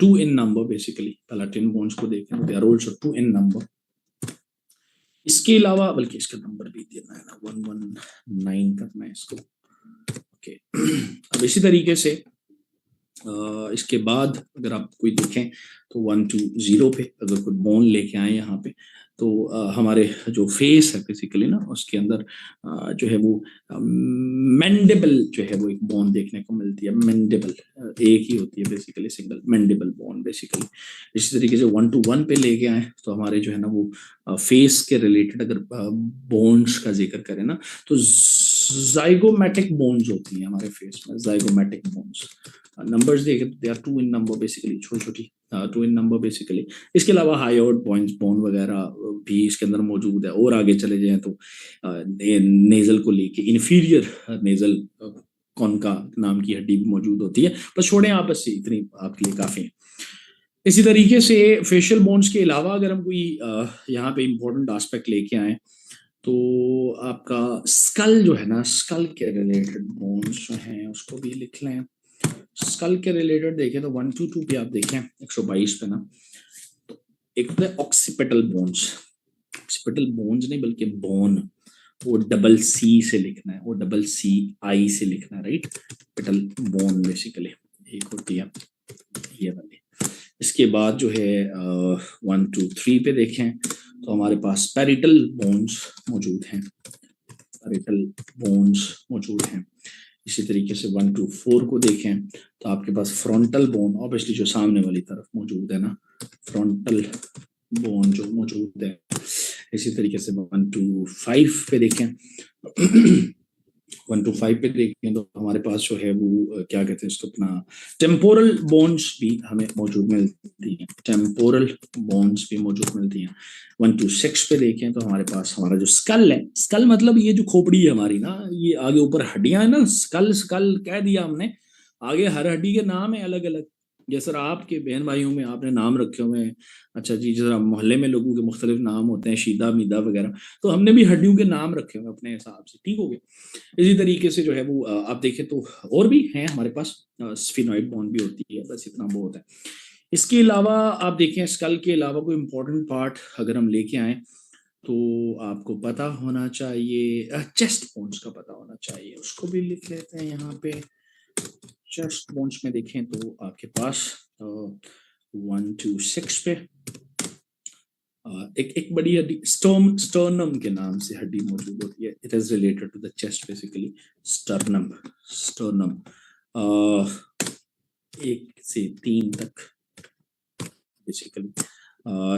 2 in number. Basically palatine bones को देखें तो they are also 2 in number. इसके अलावा बल्कि इसका नंबर भी देना है ना, 119 करना है इसको। ओके अब इसी तरीके से इसके बाद अगर आप कोई देखें तो 120 पे अगर कोई बोन लेके आए यहाँ पे तो हमारे जो फेस है बेसिकली ना उसके अंदर जो है वो मैंडिबल जो है वो एक बोन देखने को मिलती है। मैंडिबल एक ही होती है basically, single mandible bone basically. इसी तरीके से 121 पे लेके आए तो हमारे जो है ना वो फेस के रिलेटेड अगर बोन्स का जिक्र करें ना तो जाइगोमैटिक बोन्स होती हैं हमारे फेस में, जाइगोमैटिक बोन्स। नंबर्स देखें तो they are 2 in number basically, छोटी छोटी 2 इन नंबर बेसिकली। इसके अलावा हायोड पॉइंट्स बोन वगैरह भी इसके अंदर मौजूद है। और आगे चले जाएं तो नेजल को लेके इन्फीरियर नेजल कॉन्का नाम की हड्डी भी मौजूद होती है। बस छोड़ें आप, बस इतनी आपके लिए काफी है। इसी तरीके से फेशियल बोन्स के अलावा अगर हम कोई यहाँ पे इंपॉर्टेंट एस्पेक्ट लेके आए तो आपका स्कल जो है ना, स्कल के रिलेटेड बोन्स जो हैं उसको भी लिख लें। स्कल के रिलेटेड देखें तो 122 पे आप देखें 122 पे ना तो एक तो है ऑक्सीपिटल बोन्स। ऑक्सीपिटल बोन्स नहीं बल्कि बोन, वो डबल सी से लिखना है, वो डबल सी आई से लिखना है, राइट। पिटल बोन बेसिकली एक होती है ये वाली। इसके बाद जो है 123 पे देखें तो हमारे पास पैरिटल बोन्स मौजूद हैं, पैरिटल बोन्स मौजूद हैं। इसी तरीके से 124 को देखें तो आपके पास फ्रंटल बोन ऑब्वियसली जो सामने वाली तरफ मौजूद है ना, फ्रंटल बोन जो मौजूद है। इसी तरीके से 125 पे देखें 125 पे देखें तो हमारे पास जो है वो क्या कहते हैं इसको, अपना टेम्पोरल बोन्स भी हमें मौजूद मिलती हैं, टेम्पोरल बोन्स भी मौजूद मिलती हैं। 126 पे देखें तो हमारे पास हमारा जो स्कल है, स्कल मतलब ये जो खोपड़ी है हमारी ना, ये आगे ऊपर हड्डियां है ना, स्कल स्कल कह दिया हमने, आगे हर हड्डी के नाम है अलग अलग। जैसे आपके बहन भाइयों में आपने नाम रखे हुए हैं, अच्छा जी, जरा मोहल्ले में लोगों के मुख्तलिफ नाम होते हैं, शीदा मीदा वगैरह, तो हमने भी हड्डियों के नाम रखे हुए अपने हिसाब से, ठीक हो गया। इसी तरीके से जो है वो आप देखें तो और भी हैं हमारे पास, स्फिनॉइड बोन भी होती है, बस इतना बहुत है। इसके अलावा आप देखें स्कल के अलावा कोई इंपॉर्टेंट पार्ट अगर हम लेके आए तो आपको पता होना चाहिए, चेस्ट बोन्स का पता होना चाहिए, उसको भी लिख लेते हैं यहाँ पे। चेस्ट बोन्स में देखें तो आपके पास 126 पे एक बड़ी हड्डी स्टर्नम के नाम से हड्डी मौजूद होती है। It is related to the chest basically, sternum. Sternum 1 से 3 तक बेसिकली।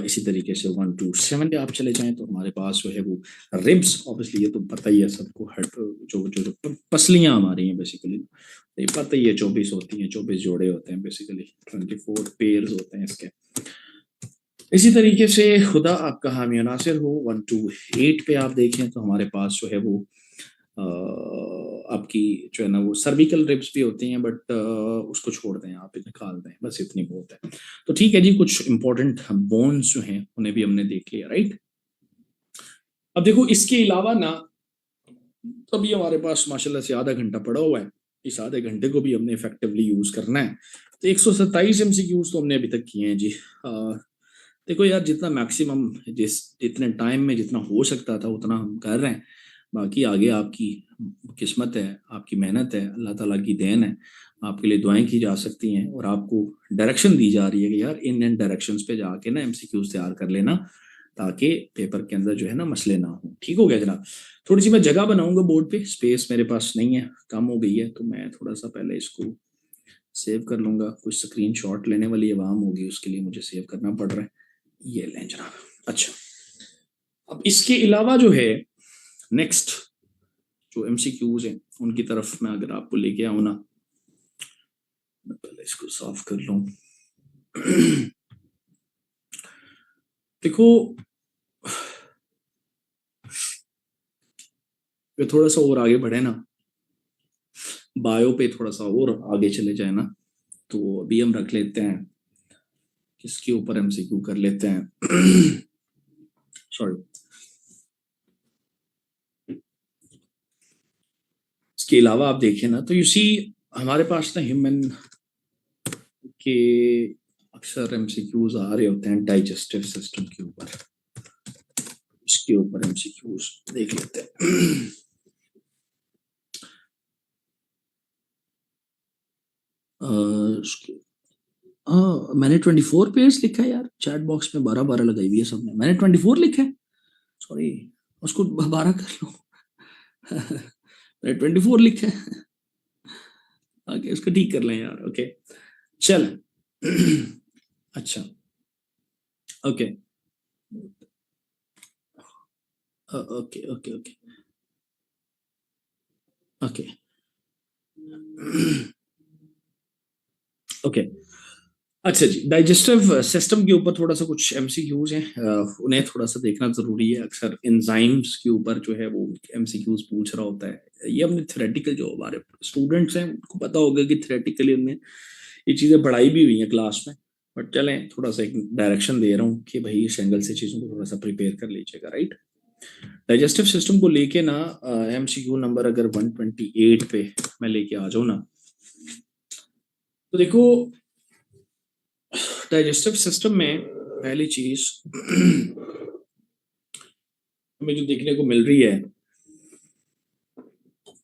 इसी तरीके से 127 पे आप चले जाएं तो हमारे पास जो है वो रिब्स, ऑब्वियसली ये तो पता ही है सबको, हट जो जो जो पसलियां हमारी हैं बेसिकली, ये पता ही है 24 होती हैं, 24 जोड़े होते हैं बेसिकली, 24 पेयर्स होते हैं इसके। इसी तरीके से खुदा आपका हामी नासिर हो 128 पे आप देखें तो हमारे पास जो है वो आपकी जो है ना वो सर्विकल रिब्स भी होती हैं, बट उसको छोड़ दें, आप निकाल दें, बस इतनी बहुत है। तो ठीक है जी, कुछ इंपॉर्टेंट बोन्स जो हैं उन्हें भी हमने देख लिया, राइट। अब देखो इसके अलावा ना अभी हमारे पास माशाल्लाह से आधा घंटा पड़ा हुआ है, इस आधे घंटे को भी हमने इफेक्टिवली यूज करना है। तो 127 MCQs तो हमने अभी तक किए हैं जी। देखो यार, जितना मैक्सिमम जितने टाइम में जितना हो सकता था उतना हम कर रहे हैं, बाकी आगे आपकी किस्मत है, आपकी मेहनत है, अल्लाह ताला की देन है, आपके लिए दुआएं की जा सकती हैं और आपको डायरेक्शन दी जा रही है कि यार इन डायरेक्शंस पे जाके ना MCQs तैयार कर लेना ताकि पेपर के अंदर जो है ना मसले ना हो। ठीक हो गया जनाब। थोड़ी सी मैं जगह बनाऊंगा बोर्ड पे, स्पेस मेरे पास नहीं है, कम हो गई है, तो मैं थोड़ा सा पहले इसको सेव कर लूंगा। कुछ स्क्रीन शॉट लेने वाली आवाम होगी, उसके लिए मुझे सेव करना पड़ रहा है। ये लें जनाब। अच्छा, अब इसके अलावा जो है नेक्स्ट जो MCQs हैं उनकी तरफ मैं अगर आपको लेके आऊं ना, मैं पहले इसको साफ कर लूं। देखो ये थोड़ा सा और आगे बढ़े ना, बायो पे थोड़ा सा और आगे चले जाए ना, तो अभी हम रख लेते हैं किसके ऊपर एमसीक्यू कर लेते हैं। सॉरी, इसके अलावा आप देखें ना तो यू सी हमारे पास ना ह्यूमन के अक्सर एमसीक्यूज आ रहे होते हैं डाइजेस्टिव सिस्टम के ऊपर। इसके ऊपर एमसीक्यूज देख लेते हैं। मैंने 24 पेज लिखा है यार, चैट बॉक्स में 12 लगाई हुई है सबने, मैंने 24 लिखा है, सॉरी उसको 12 कर लो। मैंने 24 लिखा है, ओके उसको ठीक कर लें यार। ओके चल। अच्छा okay okay okay okay okay okay. अच्छा जी, डाइजेस्टिव सिस्टम के ऊपर थोड़ा सा कुछ एमसीक्यूज हैं, उन्हें थोड़ा सा देखना जरूरी है। अक्सर एंजाइम्स के ऊपर जो है वो एमसीक्यूज पूछ रहा होता है। ये हमने थ्योरेटिकल जो हमारे स्टूडेंट्स हैं उनको पता होगा कि थ्योरेटिकली हमने ये चीज़ें पढ़ाई भी हुई हैं क्लास में, बट चलें थोड़ा सा एक डायरेक्शन दे रहा हूँ कि भाई इस एंगल से चीज़ों को थोड़ा सा प्रिपेयर कर लीजिएगा, राइट। डाइजेस्टिव सिस्टम को लेके ना एमसीक्यू नंबर अगर 128 पे मैं लेके आ जाऊँ ना, तो देखो डाइजेस्टिव सिस्टम में पहली चीज हमें जो देखने को मिल रही है,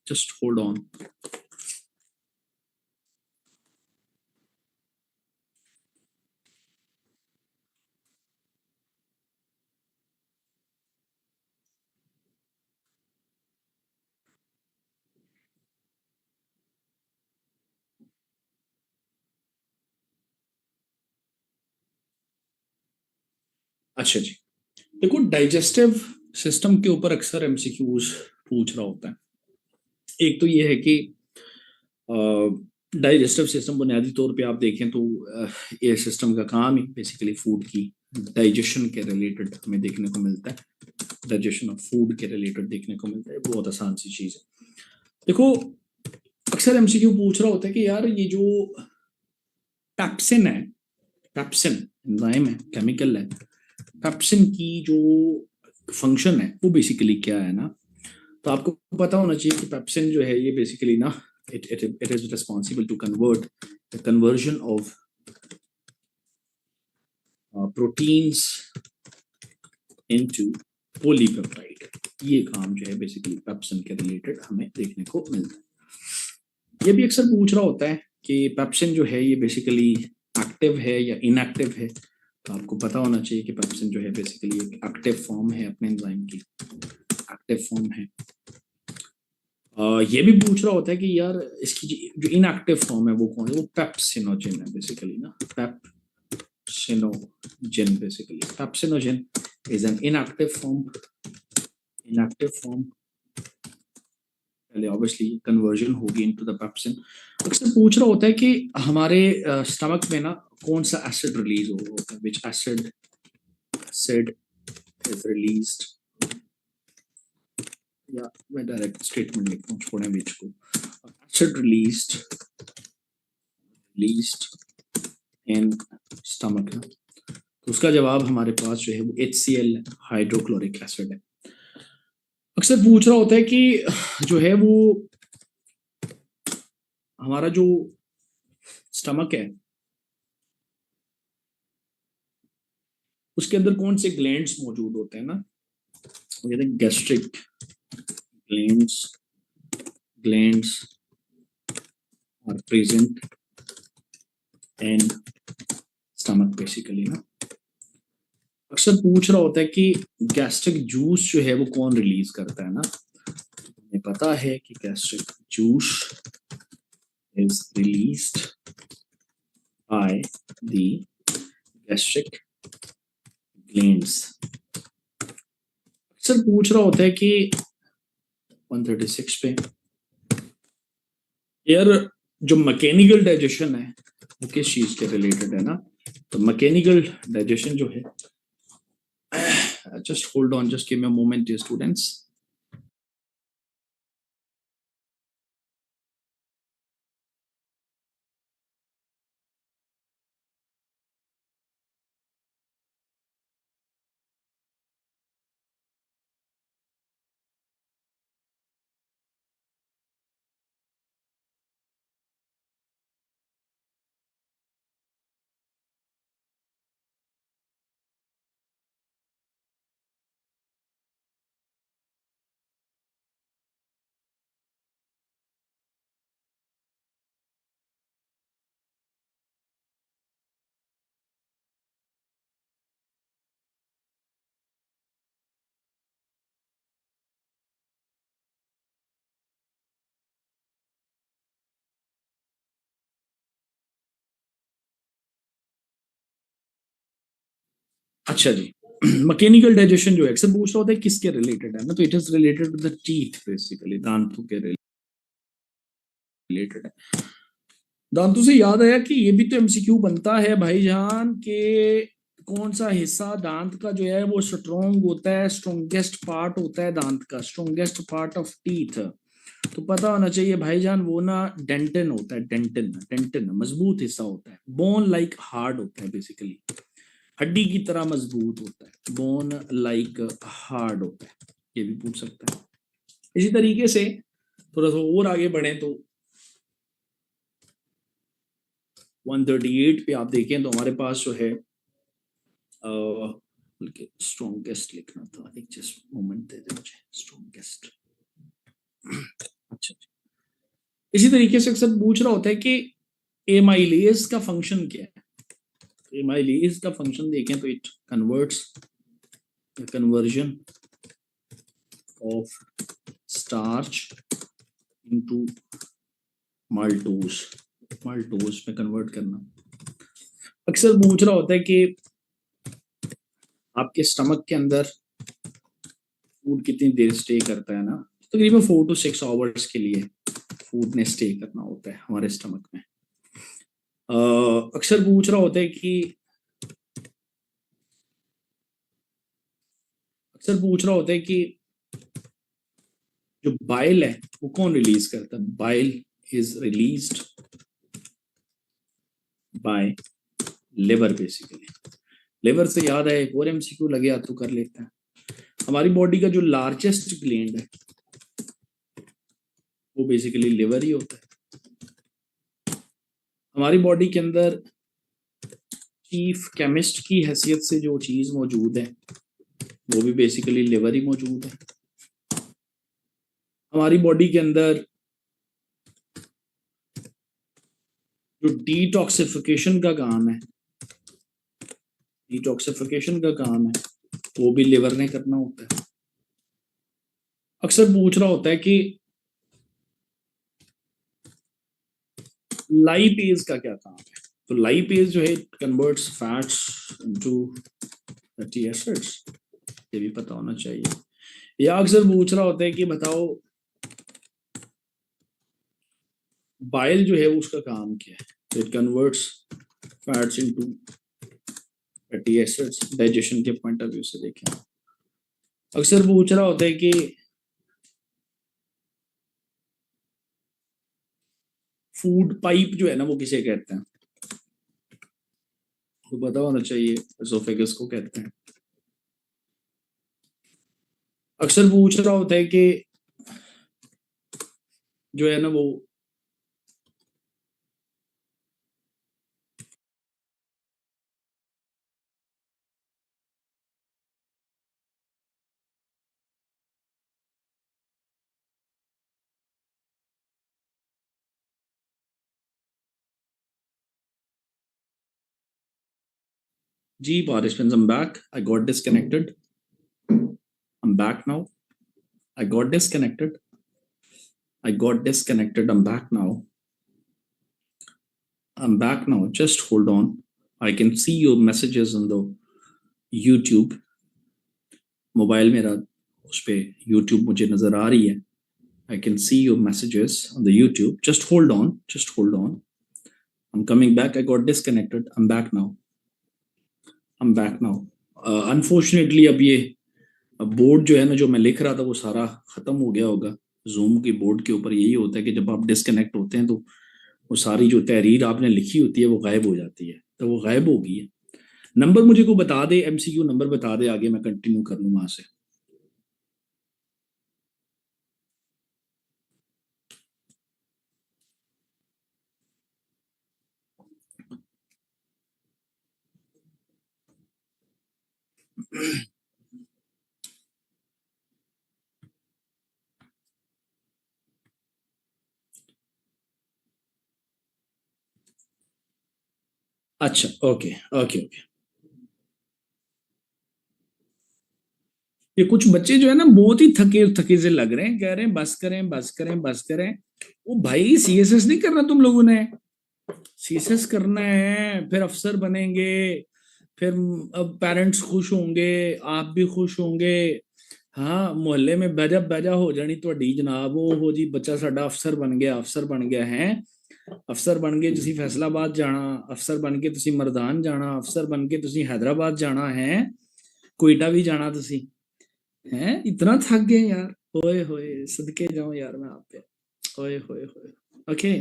जस्ट होल्ड ऑन, अच्छा जी। देखो डाइजेस्टिव सिस्टम के ऊपर अक्सर एमसीक्यूज पूछ रहा होता है। एक तो ये है कि डाइजेस्टिव सिस्टम बुनियादी तौर पे आप देखें तो ये सिस्टम का काम ही बेसिकली फूड की डाइजेशन के रिलेटेड हमें देखने को मिलता है। डाइजेशन ऑफ फूड के रिलेटेड देखने को मिलता है, बहुत आसान सी चीज़ है। देखो अक्सर एमसीक्यू पूछ रहा होता है कि यार ये जो पेप्सिन है, पेप्सिन एंजाइम है, केमिकल है, पेप्सिन की जो फंक्शन है वो बेसिकली क्या है ना। तो आपको पता होना चाहिए कि पेप्सिन जो है ये बेसिकली ना it is responsible to convert the conversion of proteins into polypeptide। ये काम जो है बेसिकली पेप्सिन के रिलेटेड हमें देखने को मिलता है। ये भी अक्सर पूछ रहा होता है कि पेप्सिन जो है ये बेसिकली एक्टिव है या इनएक्टिव है। तो आपको पता होना चाहिए कि पेप्सिन जो है बेसिकली एक एक्टिव फॉर्म है, अपने एंजाइम की एक्टिव फॉर्म है। ये भी पूछ रहा होता है कि यार इसकी जो इनएक्टिव फॉर्म है वो कौन है, वो पेप्सिनोजेन है बेसिकली ना। Pepsinogen basically, pepsinogen is an inactive form. Inactive form पहले ऑब्वियसली कन्वर्जन होगी इनटू द पेप्सिन। अक्सर पूछ रहा होता है कि हमारे स्टमक में ना कौन सा एसिड रिलीज हो रहा होता है, विच एसिड इज रिलीज्ड, या मैं डायरेक्ट स्टेटमेंट लिखता हूँ, छोड़ें बीच को। एसिड रिलीज्ड इन स्टमक, तो उसका जवाब हमारे पास जो है वो HCl हाइड्रोक्लोरिक एसिड है। अक्सर पूछ रहा होता है कि जो है वो हमारा जो स्टमक है उसके अंदर कौन से ग्लैंड्स मौजूद होते हैं ना, कहते हैं gastric glands are present in stomach basically ना। अक्सर पूछ रहा होता है कि गैस्ट्रिक जूस जो है वो कौन रिलीज करता है ना। हमें पता है कि gastric juice is released by the gastric glands. अक्सर पूछ रहा होता है कि 136 पे यार जो मैकेनिकल डाइजेशन है वो किस चीज के रिलेटेड है ना। तो मैकेनिकल डाइजेशन जो है Just hold on, just give me a moment, dear students. अच्छा जी, मैकेनिकल डाइजेशन जो है अक्सर पूछ रहा होता है किसके रिलेटेड है ना, तो it is related to the teeth, basically दांतों के रिलेटेड है। दांतों से याद आया कि ये भी तो एमसीक्यू बनता है भाईजान के कौन सा हिस्सा दांत का जो है वो स्ट्रॉन्ग होता है, स्ट्रॉन्गेस्ट पार्ट होता है दांत का, स्ट्रॉन्गेस्ट पार्ट ऑफ टीथ। तो पता होना चाहिए भाईजान वो ना डेंटिन होता है, डेंटिन डेंटिन मजबूत हिस्सा होता है, बोन लाइक हार्ड होता है, बेसिकली हड्डी की तरह मजबूत होता है, बोन लाइक हार्ड होता है, ये भी पूछ सकता है। इसी तरीके से थोड़ा सा और आगे बढ़े तो 138 पे आप देखें तो हमारे पास जो है बल्कि स्ट्रॉन्गेस्ट लिखना था, एक जस्ट मोमेंट दे दे मुझे, स्ट्रॉन्गेस्ट। अच्छा, इसी तरीके से अक्सर पूछ रहा होता है कि एमाइलेज का फंक्शन क्या है। एमाइलेज का फंक्शन देखें तो it converts conversion of starch into maltose, maltose में कन्वर्ट करना। अक्सर पूछ रहा होता है कि आपके स्टमक के अंदर फूड कितनी देर स्टे करता है ना, तकरीबन 4 to 6 आवर्स के लिए फूड ने स्टे करना होता है हमारे स्टमक में। अक्सर पूछ रहा होता है कि जो बाइल है वो कौन रिलीज करता है। Bile is released by liver, basically liver से याद है एक और एमसीक्यू लगे हाथ तो कर लेते हैं। हमारी बॉडी का जो लार्जेस्ट ग्लैंड है वो बेसिकली लिवर ही होता है। हमारी बॉडी के अंदर चीफ केमिस्ट की हैसियत से जो चीज मौजूद है वो भी बेसिकली लिवर ही मौजूद है। हमारी बॉडी के अंदर जो डिटॉक्सिफिकेशन का काम है, डिटॉक्सिफिकेशन का काम है वो भी लिवर ने करना होता है। अक्सर पूछ रहा होता है कि लाइपेज का क्या काम है, तो लाइपेज जो है converts fats into fatty acids, ये भी पता होना चाहिए। या अक्सर पूछ रहा होता है कि बताओ बाइल जो है उसका काम क्या है, it converts fats into fatty acids, digestion के पॉइंट ऑफ व्यू से देखें। अक्सर पूछ रहा होता है कि फूड पाइप जो है ना वो किसे कहते हैं, तो पता होना चाहिए, एसोफेगस को कहते हैं। अक्सर पूछ रहा होता है कि जो है ना वो G participants, I'm back. I got disconnected. I'm back now. I got disconnected. I'm back now. I'm back now. Just hold on. I can see your messages on the YouTube. Mobile मेरा उस पे YouTube मुझे नजर आ रही है. I can see your messages on the YouTube. Just hold on. Just hold on. I'm coming back. I got disconnected. I'm back now. I'm back now. Unfortunately अब ये बोर्ड जो है ना, जो मैं लिख रहा था वो सारा खत्म हो गया होगा। जूम की बोर्ड के ऊपर यही होता है कि जब आप डिस्कनेक्ट होते हैं तो वो सारी जो तहरीर आपने लिखी होती है वो गायब हो जाती है, तो वो गायब हो गई है। नंबर मुझे को बता दे, एमसीक्यू नंबर बता दे, आगे मैं कंटिन्यू कर लूँ वहां से। अच्छा, ओके ओके ओके। ये कुछ बच्चे जो है ना बहुत ही थके थके से लग रहे हैं, कह रहे हैं बस करें बस करें बस करें। वो भाई सीएसएस नहीं करना तुम लोगों ने, सीएसएस करना है, फिर अफसर बनेंगे, फिर अब पेरेंट्स खुश होंगे, आप भी खुश होंगे। हाँ, मोहल्ले में बेजा बेजा हो जानी ਤੁਹਾਡੀ जनाब, ਉਹ ਹੋ जी बच्चा साडा अफसर बन गया, अफसर बन गया है। अफसर बन के ਤੁਸੀਂ फैसलाबाद जाना, अफसर बन के ਤੁਸੀਂ मरदान जाना, अफसर बन के ਤੁਸੀਂ हैदराबाद जाना है, कोयटा भी जाना ਤੁਸੀਂ हैं। इतना थक गए यार, ओए होए सदके जाऊं यार मैं आप पे, ओए होए होए। ओके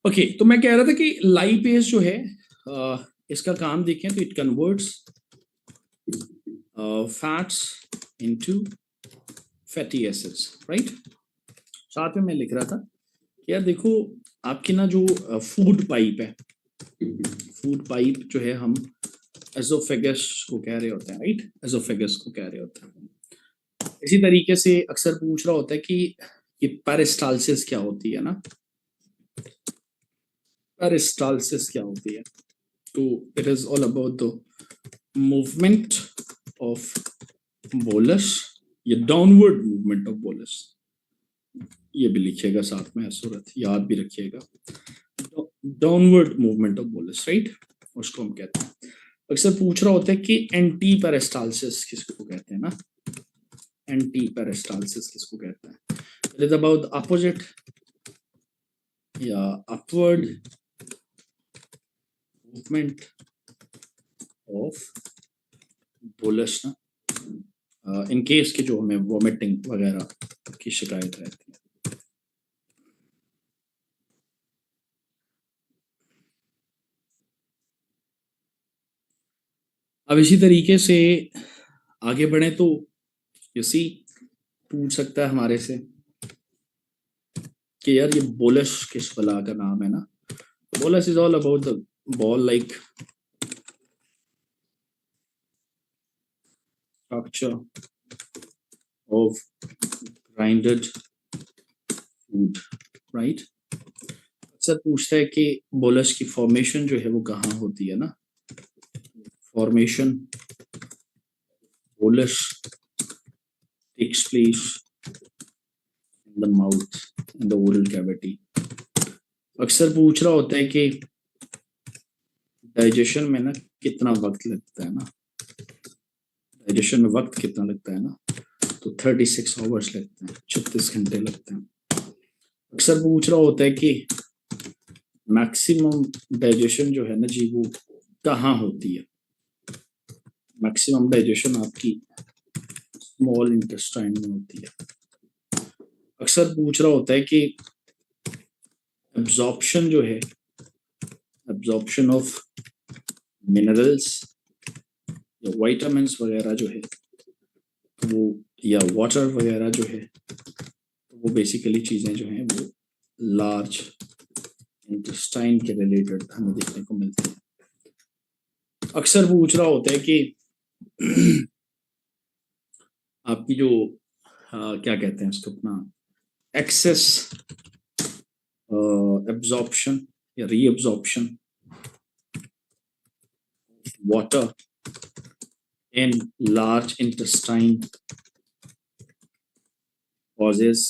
ओके, तो मैं कह रहा था कि लाइपेज जो है इसका काम देखें तो it converts fats into fatty acids, right. साथ में मैं लिख रहा था कि यार देखो, आपकी ना जो फूड पाइप है, फूड पाइप जो है हम एसोफेगस को कह रहे होते हैं, राइट, एसोफेगस को कह रहे होते हैं। इसी तरीके से अक्सर पूछ रहा होता है कि ये पेरिस्टालसिस क्या होती है ना, पेरिस्टालसिस क्या होती है। तो it is all about the movement of bolus, या डाउनवर्ड मूवमेंट ऑफ बोलस। ये भी लिखिएगा साथ में, सूरत याद भी रखिएगा, downward movement of bolus, right, उसको हम कहते हैं। अक्सर पूछ रहा होता है कि एंटी पेरिस्टालसिस किसको कहते हैं ना, एंटी पेरिस्टालसिस किसको कहते हैं। It is about the opposite या अपवर्ड मूवमेंट ऑफ बोलस ना, इन केस के जो हमें वॉमिटिंग वगैरह की शिकायत रहती है। अब इसी तरीके से आगे बढ़े तो यूसी पूछ सकता है हमारे से कि यार ये बोलस किस बला का नाम है ना। Bolus is all about the ball like structure of grinded food, right. अक्सर पूछता है कि बोलस की फॉर्मेशन जो है वो कहाँ होती है ना। Formation bolus takes place in the mouth, in the oral cavity. अक्सर पूछ रहा होता है कि डाइजेशन में ना कितना वक्त लगता है ना, डाइजेशन में वक्त कितना लगता है ना, तो 36 आवर्स लगते हैं, 36 घंटे लगते हैं। अक्सर पूछ रहा होता है कि मैक्सिमम डाइजेशन जो है ना जी वो कहाँ होती है। मैक्सिमम डाइजेशन आपकी स्मॉल इंटेस्टाइन में होती है। अक्सर पूछ रहा होता है कि एब्जॉर्प्शन जो है, एब्जॉर्प्शन ऑफ मिनरल्स या विटामिन्स वगैरह जो है वो, या वाटर वगैरह जो है, वो बेसिकली चीज़ें जो हैं वो लार्ज इंटेस्टाइन के रिलेटेड हमें देखने को मिलती है। अक्सर पूछ रहा होता है कि आपकी जो क्या कहते हैं उसको अपना एक्सेस एब्जॉर्प्शन या reabsorption water in large intestine causes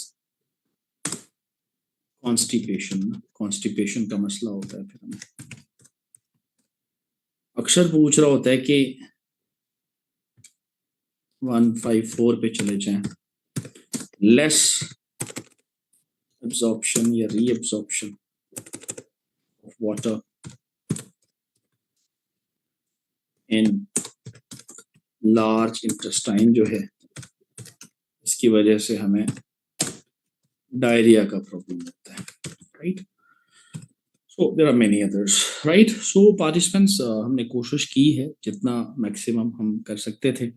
constipation. Constipation का मसला होता है फिर हमें। अक्सर पूछ रहा होता है कि 154 पे चले जाएं, लेस एब्जॉर्प्शन या reabsorption water in large intestine जो है, इसकी वजह से हमें डायरिया का प्रॉब्लम होता है, right. So there are many others, right. So participants, हमने कोशिश की है जितना मैक्सिमम हम कर सकते थे।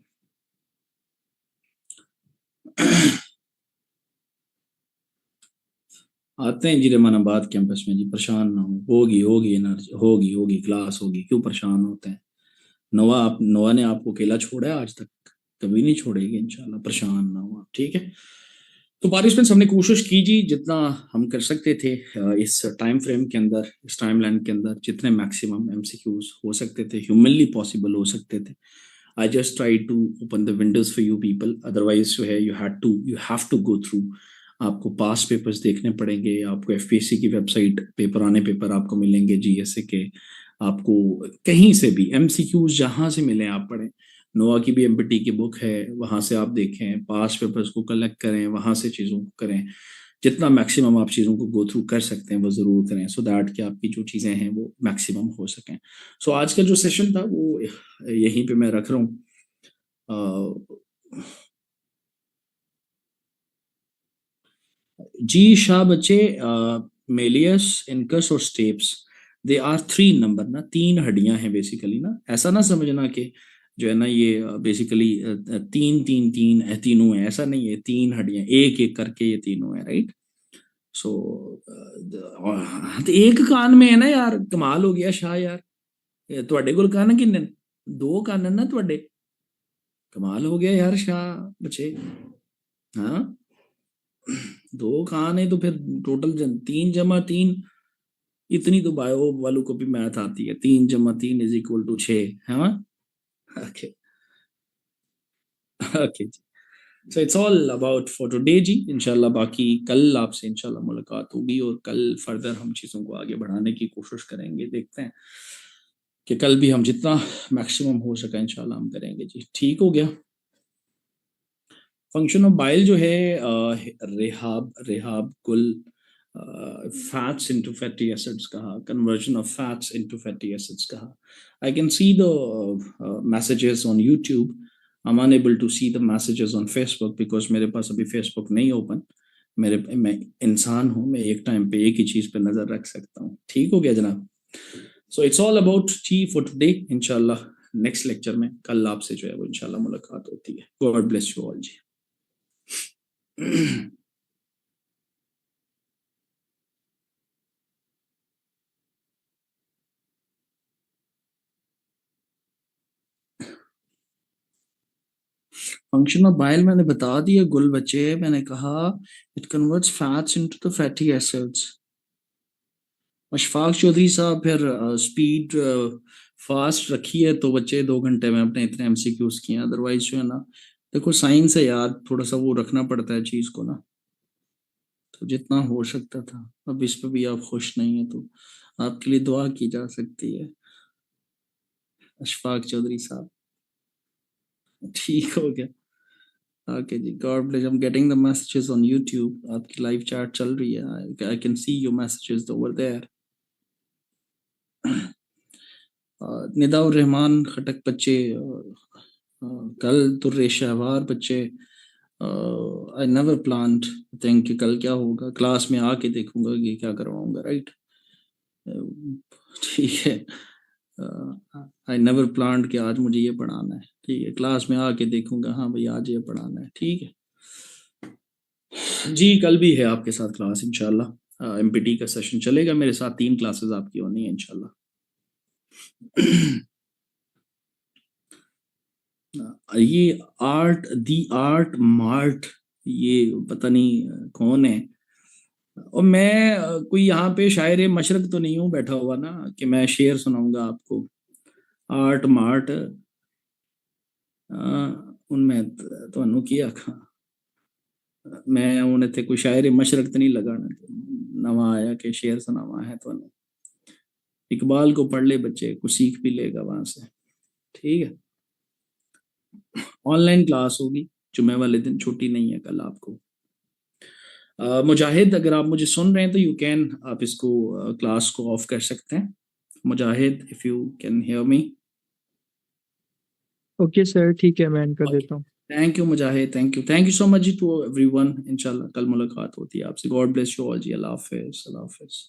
आते हैं जी रहमानाबाद कैंपस में जी, परेशान ना होगी एनर्जी, होगी क्लास होगी, क्यों परेशान होते हैं। नोआ ने आपको अकेला छोड़ा है आज तक, कभी नहीं छोड़ेगी इंशाल्लाह, परेशान ना हो आप, ठीक है। तो पार्टिसिपेंट्स, हमने कोशिश की जी जितना हम कर सकते थे इस टाइम फ्रेम के अंदर, इस टाइम लाइन के अंदर, जितने मैक्सिमम एमसीक्यूज हो सकते थे, ह्यूमनली पॉसिबल हो सकते थे। I just try to open the windows for you people, otherwise जो है you have to go through. आपको पास पेपर्स देखने पड़ेंगे, आपको एफपीएससी की वेबसाइट पे पुराने पेपर आपको मिलेंगे, जीएसए के, आपको कहीं से भी एमसीक्यूज जहां से मिले आप पढ़ें। नोआ की भी एमपीटी की बुक है, वहां से आप देखें, पास पेपर्स को कलेक्ट करें, वहां से चीज़ों को करें। जितना मैक्सिमम आप चीज़ों को गो थ्रू कर सकते हैं वो ज़रूर करें, सो दैट कि आपकी जो चीज़ें हैं वो मैक्सिमम हो सकें। सो आज का जो सेशन था वो यहीं पे मैं रख रहा हूँ। जी शाह बच्चे, मेलियस, इनकस और स्टेप्स, दे आर 3 नंबर ना, 3 हड्डियां हैं बेसिकली ना। ऐसा ना समझना कि जो है ना ये बेसिकली 3 तीनों है, ऐसा नहीं है। 3 हड्डियां एक एक करके ये तीनों है, राइट। सो तो एक कान में है ना यार, कमाल हो गया शाह यार। ਤੁਹਾਡੇ ਕੋਲ ਕੰਨ ਕਿੰਨੇ ਨੇ? 2 ਕੰਨ ਨਾ ਤੁਹਾਡੇ, कमाल हो गया यार शाह बच्चे। हाँ, 2 कान है तो फिर टोटल 3 जमा 3, इतनी तो बायो वालों को भी मैथ आती है। 3 जमा 3 इज इक्वल टू 6, है ना। ओके ओके जी। So it's all about for today जी। इंशाल्लाह बाकी कल आपसे इंशाल्लाह मुलाकात होगी और कल फर्दर हम चीज़ों को आगे बढ़ाने की कोशिश करेंगे। देखते हैं कि कल भी हम जितना मैक्सिमम हो सका इंशाल्लाह हम करेंगे जी। ठीक हो गया। फंक्शन ऑफ बाइल जो है रेहाब रेहाब कुल फैट्स इनटू फैटी एसिड्स कहा, conversion of fats into fatty acids कहा। I can see the messages on YouTube. I'm unable to see the messages on Facebook because मेरे पास अभी Facebook नहीं ओपन। मैं इंसान हूँ, मैं एक टाइम पे एक ही चीज़ पे नज़र रख सकता हूँ। ठीक हो गया जनाब। सो it's all about T for today. इंशाल्लाह नेक्स्ट लेक्चर में कल आपसे जो है वो इंशाल्लाह मुलाकात होती है। गॉड ब्लेस यू ऑल जी। फंक्शन ऑफ बाइल मैंने बता दिया गुल बच्चे, मैंने कहा it converts fats into the fatty acids. Ashfaq Chaudhary साहब फिर स्पीड फास्ट रखी है तो बच्चे 2 घंटे में अपने इतने एमसीक्यूज किए, अदरवाइज जो है ना, देखो साइंस है यार, थोड़ा सा वो रखना पड़ता है चीज को ना। तो जितना हो सकता था, अब इस पे भी आप खुश नहीं है तो आपके लिए दुआ की जा सकती है अशफाक चौधरी साहब। ठीक हो गया। ओके जी, God bless. I am getting the messages on YouTube, आपकी लाइव चैट चल रही है, I can see your messages over there. Nida ur Rahman खटक बच्चे, कल तुर्रे शहवार बच्चे, आई नेवर प्लान्ड थिंक कि कल क्या होगा, क्लास में आके देखूंगा कि क्या करवाऊंगा, राइट। ठीक है। आई नेवर प्लान्ड कि आज मुझे ये पढ़ाना है, ठीक है। क्लास में आके देखूंगा, हाँ भाई आज ये पढ़ाना है, ठीक है जी। कल भी है आपके साथ क्लास इंशाल्लाह, एमपीटी का सेशन चलेगा मेरे साथ। 3 क्लासेस आपकी होनी है इंशाल्लाह। ये आर्ट मार्ट, ये पता नहीं कौन है। और मैं कोई यहाँ पे शायर मशरक तो नहीं हूँ बैठा हुआ ना कि मैं शेर सुनाऊंगा आपको। आर्ट मार्ट उनमें ਤੁਹਾਨੂੰ ਕੀ आखा, मैं उन्हें थे कोई शायर मशरक तो नहीं लगा नवा आया कि शेर सुनावा है तो। इकबाल को पढ़ ले बच्चे, कुछ सीख भी लेगा वहां से, ठीक है। ऑनलाइन क्लास होगी जुम्मे वाले दिन, छुट्टी नहीं है कल आपको। मुजाहिद, अगर आप मुझे सुन रहे हैं तो यू कैन, आप इसको क्लास को ऑफ कर सकते हैं। Mujahid, if you can hear me. Okay sir, ठीक है, मैं इनका देता हूँ। Thank you Mujahid, thank you so much जी टू एवरीवन। इंशाल्लाह कल मुलाकात होती है आपसे। गॉड ब्लेस यू ऑल जी। अल्लाह हाफिज, अल्लाह हाफिज।